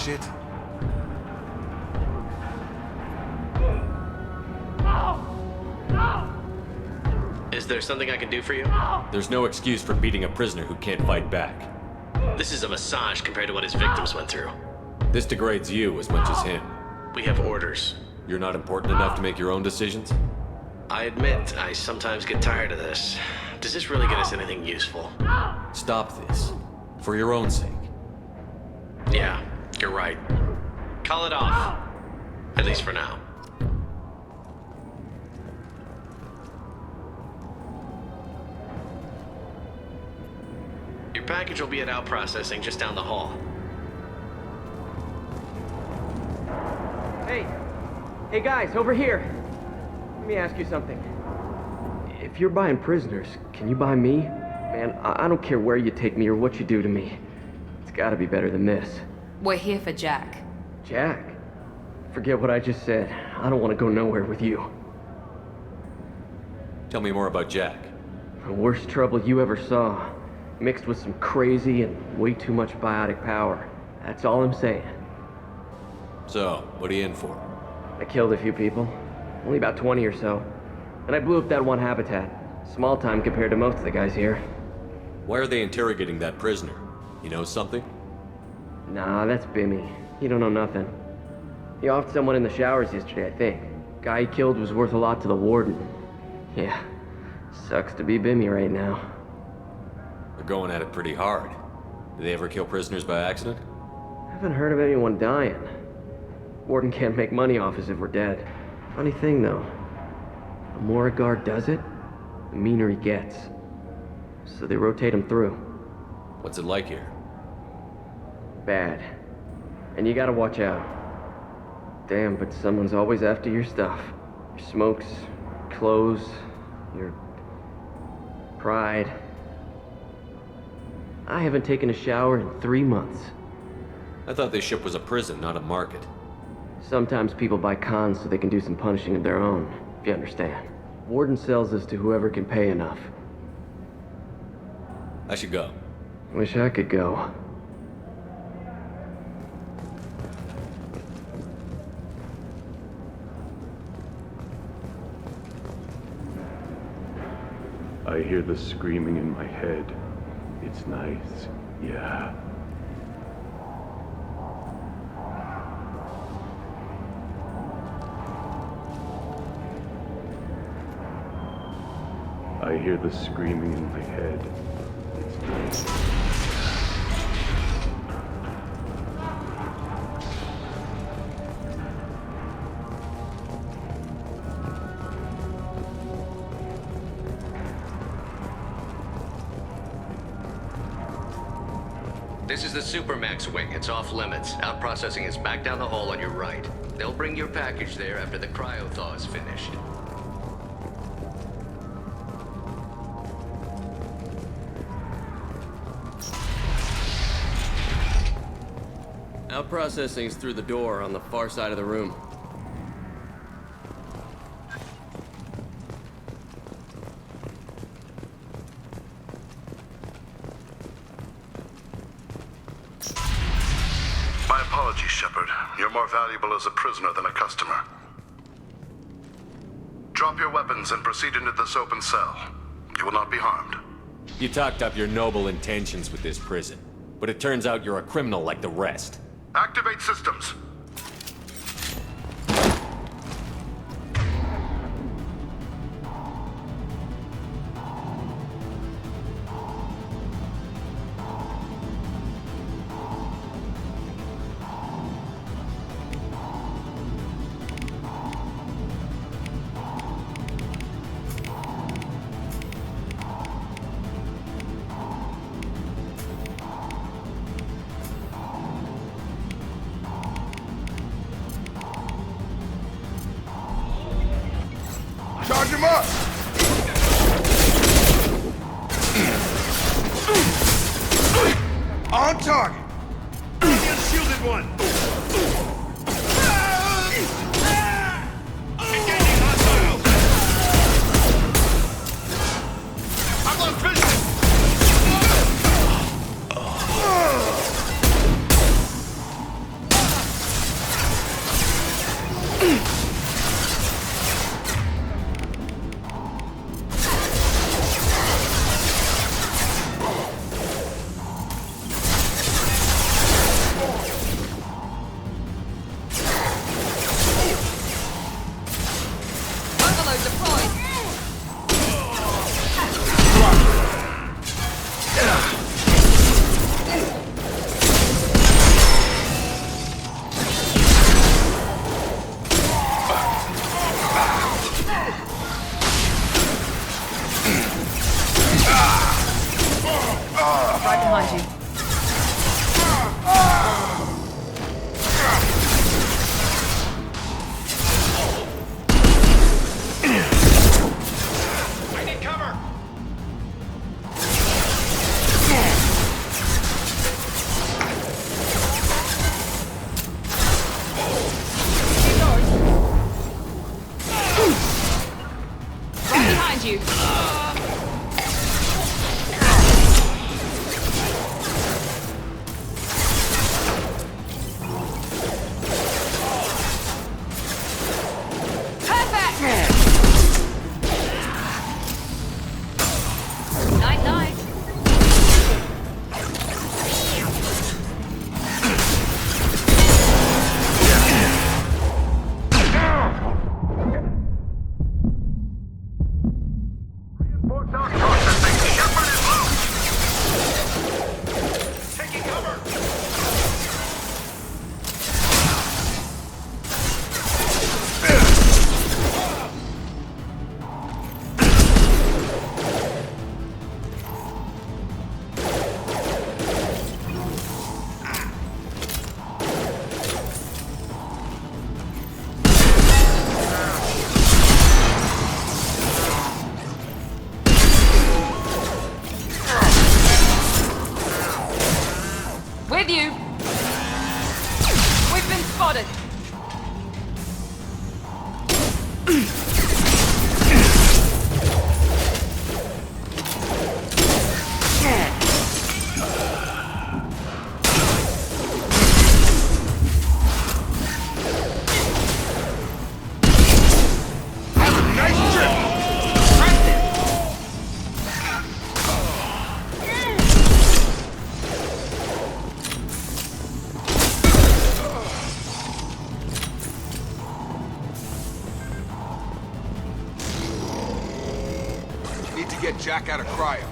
shit? Is there something I can do for you? There's no excuse for beating a prisoner who can't fight back. This is a massage compared to what his victims went through. This degrades you as much as him. We have orders. You're not important enough to make your own decisions? I admit, I sometimes get tired of this. Does this really get us anything useful? Stop this. For your own sake. Yeah, you're right. Call it off. At least for now. Your package will be at out processing just down the hall. Hey guys, over here. Let me ask you something. If you're buying prisoners, can you buy me? Man, I don't care where you take me or what you do to me. It's gotta be better than this. We're here for Jack. Jack? Forget what I just said. I don't want to go nowhere with you. Tell me more about Jack. The worst trouble you ever saw. Mixed with some crazy and way too much biotic power. That's all I'm saying. So, what are you in for? I killed a few people. Only about 20 or so. And I blew up that one habitat. Small time compared to most of the guys here. Why are they interrogating that prisoner? You know something? Nah, that's Bimmy. He don't know nothing. He offed someone in the showers yesterday, I think. Guy he killed was worth a lot to the warden. Yeah, sucks to be Bimmy right now. They're going at it pretty hard. Do they ever kill prisoners by accident? Haven't heard of anyone dying. Warden can't make money off us if we're dead. Funny thing, though. The more a guard does it, the meaner he gets. So they rotate him through. What's it like here? Bad. And you gotta watch out. Damn, but someone's always after your stuff. Your smokes, clothes, your pride. I haven't taken a shower in 3 months. I thought this ship was a prison, not a market. Sometimes people buy cons so they can do some punishing of their own, if you understand. Warden sells us to whoever can pay enough. I should go. Wish I could go. I hear the screaming in my head. It's nice, yeah. I hear the screaming in my head. It's nice. This is the Supermax wing. It's off limits. Out processing is back down the hall on your right. They'll bring your package there after the cryo-thaw is finished. Out processing's through the door on the far side of the room. My apologies, Shepard. You're more valuable as a prisoner than a customer. Drop your weapons and proceed into this open cell. You will not be harmed. You talked up your noble intentions with this prison, but it turns out you're a criminal like the rest. Activate systems. Charge him up! On target! The unshielded one! Engaging hostiles! I've lost vision! behind you. I need cover! Right behind you. Night, night. Taking cover! With you. We've been spotted. Nice trip! Need to get Jack out of cryo.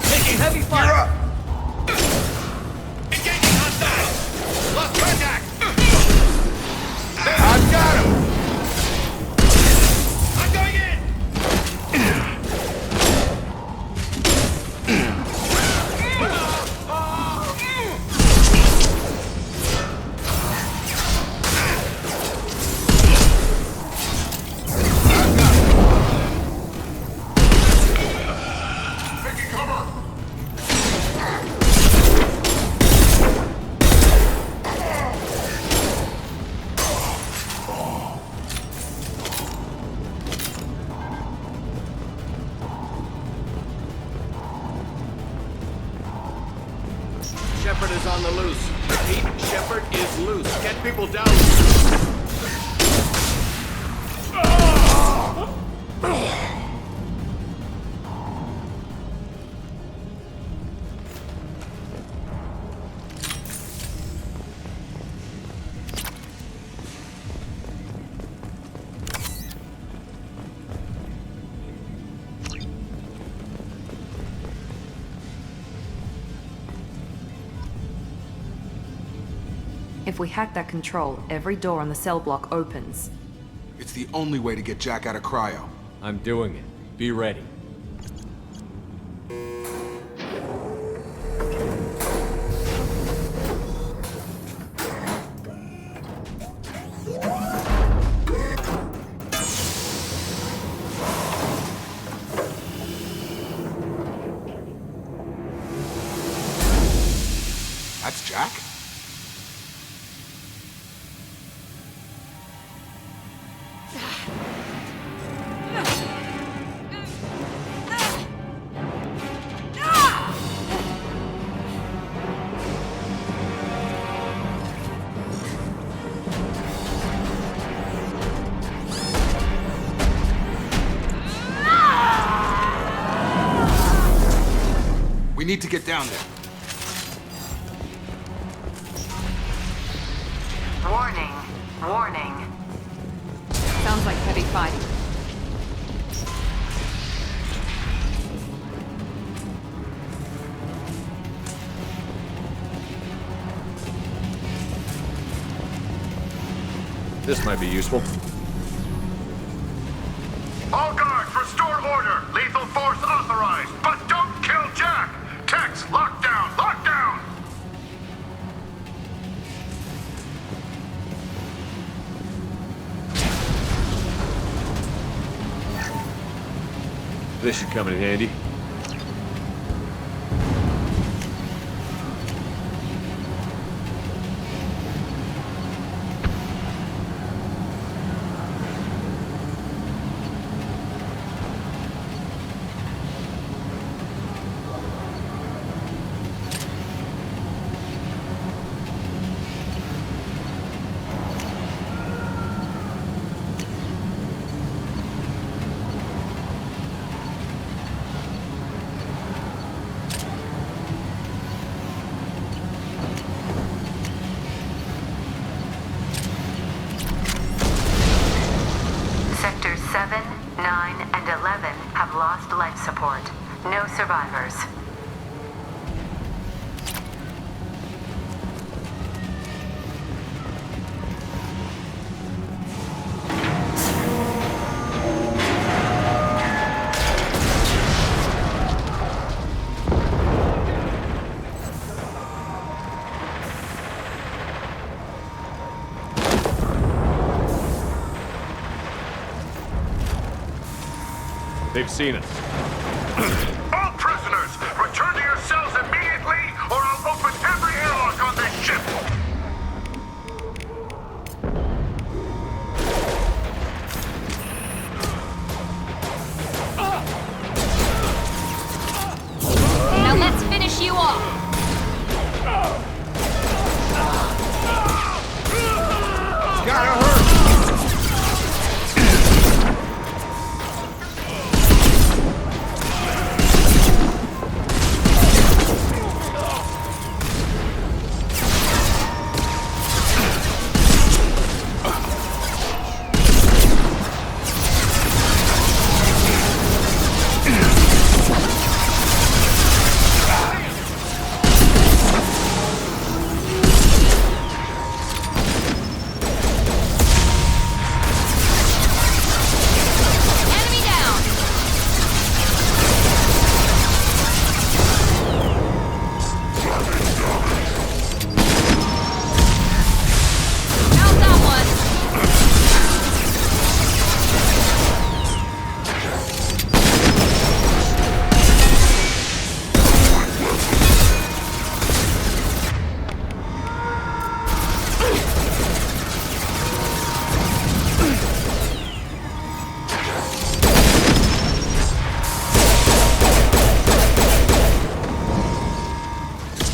Taking heavy fire! You're up! Engaging hostiles! Lost contact! I've got him! I'm going in! Taking cover! Shepard is on the loose. Repeat, Shepard is loose. Get people down. If we hack that control, every door on the cell block opens. It's the only way to get Jack out of cryo. I'm doing it. Be ready. That's Jack? We need to get down there. Warning. Warning. Sounds like heavy fighting. This might be useful. All guards, restore order. Lethal force authorized, but don't kill Jack. Tex, lock down, lock down. This should come in handy. Sectors 7, 9, and 11 have lost life support. No survivors. They've seen us. All prisoners, return to your cells immediately, or I'll open every airlock on this ship. Now let's finish you off. Gotta hurt!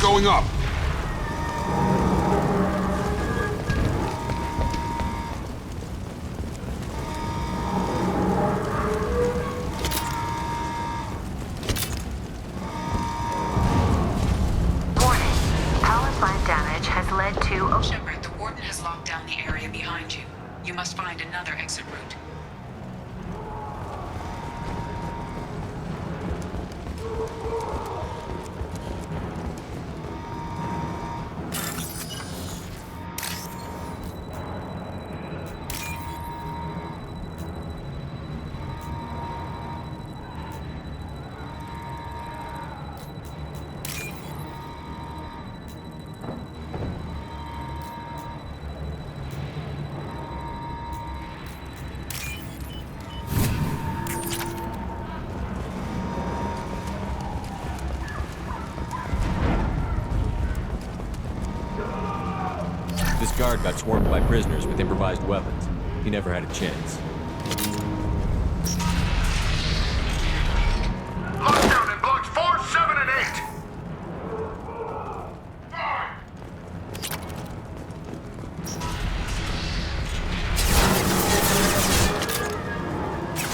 Going up. Warning. Power plant damage has led to... Shepard, the warden has locked down the area behind you. You must find another exit route. This guard got swarmed by prisoners with improvised weapons. He never had a chance. Lockdown in blocks 4, 7, and 8.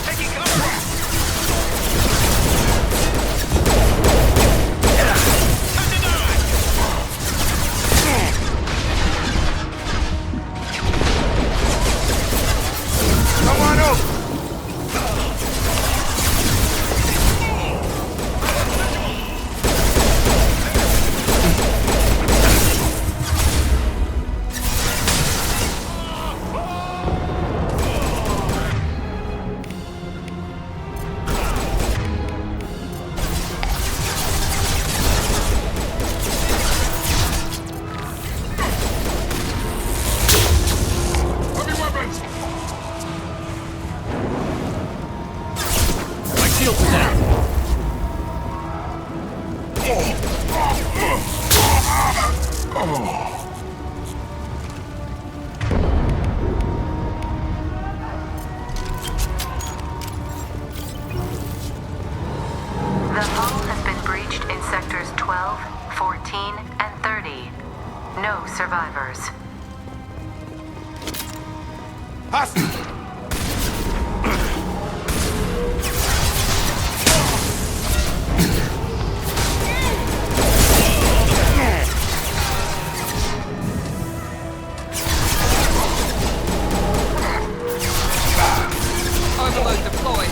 Taking cover! The hull has been breached in sectors 12, 14, and 30. No survivors. Overload deployed.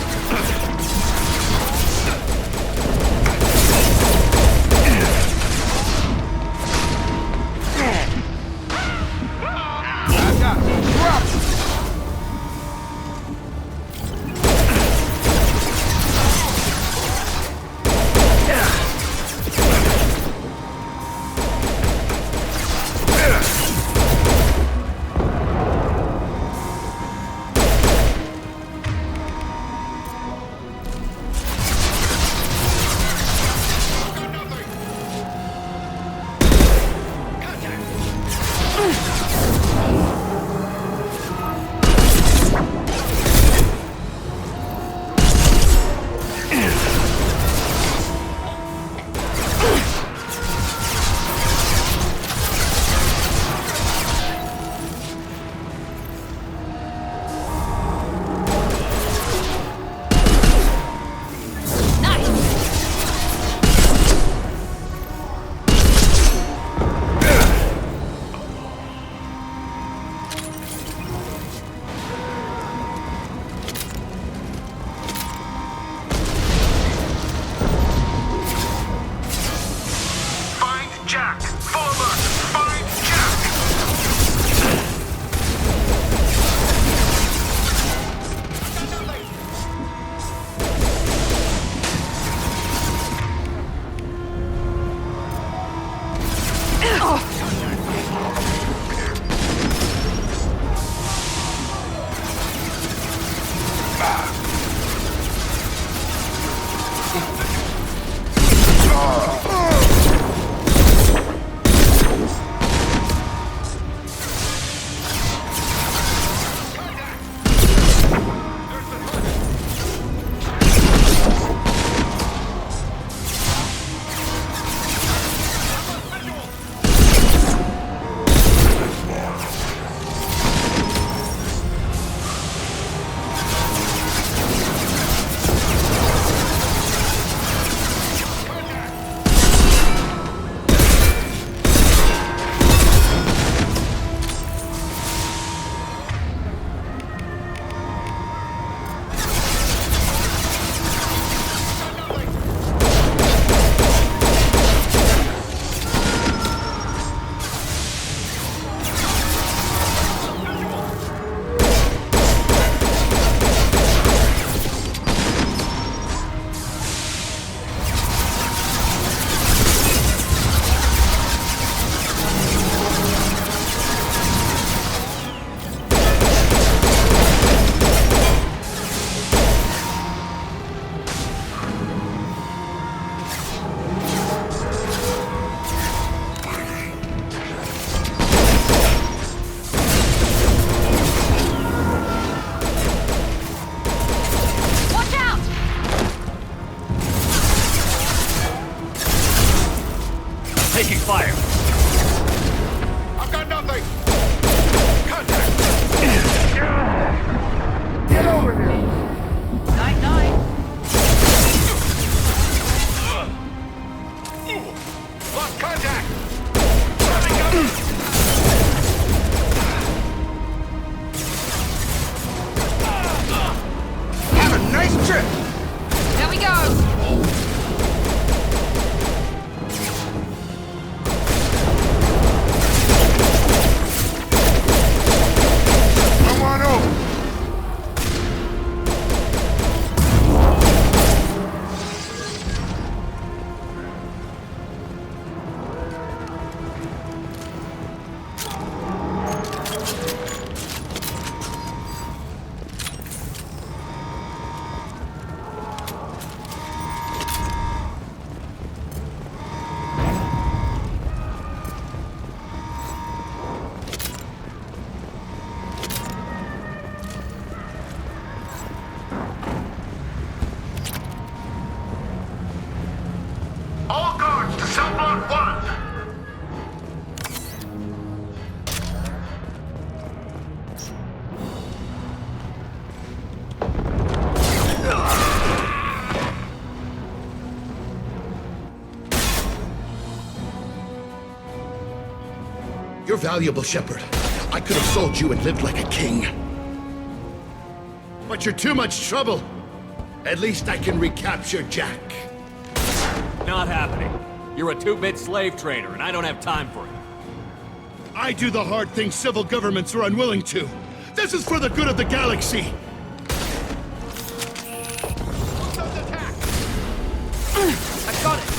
Taking fire. I've got nothing. Contact. Get over here. Night-night. Lost contact. Running up. Have a nice trip. There we go. Come on over. All guards to cell block 1. You're valuable, Shepard. I could have sold you and lived like a king. But you're too much trouble. At least I can recapture Jack. Not happening. You're a two-bit slave trader, and I don't have time for it. I do the hard things civil governments are unwilling to. This is for the good of the galaxy. I got it!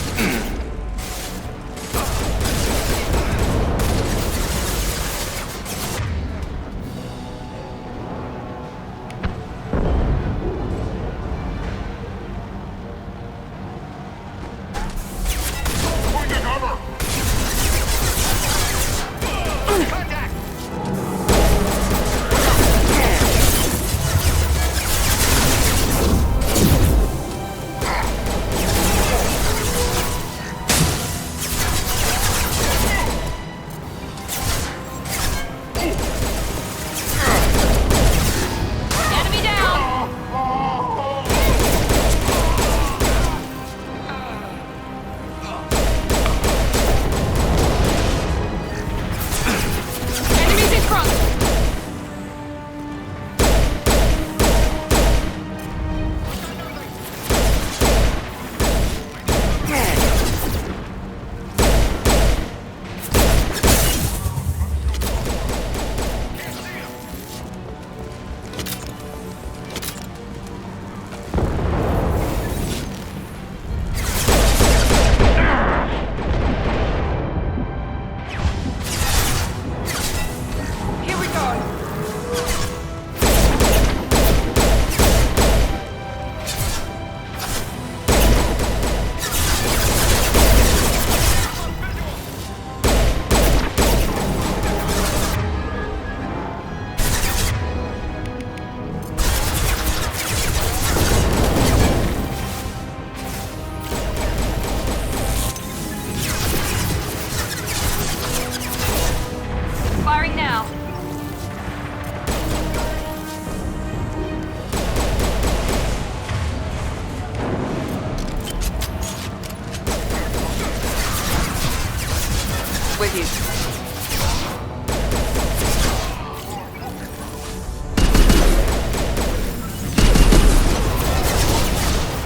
With you.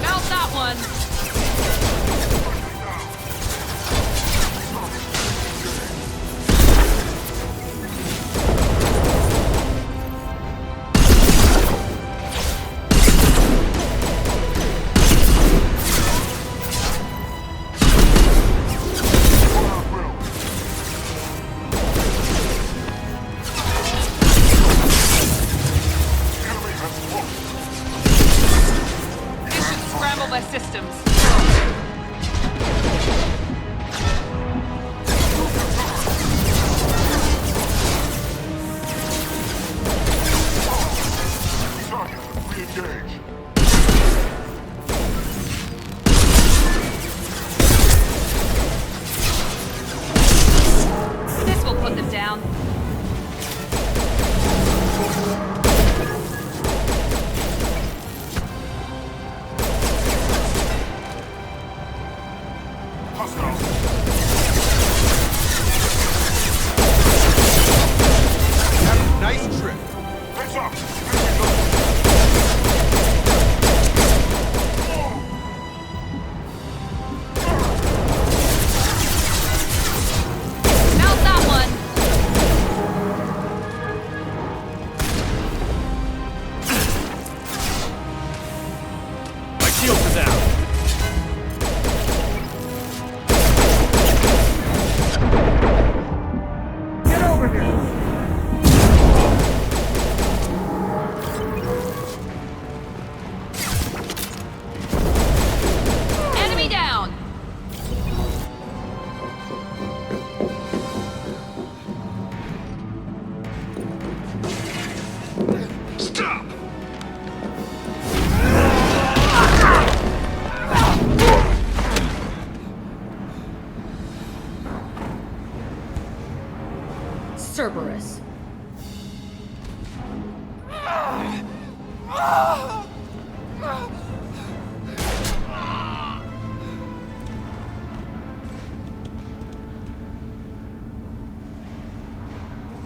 Mount that one. My systems. Re-engage. This will put them down. Nice trip. Heads up. Mount that one. My shields are down. Get over here. Cerberus.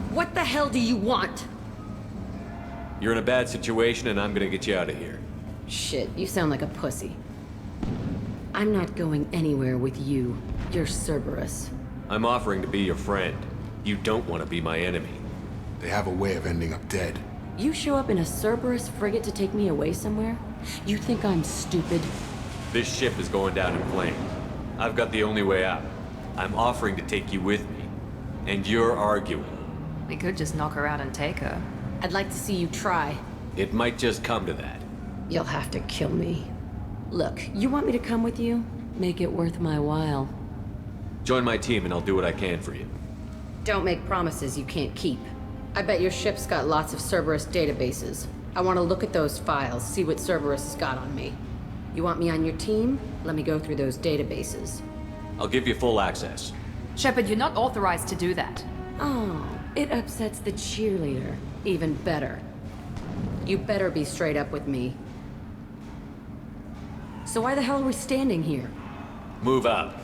What the hell do you want? You're in a bad situation, and I'm gonna get you out of here. Shit, you sound like a pussy. I'm not going anywhere with you. You're Cerberus. I'm offering to be your friend. You don't want to be my enemy. They have a way of ending up dead. You show up in a Cerberus frigate to take me away somewhere? You think I'm stupid? This ship is going down in flames. I've got the only way out. I'm offering to take you with me. And you're arguing. We could just knock her out and take her. I'd like to see you try. It might just come to that. You'll have to kill me. Look, you want me to come with you? Make it worth my while. Join my team and I'll do what I can for you. Don't make promises you can't keep. I bet your ship's got lots of Cerberus databases. I want to look at those files, see what Cerberus has got on me. You want me on your team? Let me go through those databases. I'll give you full access. Shepard, you're not authorized to do that. Oh, it upsets the cheerleader. Even better. You better be straight up with me. So why the hell are we standing here? Move out.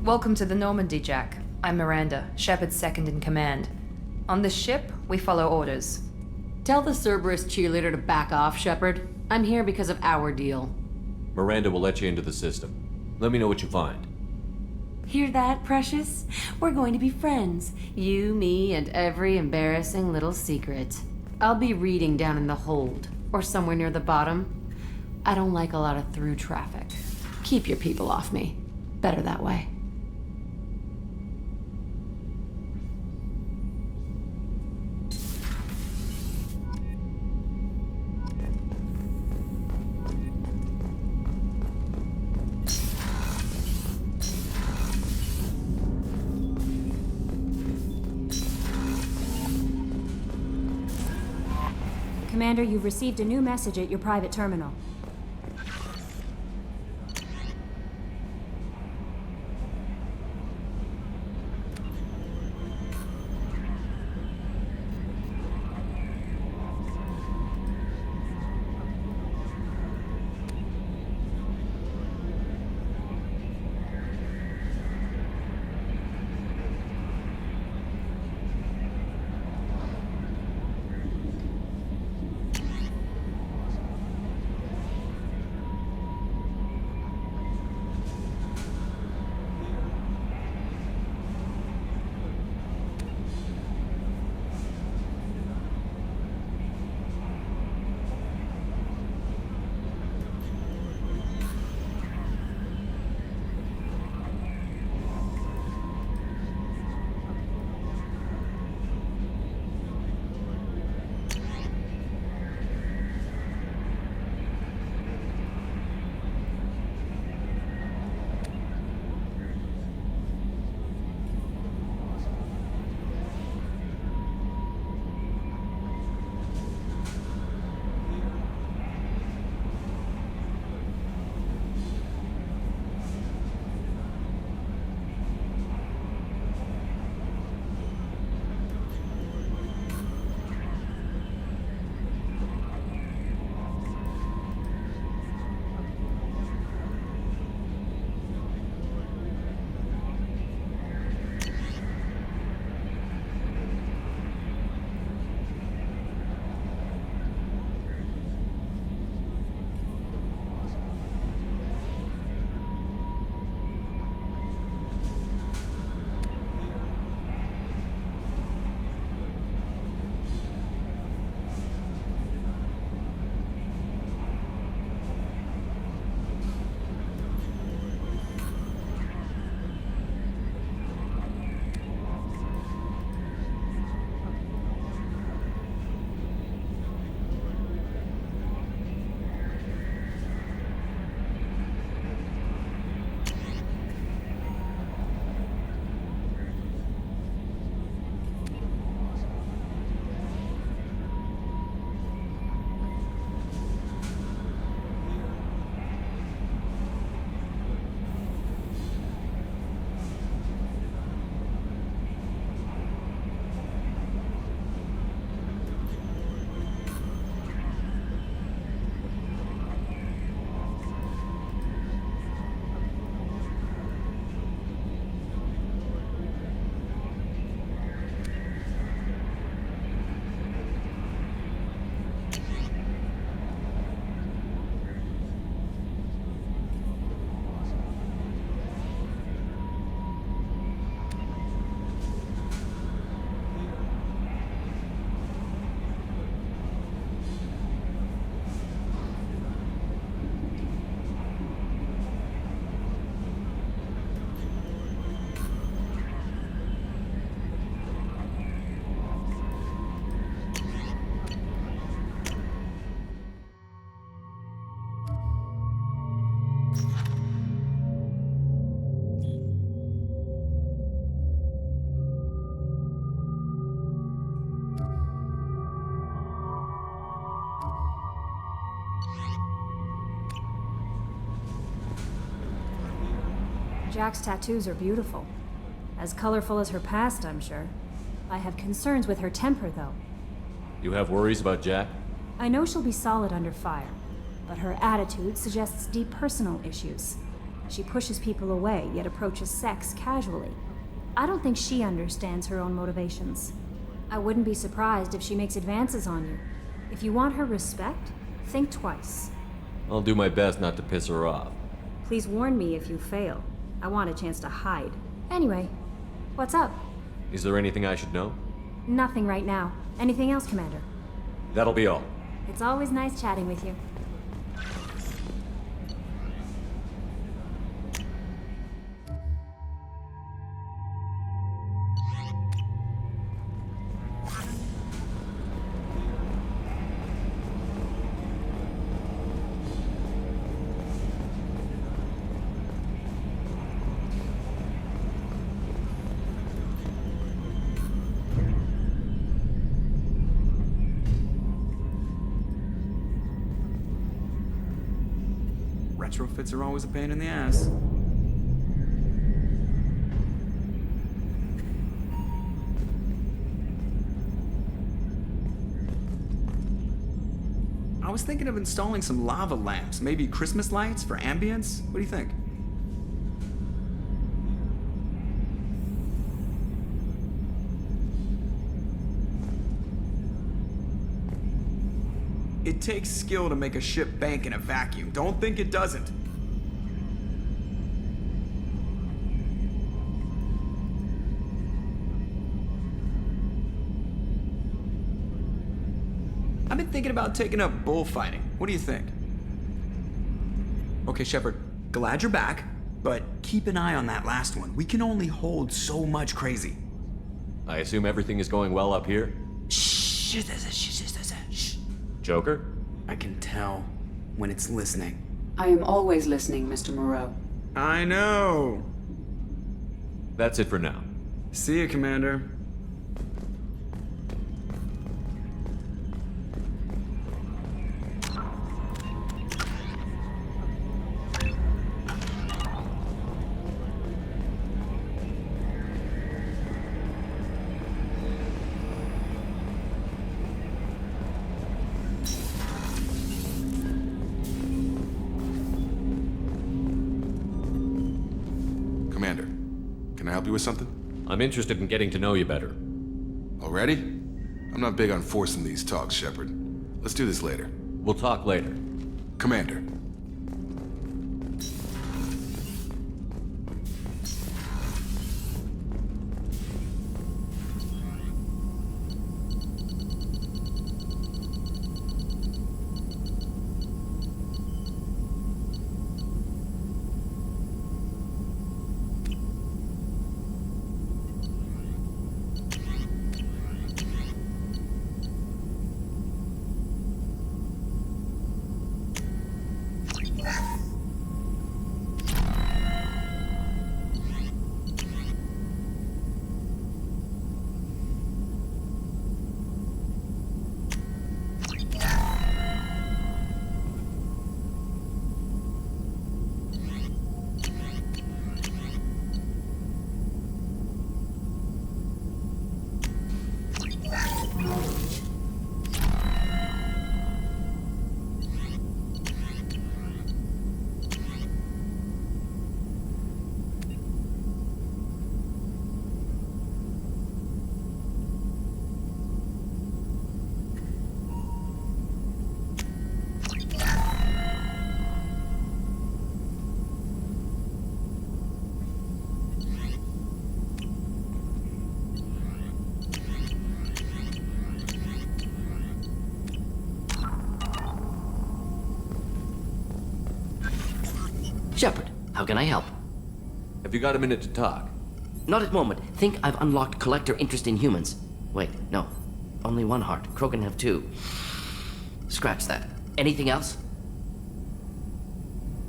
Welcome to the Normandy, Jack. I'm Miranda, Shepard's second in command. On this ship, we follow orders. Tell the Cerberus cheerleader to back off, Shepard. I'm here because of our deal. Miranda will let you into the system. Let me know what you find. Hear that, Precious? We're going to be friends. You, me, and every embarrassing little secret. I'll be reading down in the hold, or somewhere near the bottom. I don't like a lot of through traffic. Keep your people off me. Better that way. Commander, you've received a new message at your private terminal. Jack's tattoos are beautiful. As colorful as her past, I'm sure. I have concerns with her temper, though. You have worries about Jack? I know she'll be solid under fire, but her attitude suggests deep personal issues. She pushes people away, yet approaches sex casually. I don't think she understands her own motivations. I wouldn't be surprised if she makes advances on you. If you want her respect, think twice. I'll do my best not to piss her off. Please warn me if you fail. I want a chance to hide. Anyway, what's up? Is there anything I should know? Nothing right now. Anything else, Commander? That'll be all. It's always nice chatting with you. Retrofits are always a pain in the ass. I was thinking of installing some lava lamps, maybe Christmas lights for ambience. What do you think? It takes skill to make a ship bank in a vacuum. Don't think it doesn't. I've been thinking about taking up bullfighting. What do you think? Okay, Shepard, glad you're back, but keep an eye on that last one. We can only hold so much crazy. I assume everything is going well up here? Shh. Joker? I can tell when it's listening. I am always listening, Mr. Moreau. I know. That's it for now. See you, Commander. Commander, can I help you with something? I'm interested in getting to know you better. Already? I'm not big on forcing these talks, Shepard. Let's do this later. We'll talk later. Commander. Shepard, how can I help? Have you got a minute to talk? Not at the moment. Think I've unlocked collector interest in humans. Wait, no. Only one heart. Krogan have two. Scratch that. Anything else?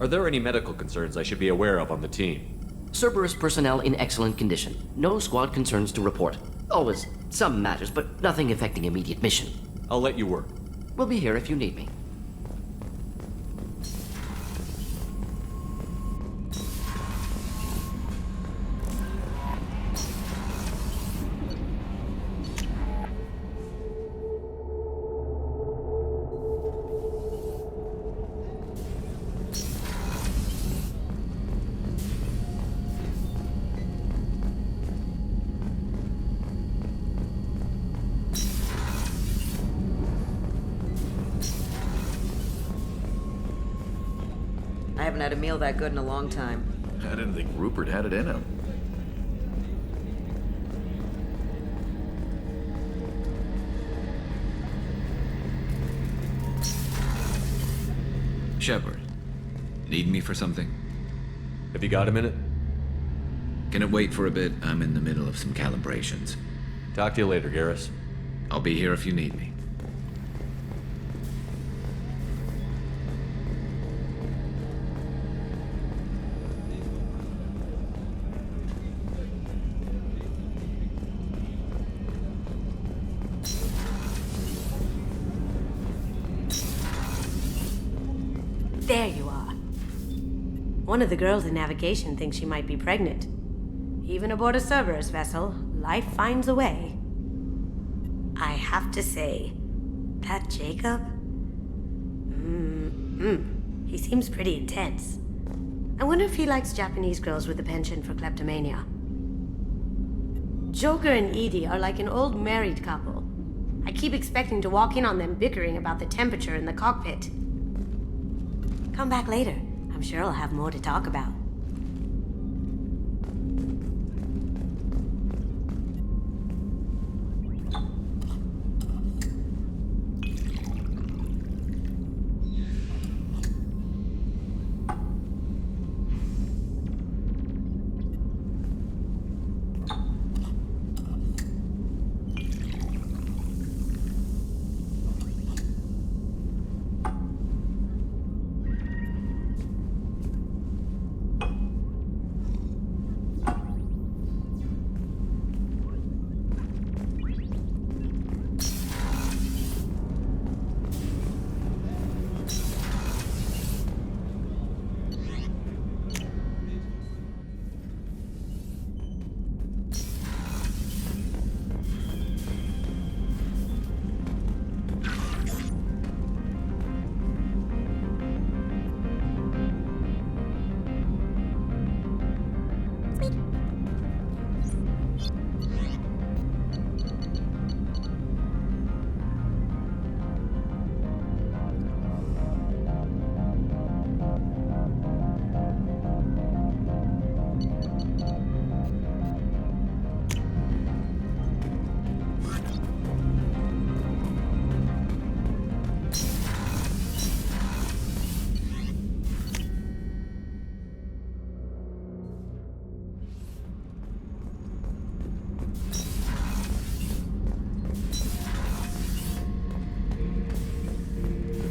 Are there any medical concerns I should be aware of on the team? Cerberus personnel in excellent condition. No squad concerns to report. Always some matters, but nothing affecting immediate mission. I'll let you work. We'll be here if you need me. haven't had a meal that good in a long time. I didn't think Rupert had it in him. Shepard, need me for something? Have you got a minute? Can it wait for a bit? I'm in the middle of some calibrations. Talk to you later, Garrus. I'll be here if you need me. There you are. One of the girls in navigation thinks she might be pregnant. Even aboard a Cerberus vessel, life finds a way. I have to say, that Jacob? He seems pretty intense. I wonder if he likes Japanese girls with a penchant for kleptomania. Joker and Edie are like an old married couple. I keep expecting to walk in on them bickering about the temperature in the cockpit. Come back later. I'm sure I'll have more to talk about.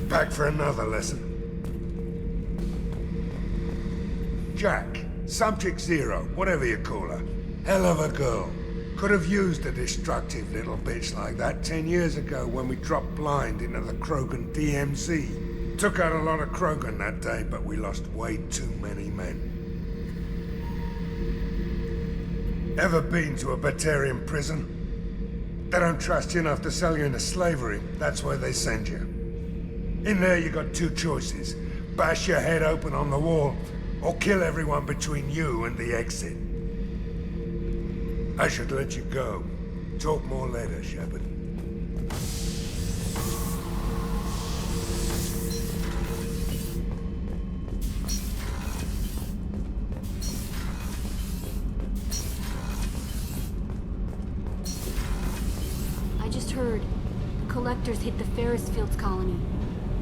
Back for another lesson. Jack, Subject Zero, whatever you call her. Hell of a girl. Could have used a destructive little bitch like that 10 years ago when we dropped blind into the Krogan DMZ. Took out a lot of Krogan that day, but we lost way too many men. Ever been to a Batarian prison? They don't trust you enough to sell you into slavery. That's where they send you. In there you got two choices. Bash your head open on the wall, or kill everyone between you and the exit. I should let you go. Talk more later, Shepard. I just heard. The collectors hit the Ferris Fields colony.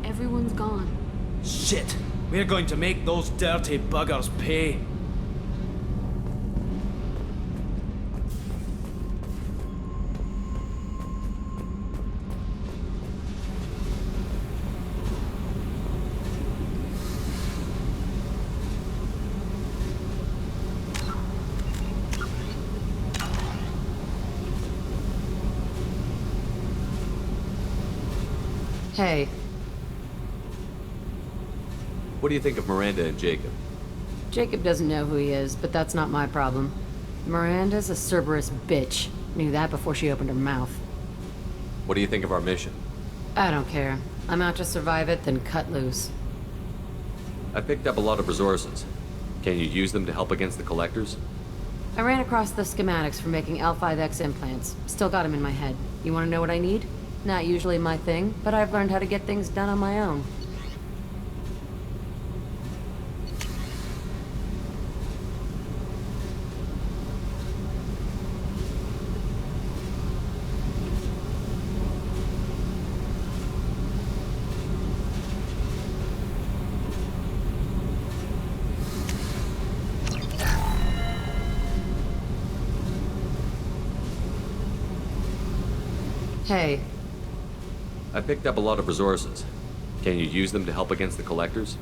Everyone's gone. Shit! We're going to make those dirty buggers pay. Hey. What do you think of Miranda and Jacob? Jacob doesn't know who he is, but that's not my problem. Miranda's a Cerberus bitch. Knew that before she opened her mouth. What do you think of our mission? I don't care. I'm out to survive it, then cut loose. I picked up a lot of resources. Can you use them to help against the Collectors? I ran across the schematics for making L5X implants. Still got them in my head. You want to know what I need? Not usually my thing, but I've learned how to get things done on my own. Hey. I picked up a lot of resources. Can you use them to help against the Collectors?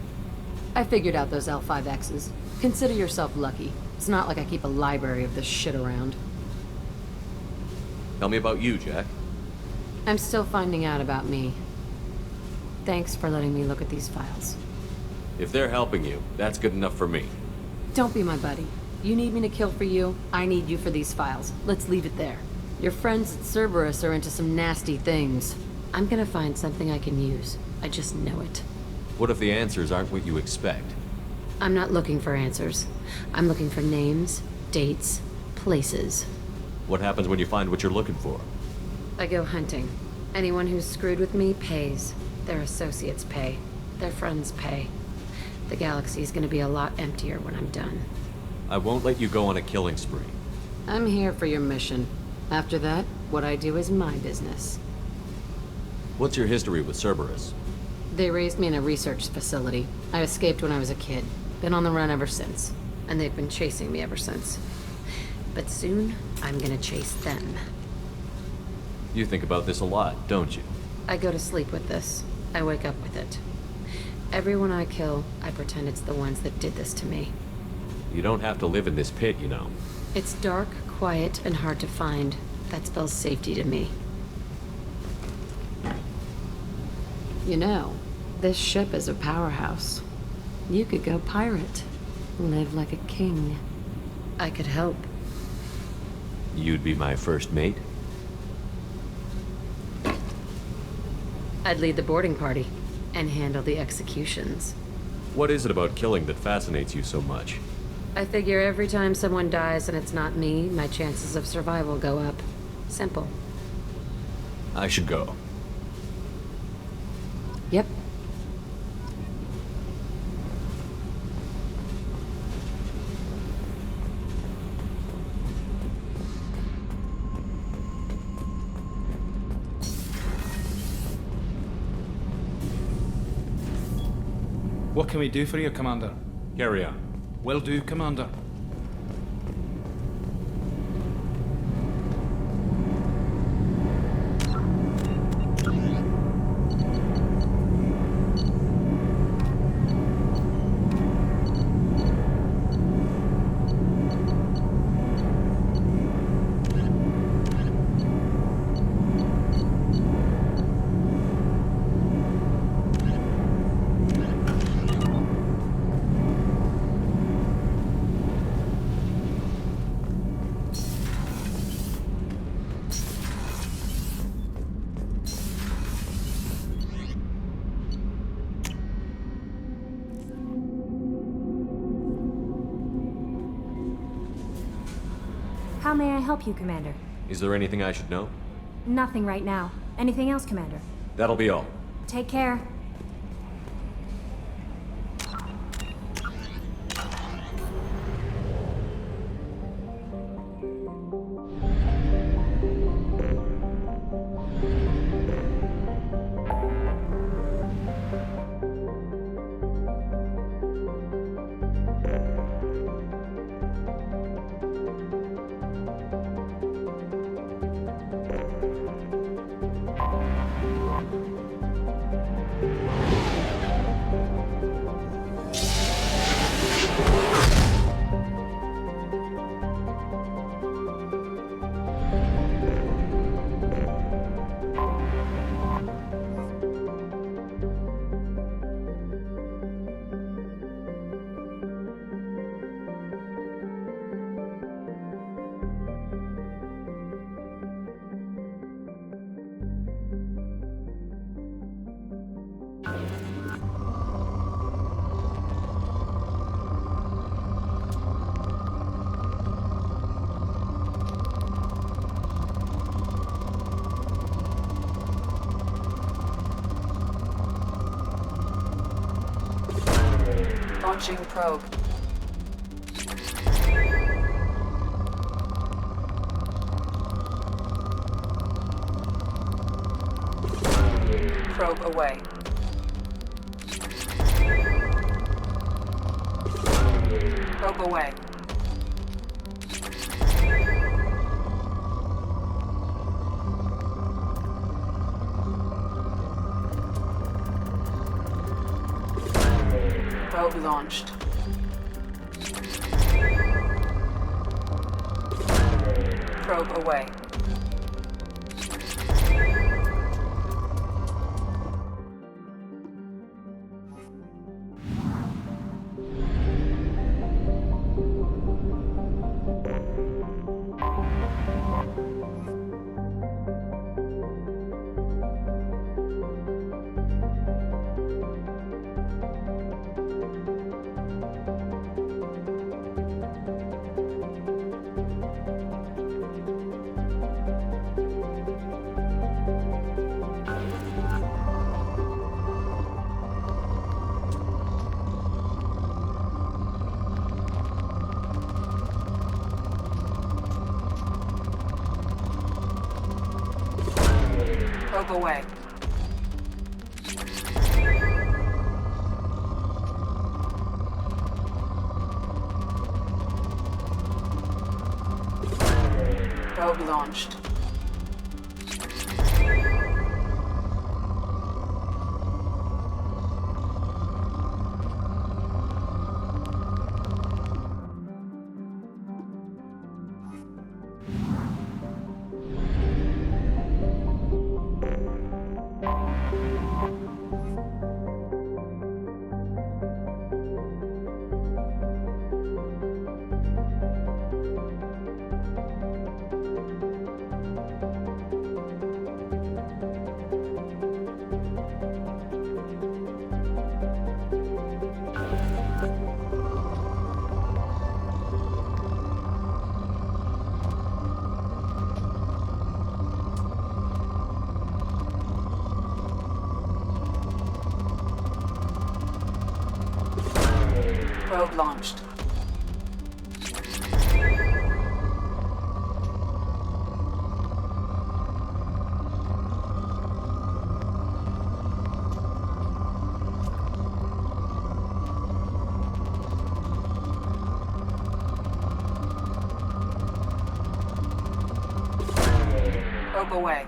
I figured out those L5Xs. Consider yourself lucky. It's not like I keep a library of this shit around. Tell me about you, Jack. I'm still finding out about me. Thanks for letting me look at these files. If they're helping you, that's good enough for me. Don't be my buddy. You need me to kill for you, I need you for these files. Let's leave it there. Your friends at Cerberus are into some nasty things. I'm gonna find something I can use. I just know it. What if the answers aren't what you expect? I'm not looking for answers. I'm looking for names, dates, places. What happens when you find what you're looking for? I go hunting. Anyone who's screwed with me pays. Their associates pay. Their friends pay. The galaxy's gonna be a lot emptier when I'm done. I won't let you go on a killing spree. I'm here for your mission. After that, what I do is my business. What's your history with Cerberus? They raised me in a research facility. I escaped when I was a kid. Been on the run ever since. And they've been chasing me ever since. But soon, I'm gonna chase them. You think about this a lot, don't you? I go to sleep with this. I wake up with it. Everyone I kill, I pretend it's the ones that did this to me. You don't have to live in this pit, you know. It's dark, quiet, and hard to find. That spells safety to me. You know, this ship is a powerhouse. You could go pirate. Live like a king. I could help. You'd be my first mate? I'd lead the boarding party and handle the executions. What is it about killing that fascinates you so much? I figure every time someone dies and it's not me, my chances of survival go up. Simple. I should go. Yep. What can we do for you, Commander? Carry on. Will do, Commander. How may I help you, Commander? Is there anything I should know? Nothing right now. Anything else, Commander? That'll be all. Take care. Launching probe. Probe away. Probe away. Probe launched. Probe away. Probe away. Probe launched. Probe launched. Probe away.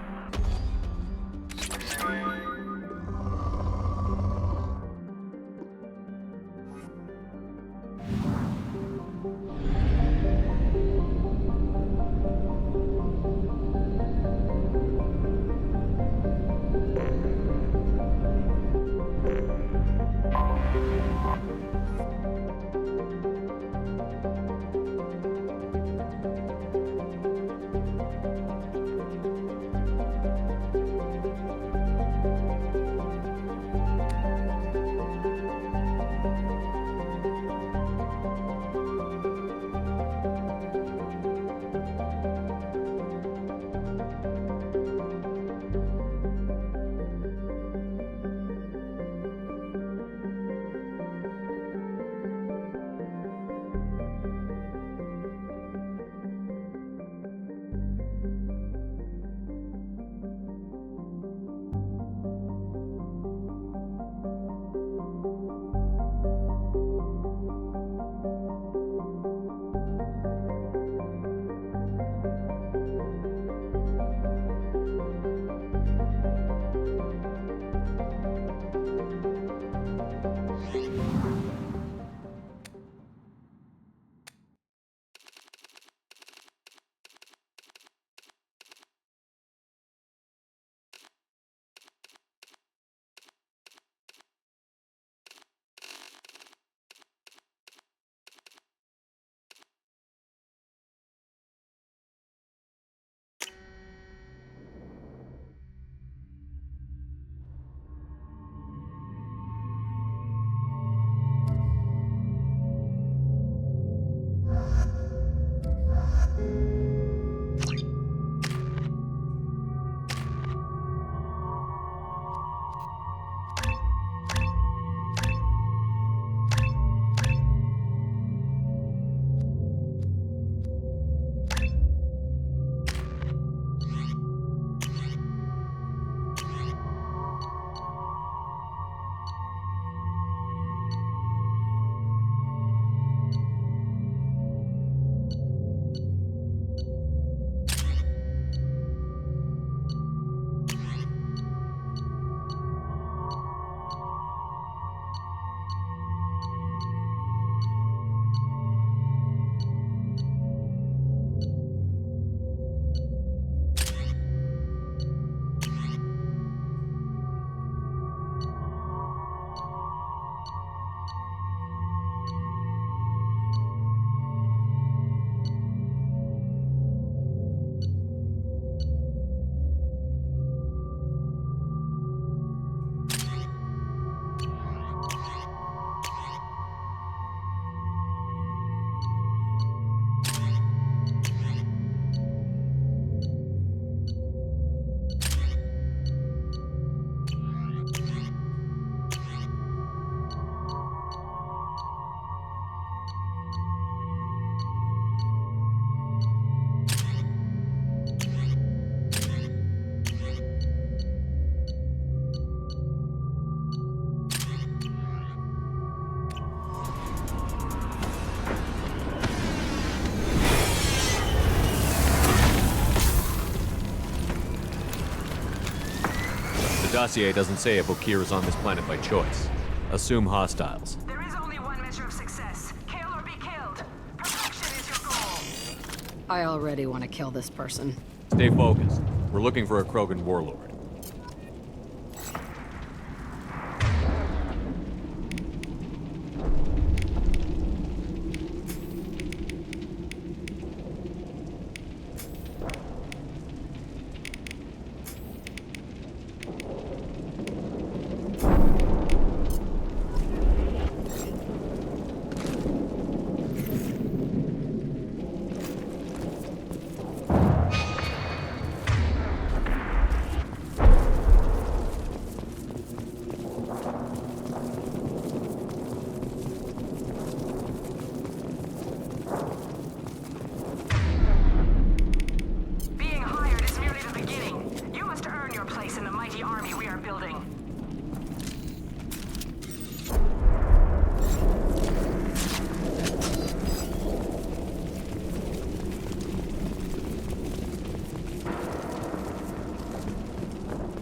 dossier doesn't say if Okir is on this planet by choice. Assume hostiles. There is only one measure of success. Kill or be killed. Perfection is your goal. I already want to kill this person. Stay focused. We're looking for a Krogan warlord.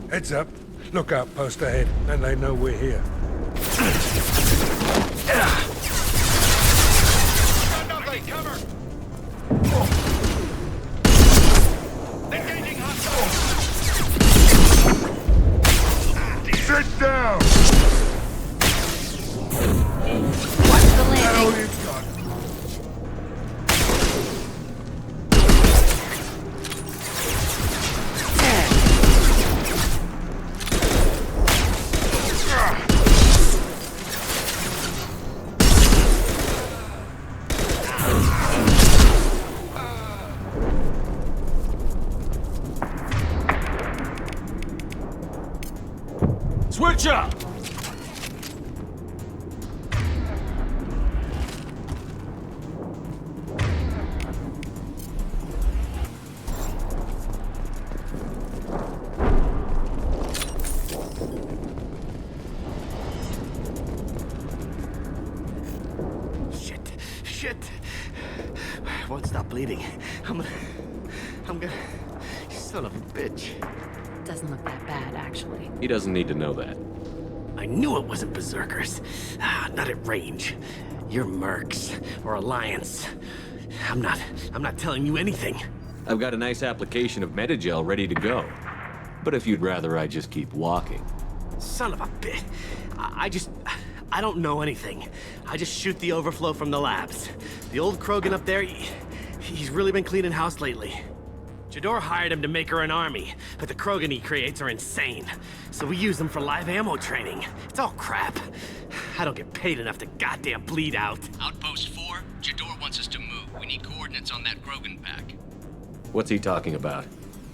Heads up. Look out post ahead, and they know we're here. Got nothing! Cover! Engaging hostiles! Sit down! Watch the landing. Hell you got? Switch up! Shit. Won't stop bleeding. I'm gonna... You son of a bitch. Doesn't look that bad, actually. He doesn't need to know that. I knew it wasn't berserkers. Not at range. You're mercs or Alliance. I'm not telling you anything. I've got a nice application of Metagel ready to go. But if you'd rather I just keep walking. Son of a bitch. I don't know anything. I just shoot the overflow from the labs. The old Krogan up there, he's really been cleaning house lately. Jador hired him to make her an army, but the Krogan he creates are insane. So we use them for live ammo training. It's all crap. I don't get paid enough to goddamn bleed out. Outpost 4, Jador wants us to move. We need coordinates on that Krogan pack. What's he talking about?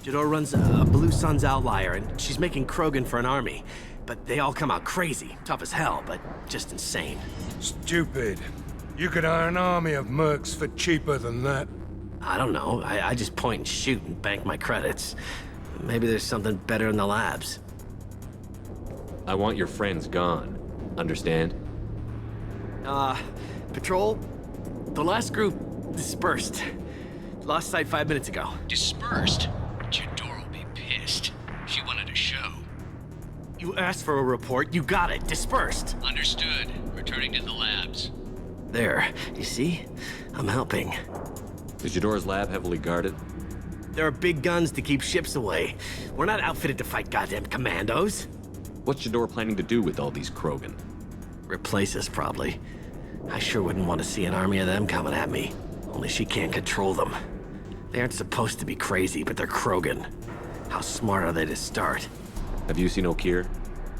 Jador runs a Blue Suns outlier, and she's making Krogan for an army. But they all come out crazy. Tough as hell, but just insane. Stupid. You could hire an army of mercs for cheaper than that. I don't know. I just point and shoot and bank my credits. Maybe there's something better in the labs. I want your friends gone. Understand? Patrol? The last group dispersed. Lost sight 5 minutes ago. Dispersed? Jador will be pissed. She wanted a show. You asked for a report, you got it. Dispersed. Understood. Returning to the labs. There. You see? I'm helping. Is Jador's lab heavily guarded? There are big guns to keep ships away. We're not outfitted to fight goddamn commandos. What's Jador planning to do with all these Krogan? Replace us, probably. I sure wouldn't want to see an army of them coming at me. Only she can't control them. They aren't supposed to be crazy, but they're Krogan. How smart are they to start? Have you seen Okir?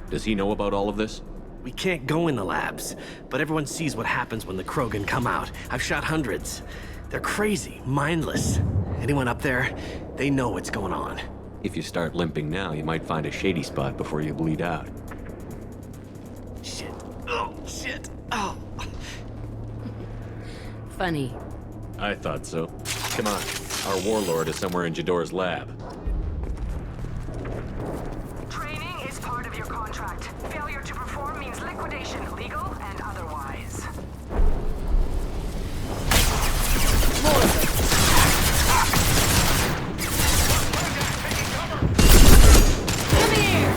Does he know about all of this? We can't go in the labs, but everyone sees what happens when the Krogan come out. I've shot hundreds. They're crazy, mindless. Anyone up there, they know what's going on. If you start limping now, you might find a shady spot before you bleed out. Shit. Oh, shit. Oh. Funny. I thought so. Come on. Our warlord is somewhere in Jador's lab. Training is part of your contract. Failure to perform means liquidation, legal and otherwise. Come here!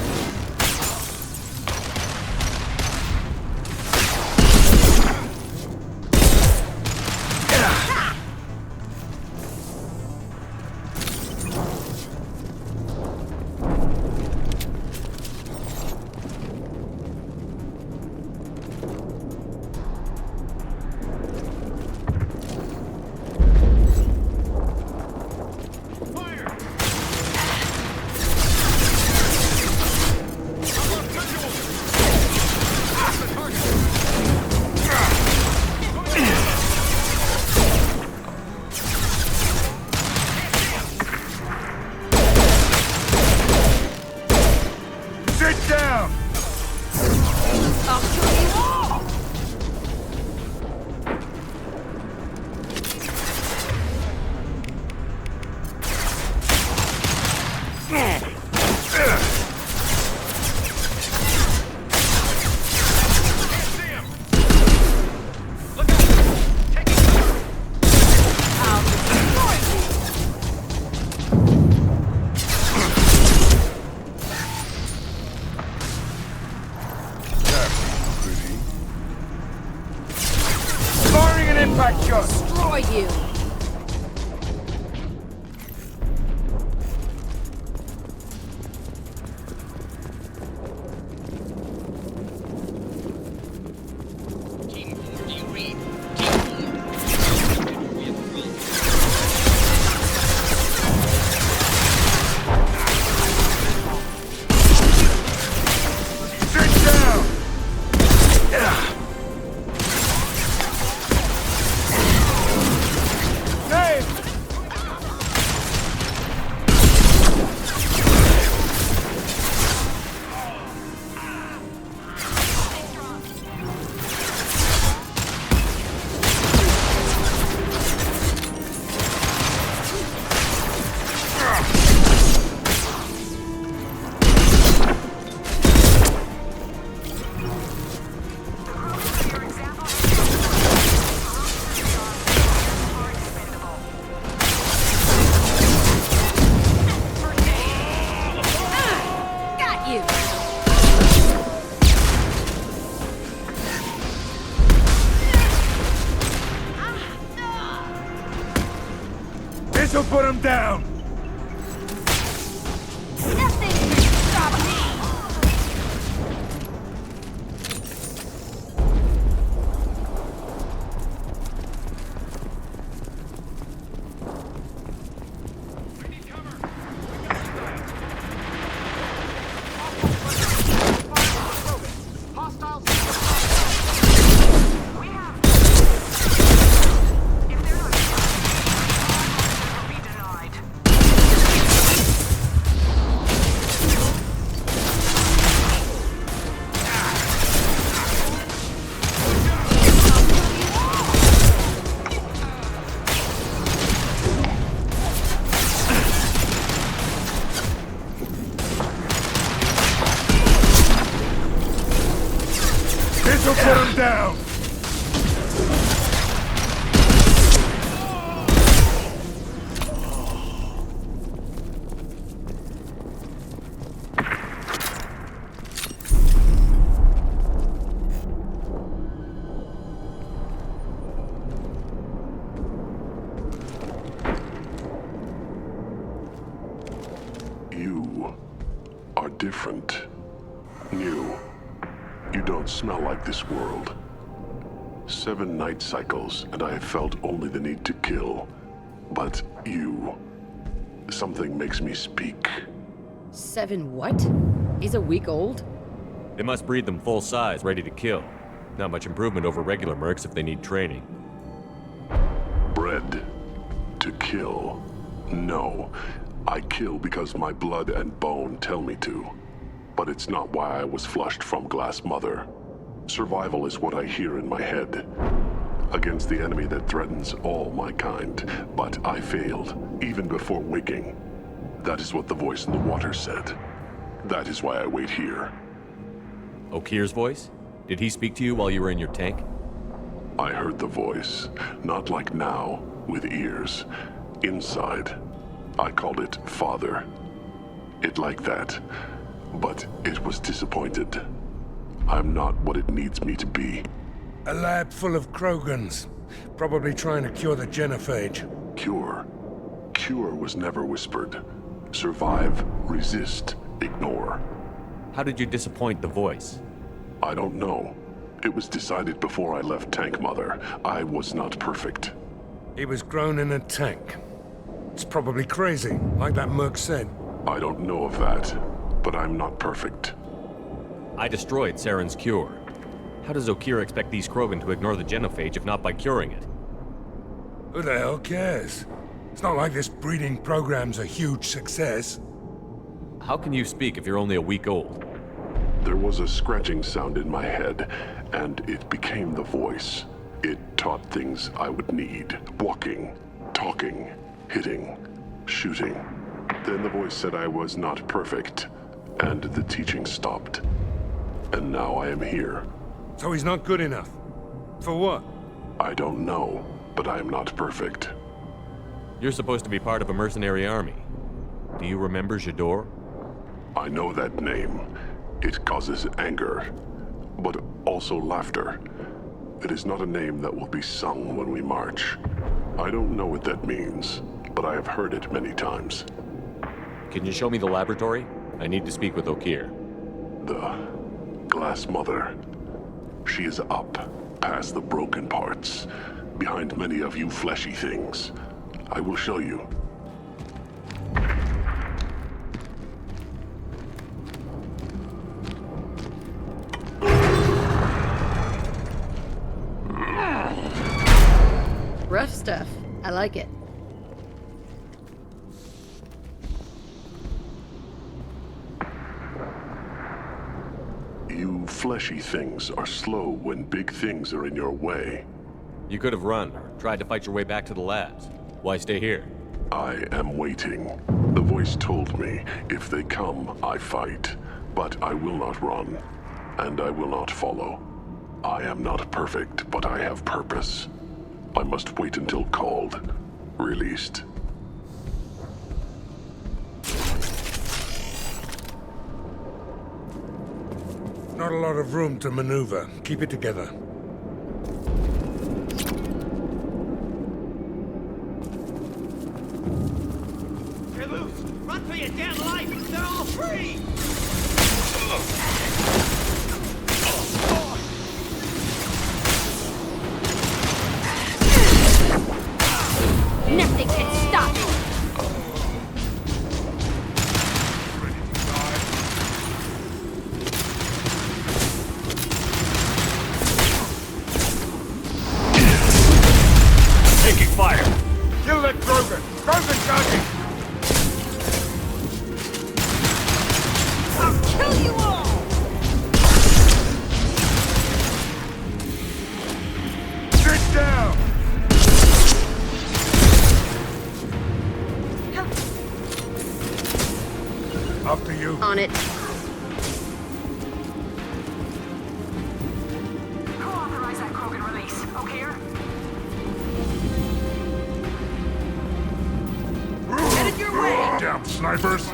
This'll put him down! Nothing can stop me! This'll put him down! You are different. New. You don't smell like this world. 7 night cycles, and I have felt only the need to kill. But you... something makes me speak. 7 what? He's a week old? They must breed them full size, ready to kill. Not much improvement over regular mercs if they need training. Bred to kill. No. I kill because my blood and bone tell me to. But it's not why I was flushed from Glass Mother. Survival is what I hear in my head. Against the enemy that threatens all my kind. But I failed, even before waking. That is what the voice in the water said. That is why I wait here. Okir's voice? Did he speak to you while you were in your tank? I heard the voice. Not like now, with ears. Inside. I called it Father. It like that. But it was disappointed. I'm not what it needs me to be. A lab full of Krogans. Probably trying to cure the genophage. Cure? Cure was never whispered. Survive, resist, ignore. How did you disappoint the voice? I don't know. It was decided before I left Tank Mother. I was not perfect. He was grown in a tank. It's probably crazy, like that merc said. I don't know of that, but I'm not perfect. I destroyed Saren's cure. How does Okir expect these Krogan to ignore the genophage if not by curing it? Who the hell cares? It's not like this breeding program's a huge success. How can you speak if you're only a week old? There was a scratching sound in my head, and it became the voice. It taught things I would need. Walking, talking, hitting, shooting. Then the voice said I was not perfect, and the teaching stopped. And now I am here. So he's not good enough? For what? I don't know, but I am not perfect. You're supposed to be part of a mercenary army. Do you remember Jador? I know that name. It causes anger, but also laughter. It is not a name that will be sung when we march. I don't know what that means, but I have heard it many times. Can you show me the laboratory? I need to speak with Okir. The Glass Mother. She is up, past the broken parts, behind many of you fleshy things. I will show you. Rough stuff. I like it. You fleshy things are slow when big things are in your way. You could have run, or tried to fight your way back to the labs. Why stay here? I am waiting. The voice told me, if they come, I fight. But I will not run, and I will not follow. I am not perfect, but I have purpose. I must wait until called, released. Not a lot of room to maneuver. Keep it together. Run for your damn life! They're all free! Nothing can stop me! Taking fire! Kill that Krogan! Krogan charging! I'll kill you all! Sit down! After you. On it. Who authorized that Krogan release? O'Keir? Headed your way! Damn snipers!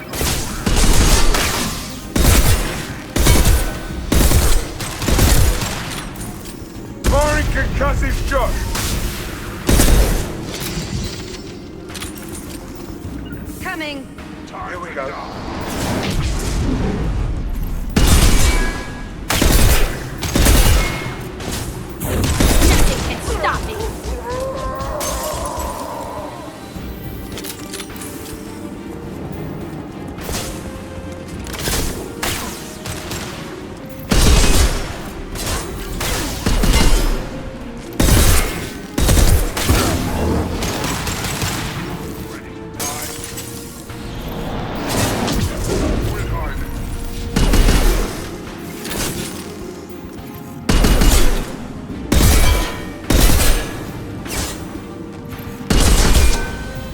Firing concussive shot! Coming! Here we go. Nothing can stop me!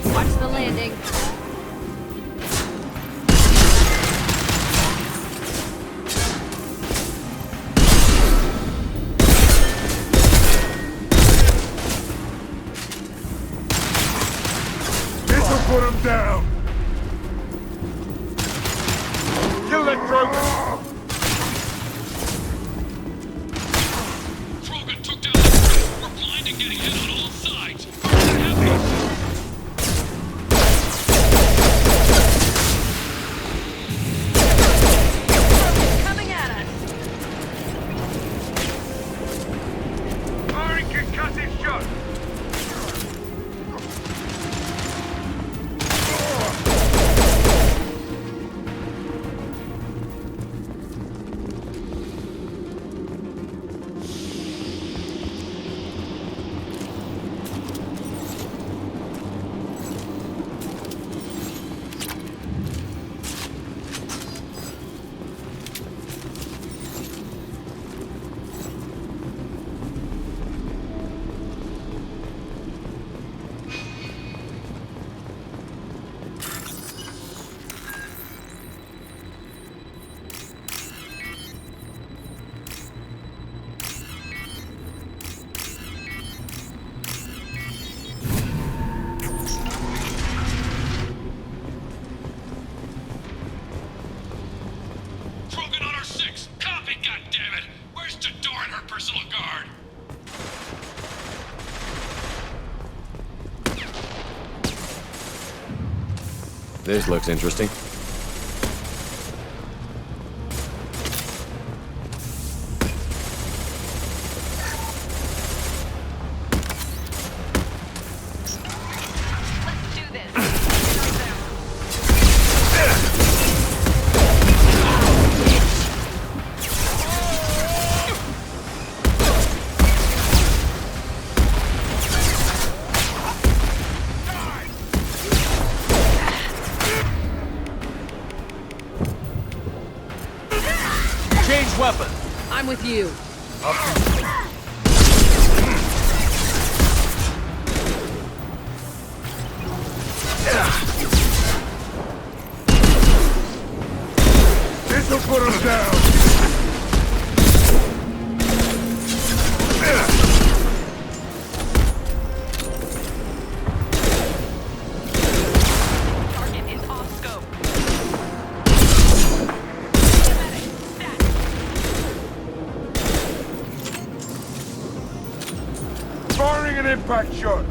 Watch the landing. This'll put him down! Kill that Krogan! Krogan took down the... We're blind and getting hit on all sides! Coming at us! Firing concussive shot! Krogan on our 6! Copy, goddammit! Where's Jador and her personal guard? This looks interesting. Let's do this! Change weapon! I'm with you. This'll put him down! Target is off scope. Firing an impact shot!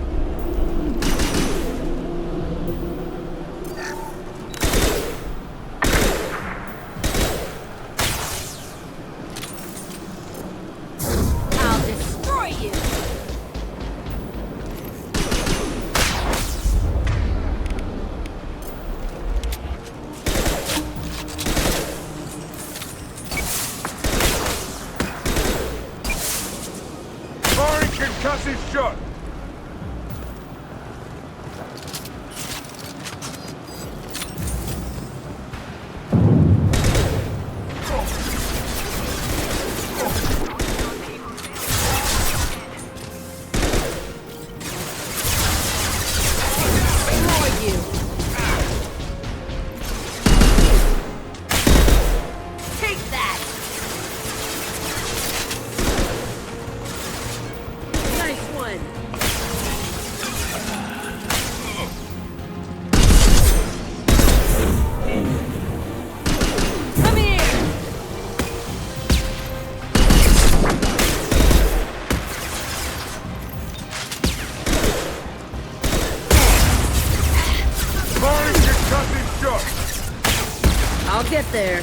get there.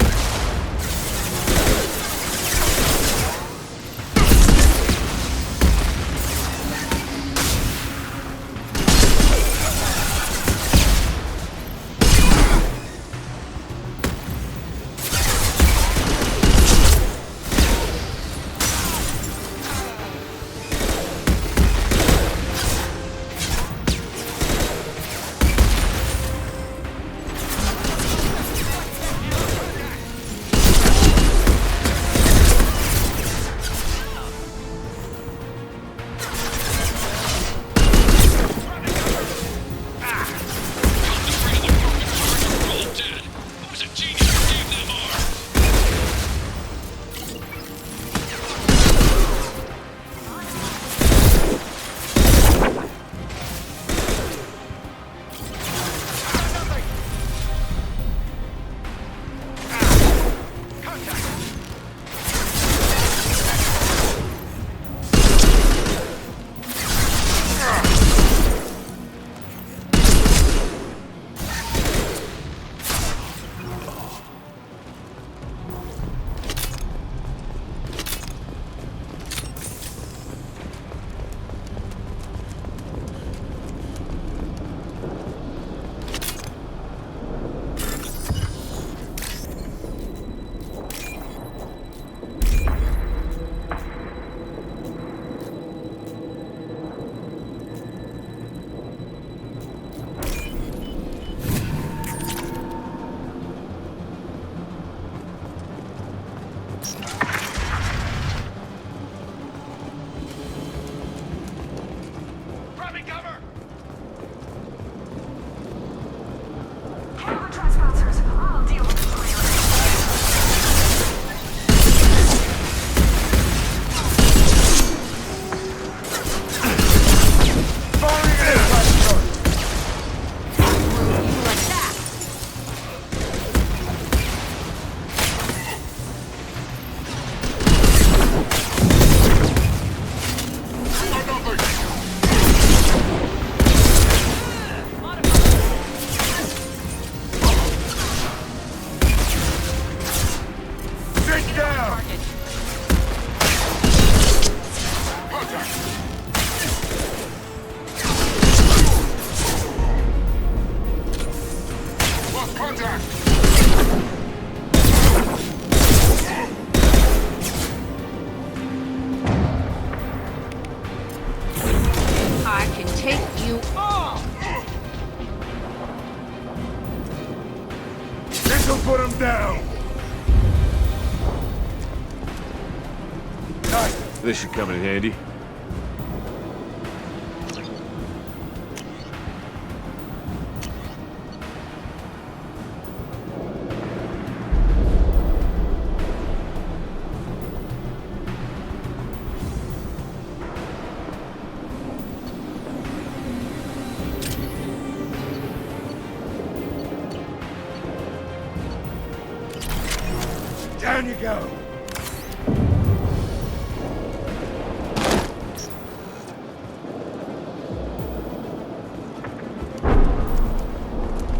Put him down! This should come in handy. Down you go!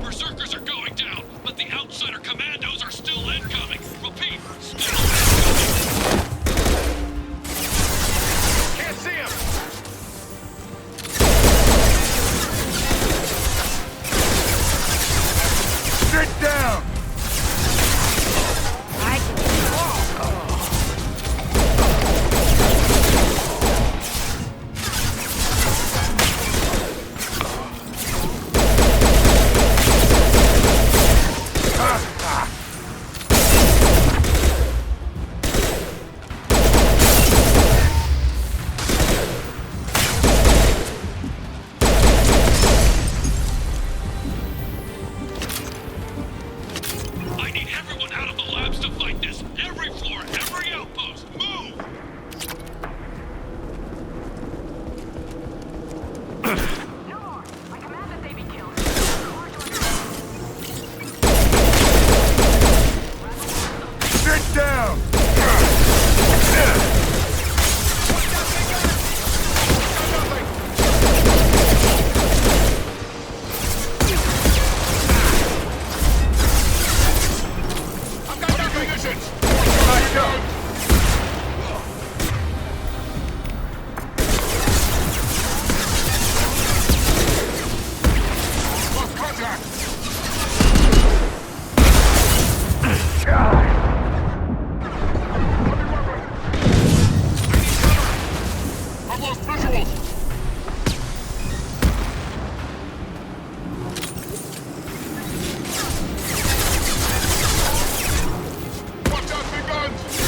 Berserkers are going down, but the outsider commandos are still incoming. Repeat, still incoming. Can't see him! Sit down! Jack! I've lost visuals! Watch out, big guns!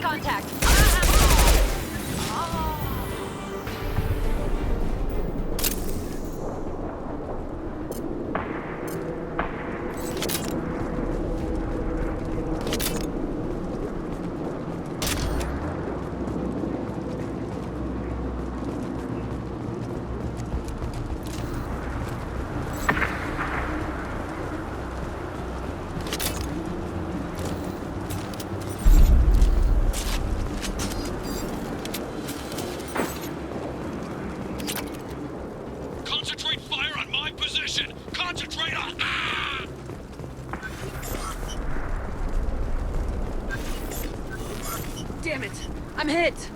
contact. Concentrate fire on my position! Concentrate on... Damn it! I'm hit!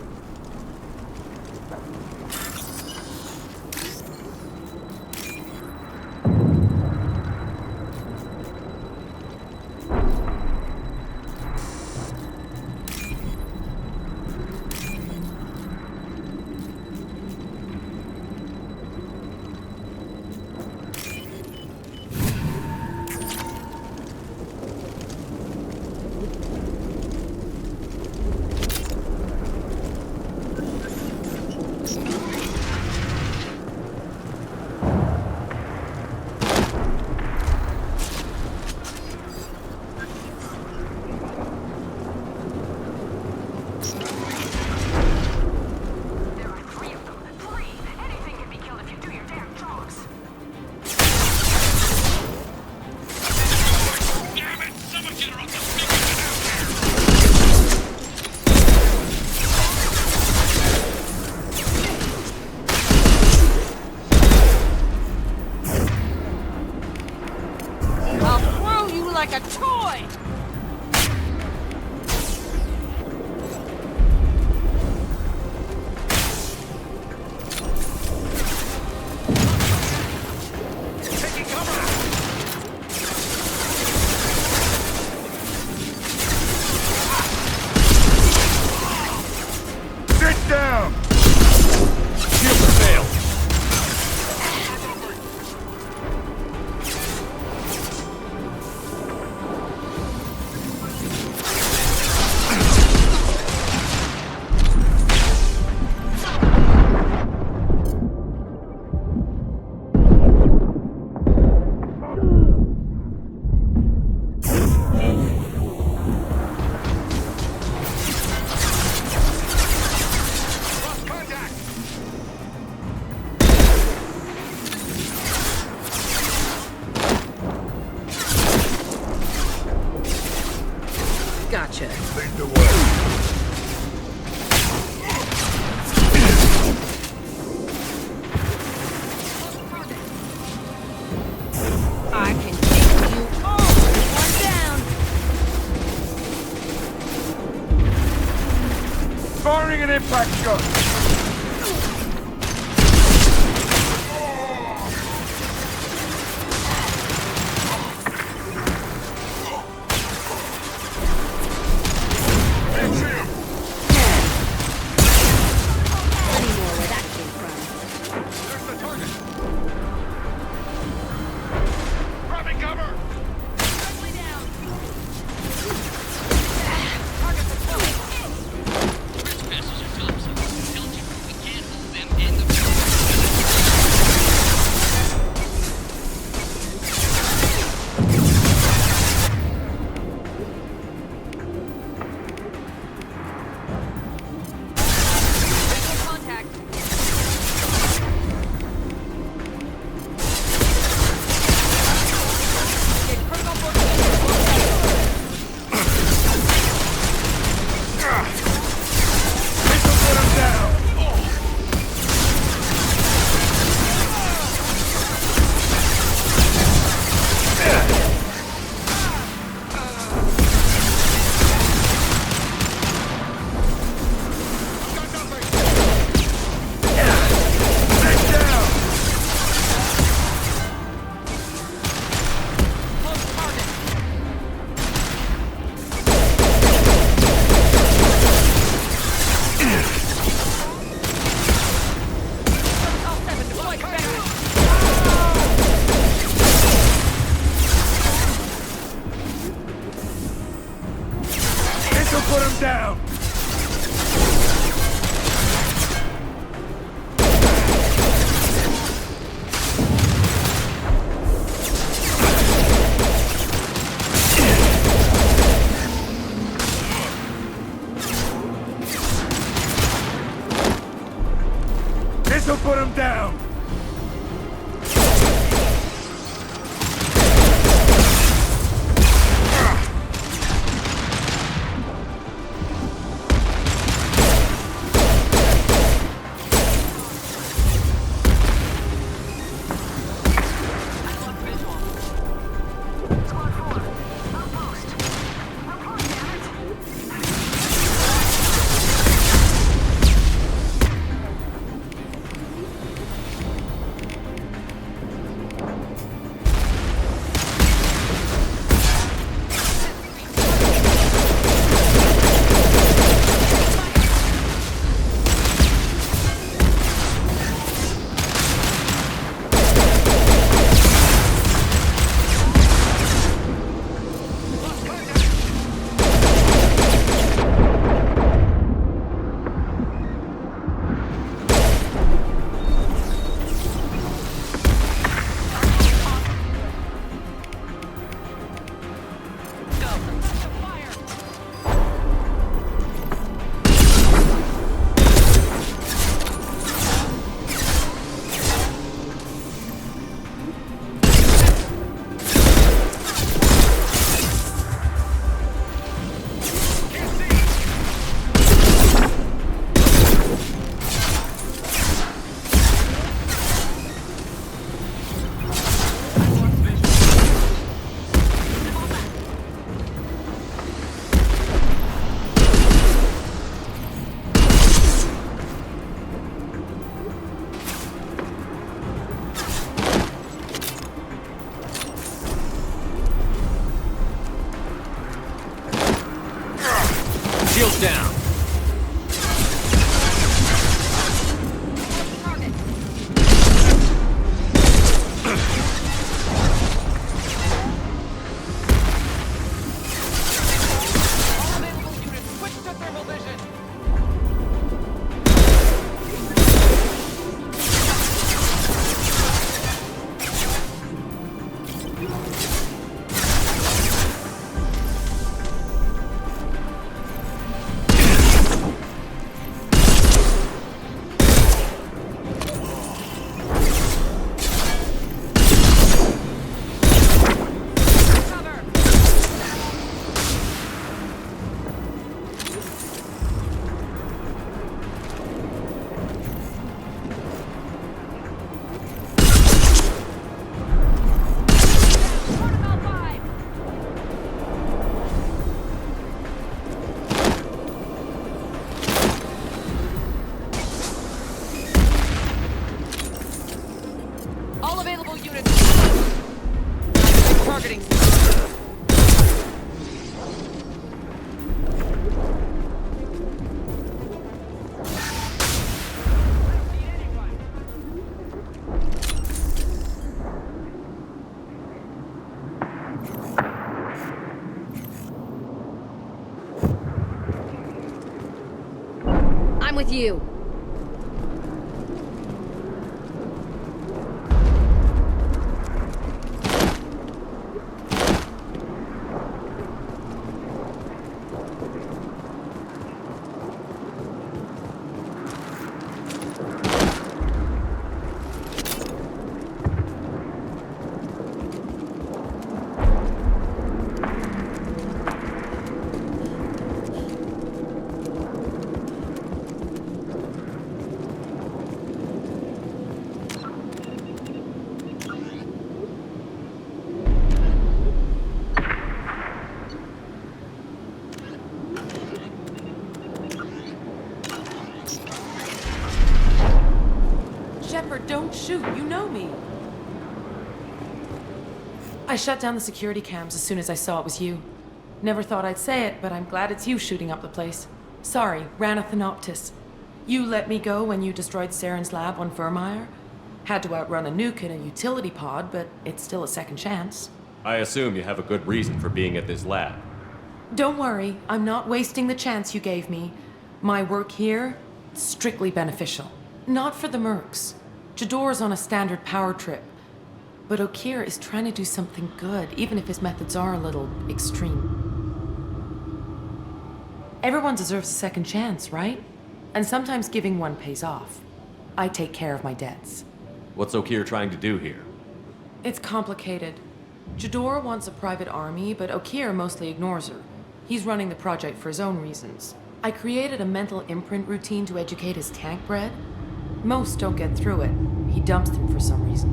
Like a toy! Sit down! Shield failed. Gotcha. Lead the way. I can take you all with one down. Firing an impact shot. Put him down! This'll put him down! Shields down. I'm with you. Shepard, don't shoot. You know me. I shut down the security cams as soon as I saw it was you. Never thought I'd say it, but I'm glad it's you shooting up the place. Sorry, ran a Thanoptis. You let me go when you destroyed Saren's lab on Vermeer. Had to outrun a nuke in a utility pod, but it's still a second chance. I assume you have a good reason for being at this lab. Don't worry, I'm not wasting the chance you gave me. My work here, strictly beneficial. Not for the mercs. Jador's on a standard power trip. But Okeer is trying to do something good, even if his methods are a little extreme. Everyone deserves a second chance, right? And sometimes giving one pays off. I take care of my debts. What's Okeer trying to do here? It's complicated. Jador wants a private army, but Okeer mostly ignores her. He's running the project for his own reasons. I created a mental imprint routine to educate his tank bred. Most don't get through it. He dumps them for some reason.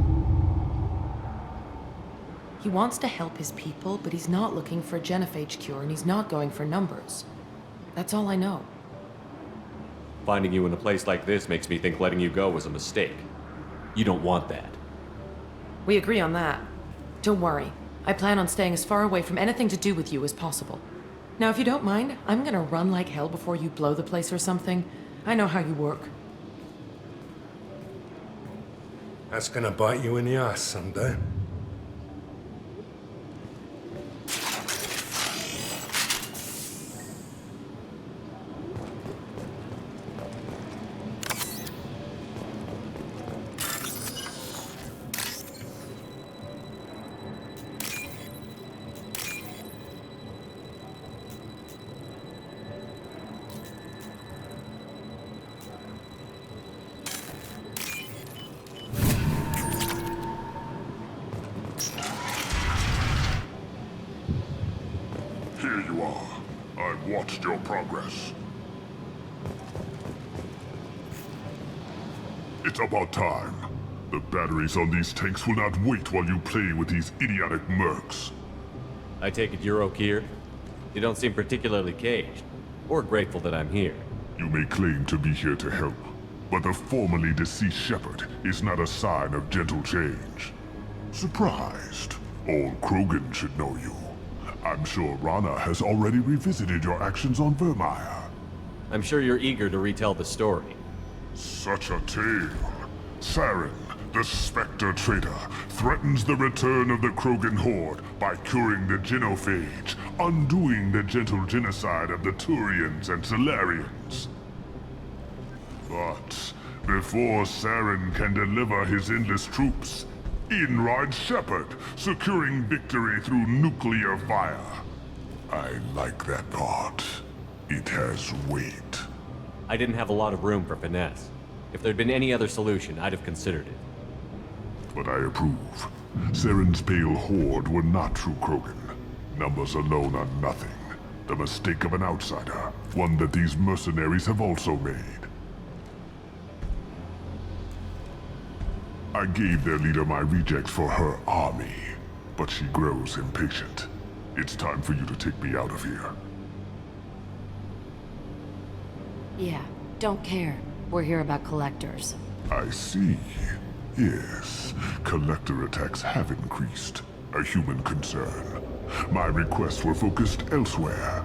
He wants to help his people, but he's not looking for a genophage cure, and he's not going for numbers. That's all I know. Finding you in a place like this makes me think letting you go was a mistake. You don't want that. We agree on that. Don't worry. I plan on staying as far away from anything to do with you as possible. Now, if you don't mind, I'm gonna run like hell before you blow the place or something. I know how you work. That's gonna bite you in the ass someday. Here you are. I've watched your progress. It's about time. The batteries on these tanks will not wait while you play with these idiotic mercs. I take it you're Okeer? You don't seem particularly caged, or grateful that I'm here. You may claim to be here to help, but the formerly deceased Shepard is not a sign of gentle change. Surprised? Old Krogan should know you. I'm sure Rana has already revisited your actions on Vermeer. I'm sure you're eager to retell the story. Such a tale. Saren, the Spectre traitor, threatens the return of the Krogan horde by curing the genophage, undoing the gentle genocide of the Turians and Solarians. But before Saren can deliver his endless troops, in rides Shepard, securing victory through nuclear fire. I like that part. It has weight. I didn't have a lot of room for finesse. If there'd been any other solution, I'd have considered it. But I approve. Saren's pale horde were not true Krogan. Numbers alone are nothing. The mistake of an outsider, one that these mercenaries have also made. I gave their leader my rejects for her army, but she grows impatient. It's time for you to take me out of here. Yeah, don't care. We're here about collectors. I see. Yes, collector attacks have increased. A human concern. My requests were focused elsewhere.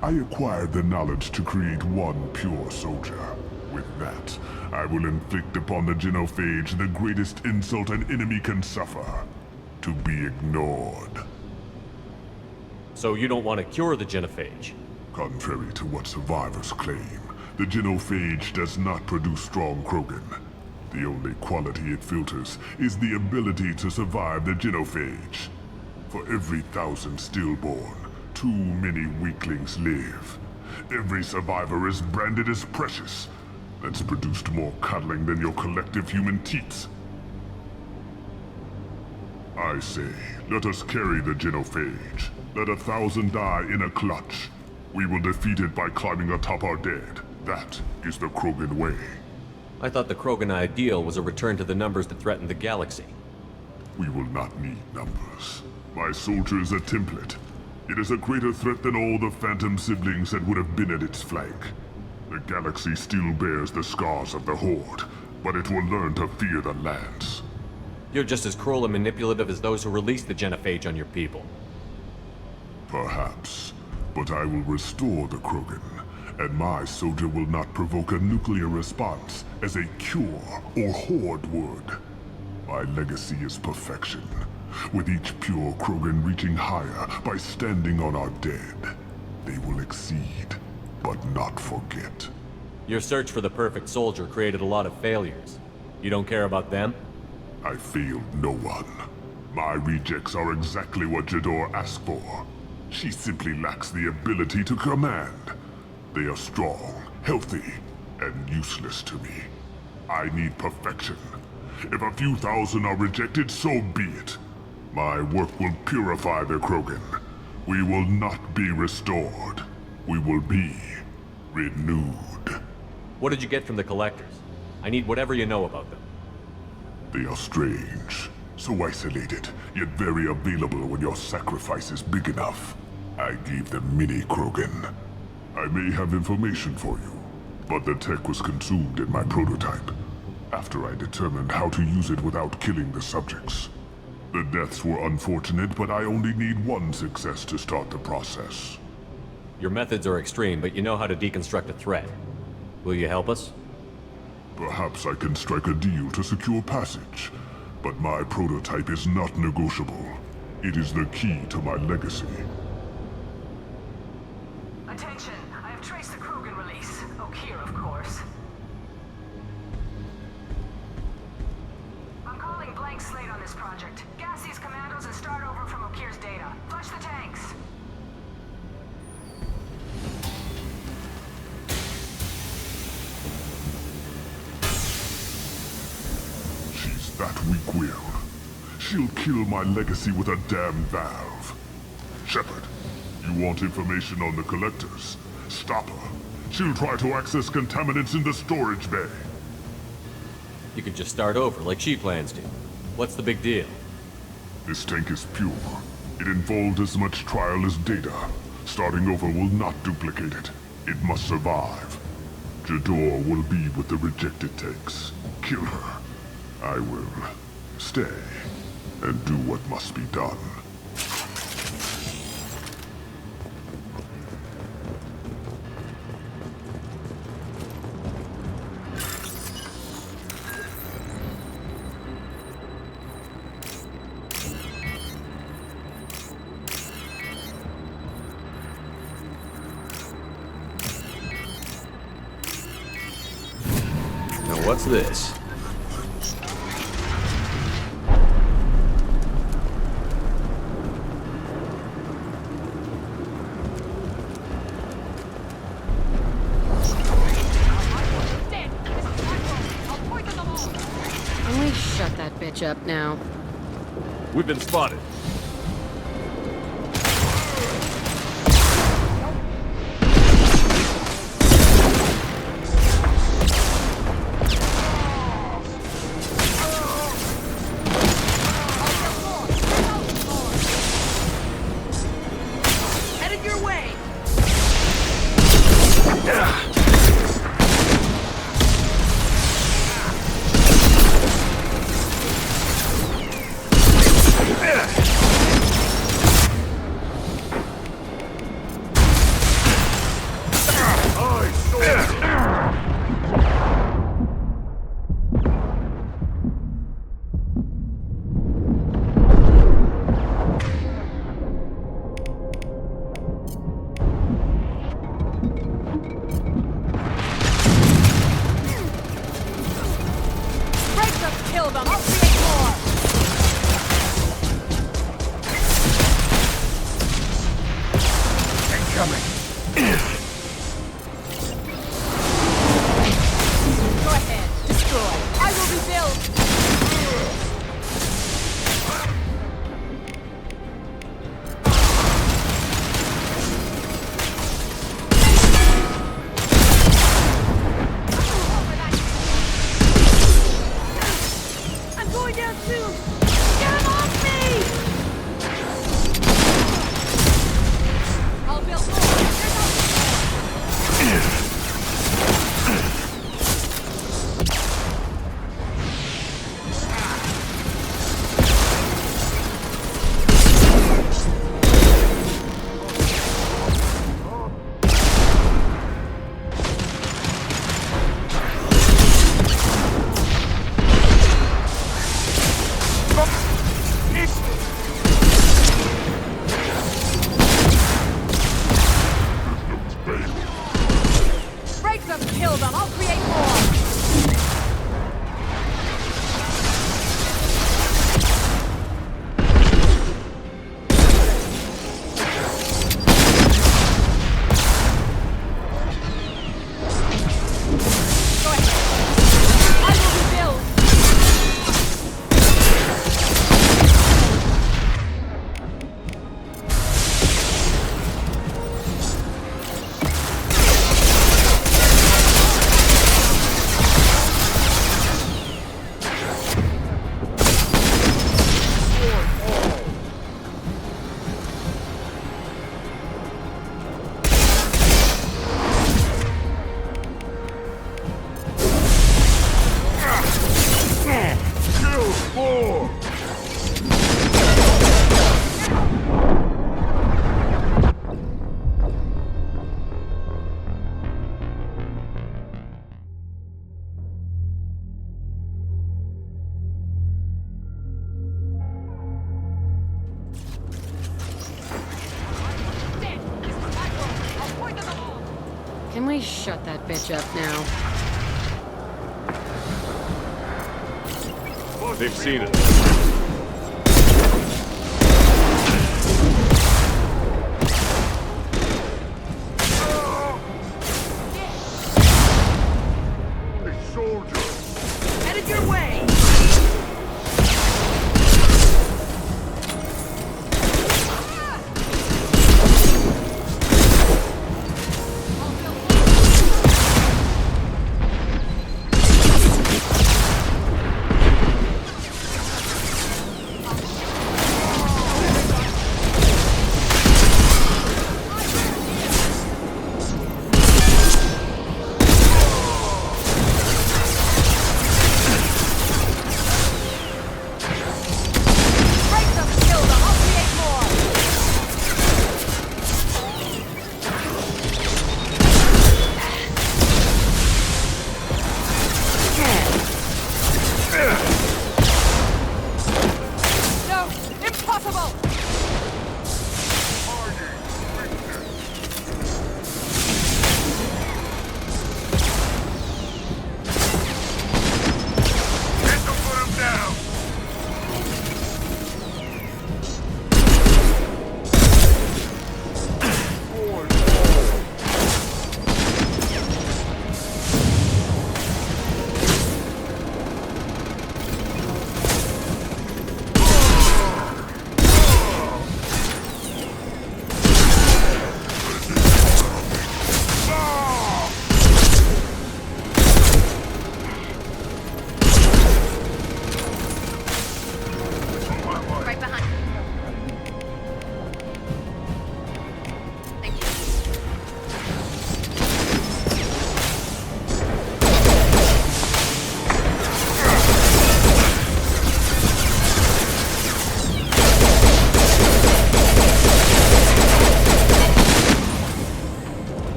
I acquired the knowledge to create one pure soldier. With that, I will inflict upon the genophage the greatest insult an enemy can suffer. To be ignored. So you don't want to cure the genophage? Contrary to what survivors claim, the genophage does not produce strong Krogan. The only quality it filters is the ability to survive the genophage. For every 1,000 stillborn, too many weaklings live. Every survivor is branded as precious. That's produced more cuddling than your collective human teats. I say, let us carry the genophage. Let 1,000 die in a clutch. We will defeat it by climbing atop our dead. That is the Krogan way. I thought the Krogan ideal was a return to the numbers that threatened the galaxy. We will not need numbers. My soldier is a template. It is a greater threat than all the Phantom siblings that would have been at its flank. The galaxy still bears the scars of the Horde, but it will learn to fear the Lance. You're just as cruel and manipulative as those who released the genophage on your people. Perhaps, but I will restore the Krogan, and my soldier will not provoke a nuclear response as a cure or Horde would. My legacy is perfection, with each pure Krogan reaching higher by standing on our dead. They will exceed, but not forget. Your search for the perfect soldier created a lot of failures. You don't care about them? I failed no one. My rejects are exactly what Jador asked for. She simply lacks the ability to command. They are strong, healthy, and useless to me. I need perfection. If a few thousand are rejected, so be it. My work will purify the Krogan. We will not be restored. We will be renewed. What did you get from the Collectors? I need whatever you know about them. They are strange, so isolated, yet very available when your sacrifice is big enough. I gave them mini Krogan. I may have information for you, but the tech was consumed in my prototype, after I determined how to use it without killing the subjects. The deaths were unfortunate, but I only need one success to start the process. Your methods are extreme, but you know how to deconstruct a threat. Will you help us? Perhaps I can strike a deal to secure passage, but my prototype is not negotiable. It is the key to my legacy. Attention, I have traced the Krogan release. Okeer, of course. I'm calling blank slate on this project. Gas these commandos and start over from Okeer's data. Flush the tanks. She's that weak-willed. She'll kill my legacy with a damn valve. Shepard, you want information on the Collectors? Stop her. She'll try to access contaminants in the storage bay. You could just start over, like she plans to. What's the big deal? This tank is pure. It involved as much trial as data. Starting over will not duplicate it. It must survive. Jador will be with the rejected tanks. Kill her. I will stay and do what must be done. Now what's this? Shut that bitch up now. We've been spotted. Headed your way! incoming! Go ahead. Destroy. I will rebuild. I'm going down soon. Get him off me! I'll build more. Break them, kill them. I'll create more. Go ahead. I will rebuild. Can we shut that bitch up now? They've seen it. Headed your way.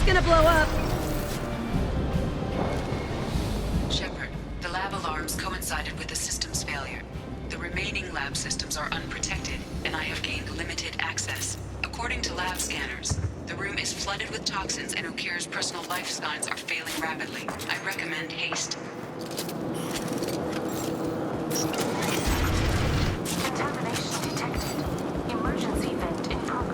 gonna blow up. Shepard, the lab alarms coincided with the system's failure. The remaining lab systems are unprotected, and I have gained limited access. According to lab scanners, the room is flooded with toxins and Okir's personal life signs are failing rapidly. I recommend haste. Contamination detected. Emergency vent in progress.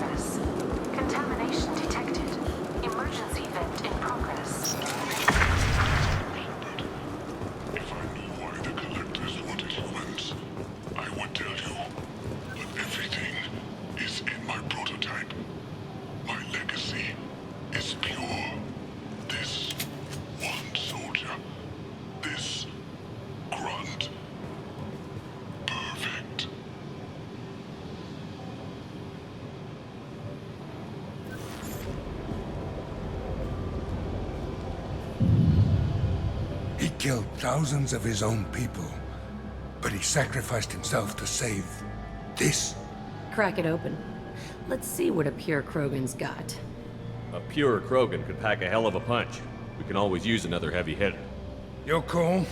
killed thousands of his own people, but he sacrificed himself to save this. Crack it open. Let's see what a pure Krogan's got. A pure Krogan could pack a hell of a punch. We can always use another heavy hitter. Your call.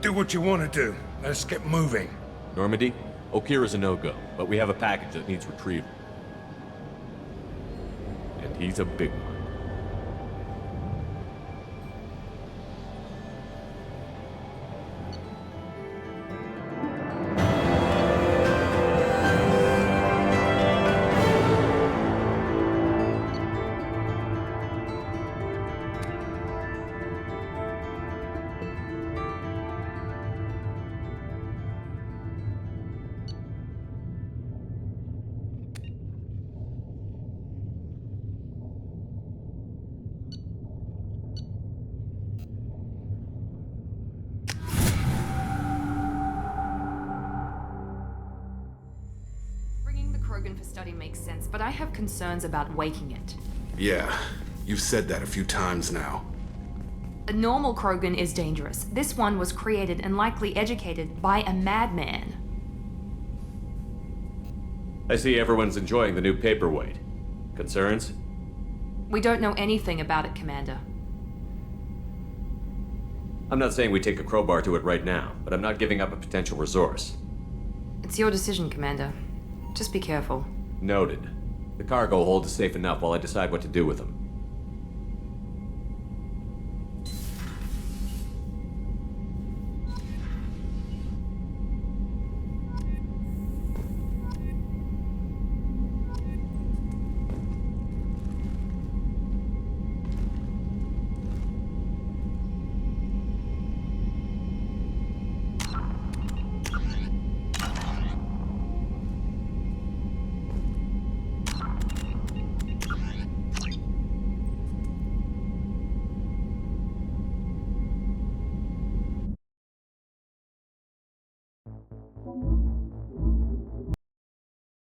Do what you want to do. Let's get moving. Normandy, Okira's a no-go, but we have a package that needs retrieval. And he's a big one. Krogan for study makes sense, but I have concerns about waking it. Yeah, you've said that a few times now. A normal Krogan is dangerous. This one was created and likely educated by a madman. I see everyone's enjoying the new paperweight. Concerns? We don't know anything about it, Commander. I'm not saying we take a crowbar to it right now, but I'm not giving up a potential resource. It's your decision, Commander. Just be careful. Noted. The cargo hold is safe enough while I decide what to do with them.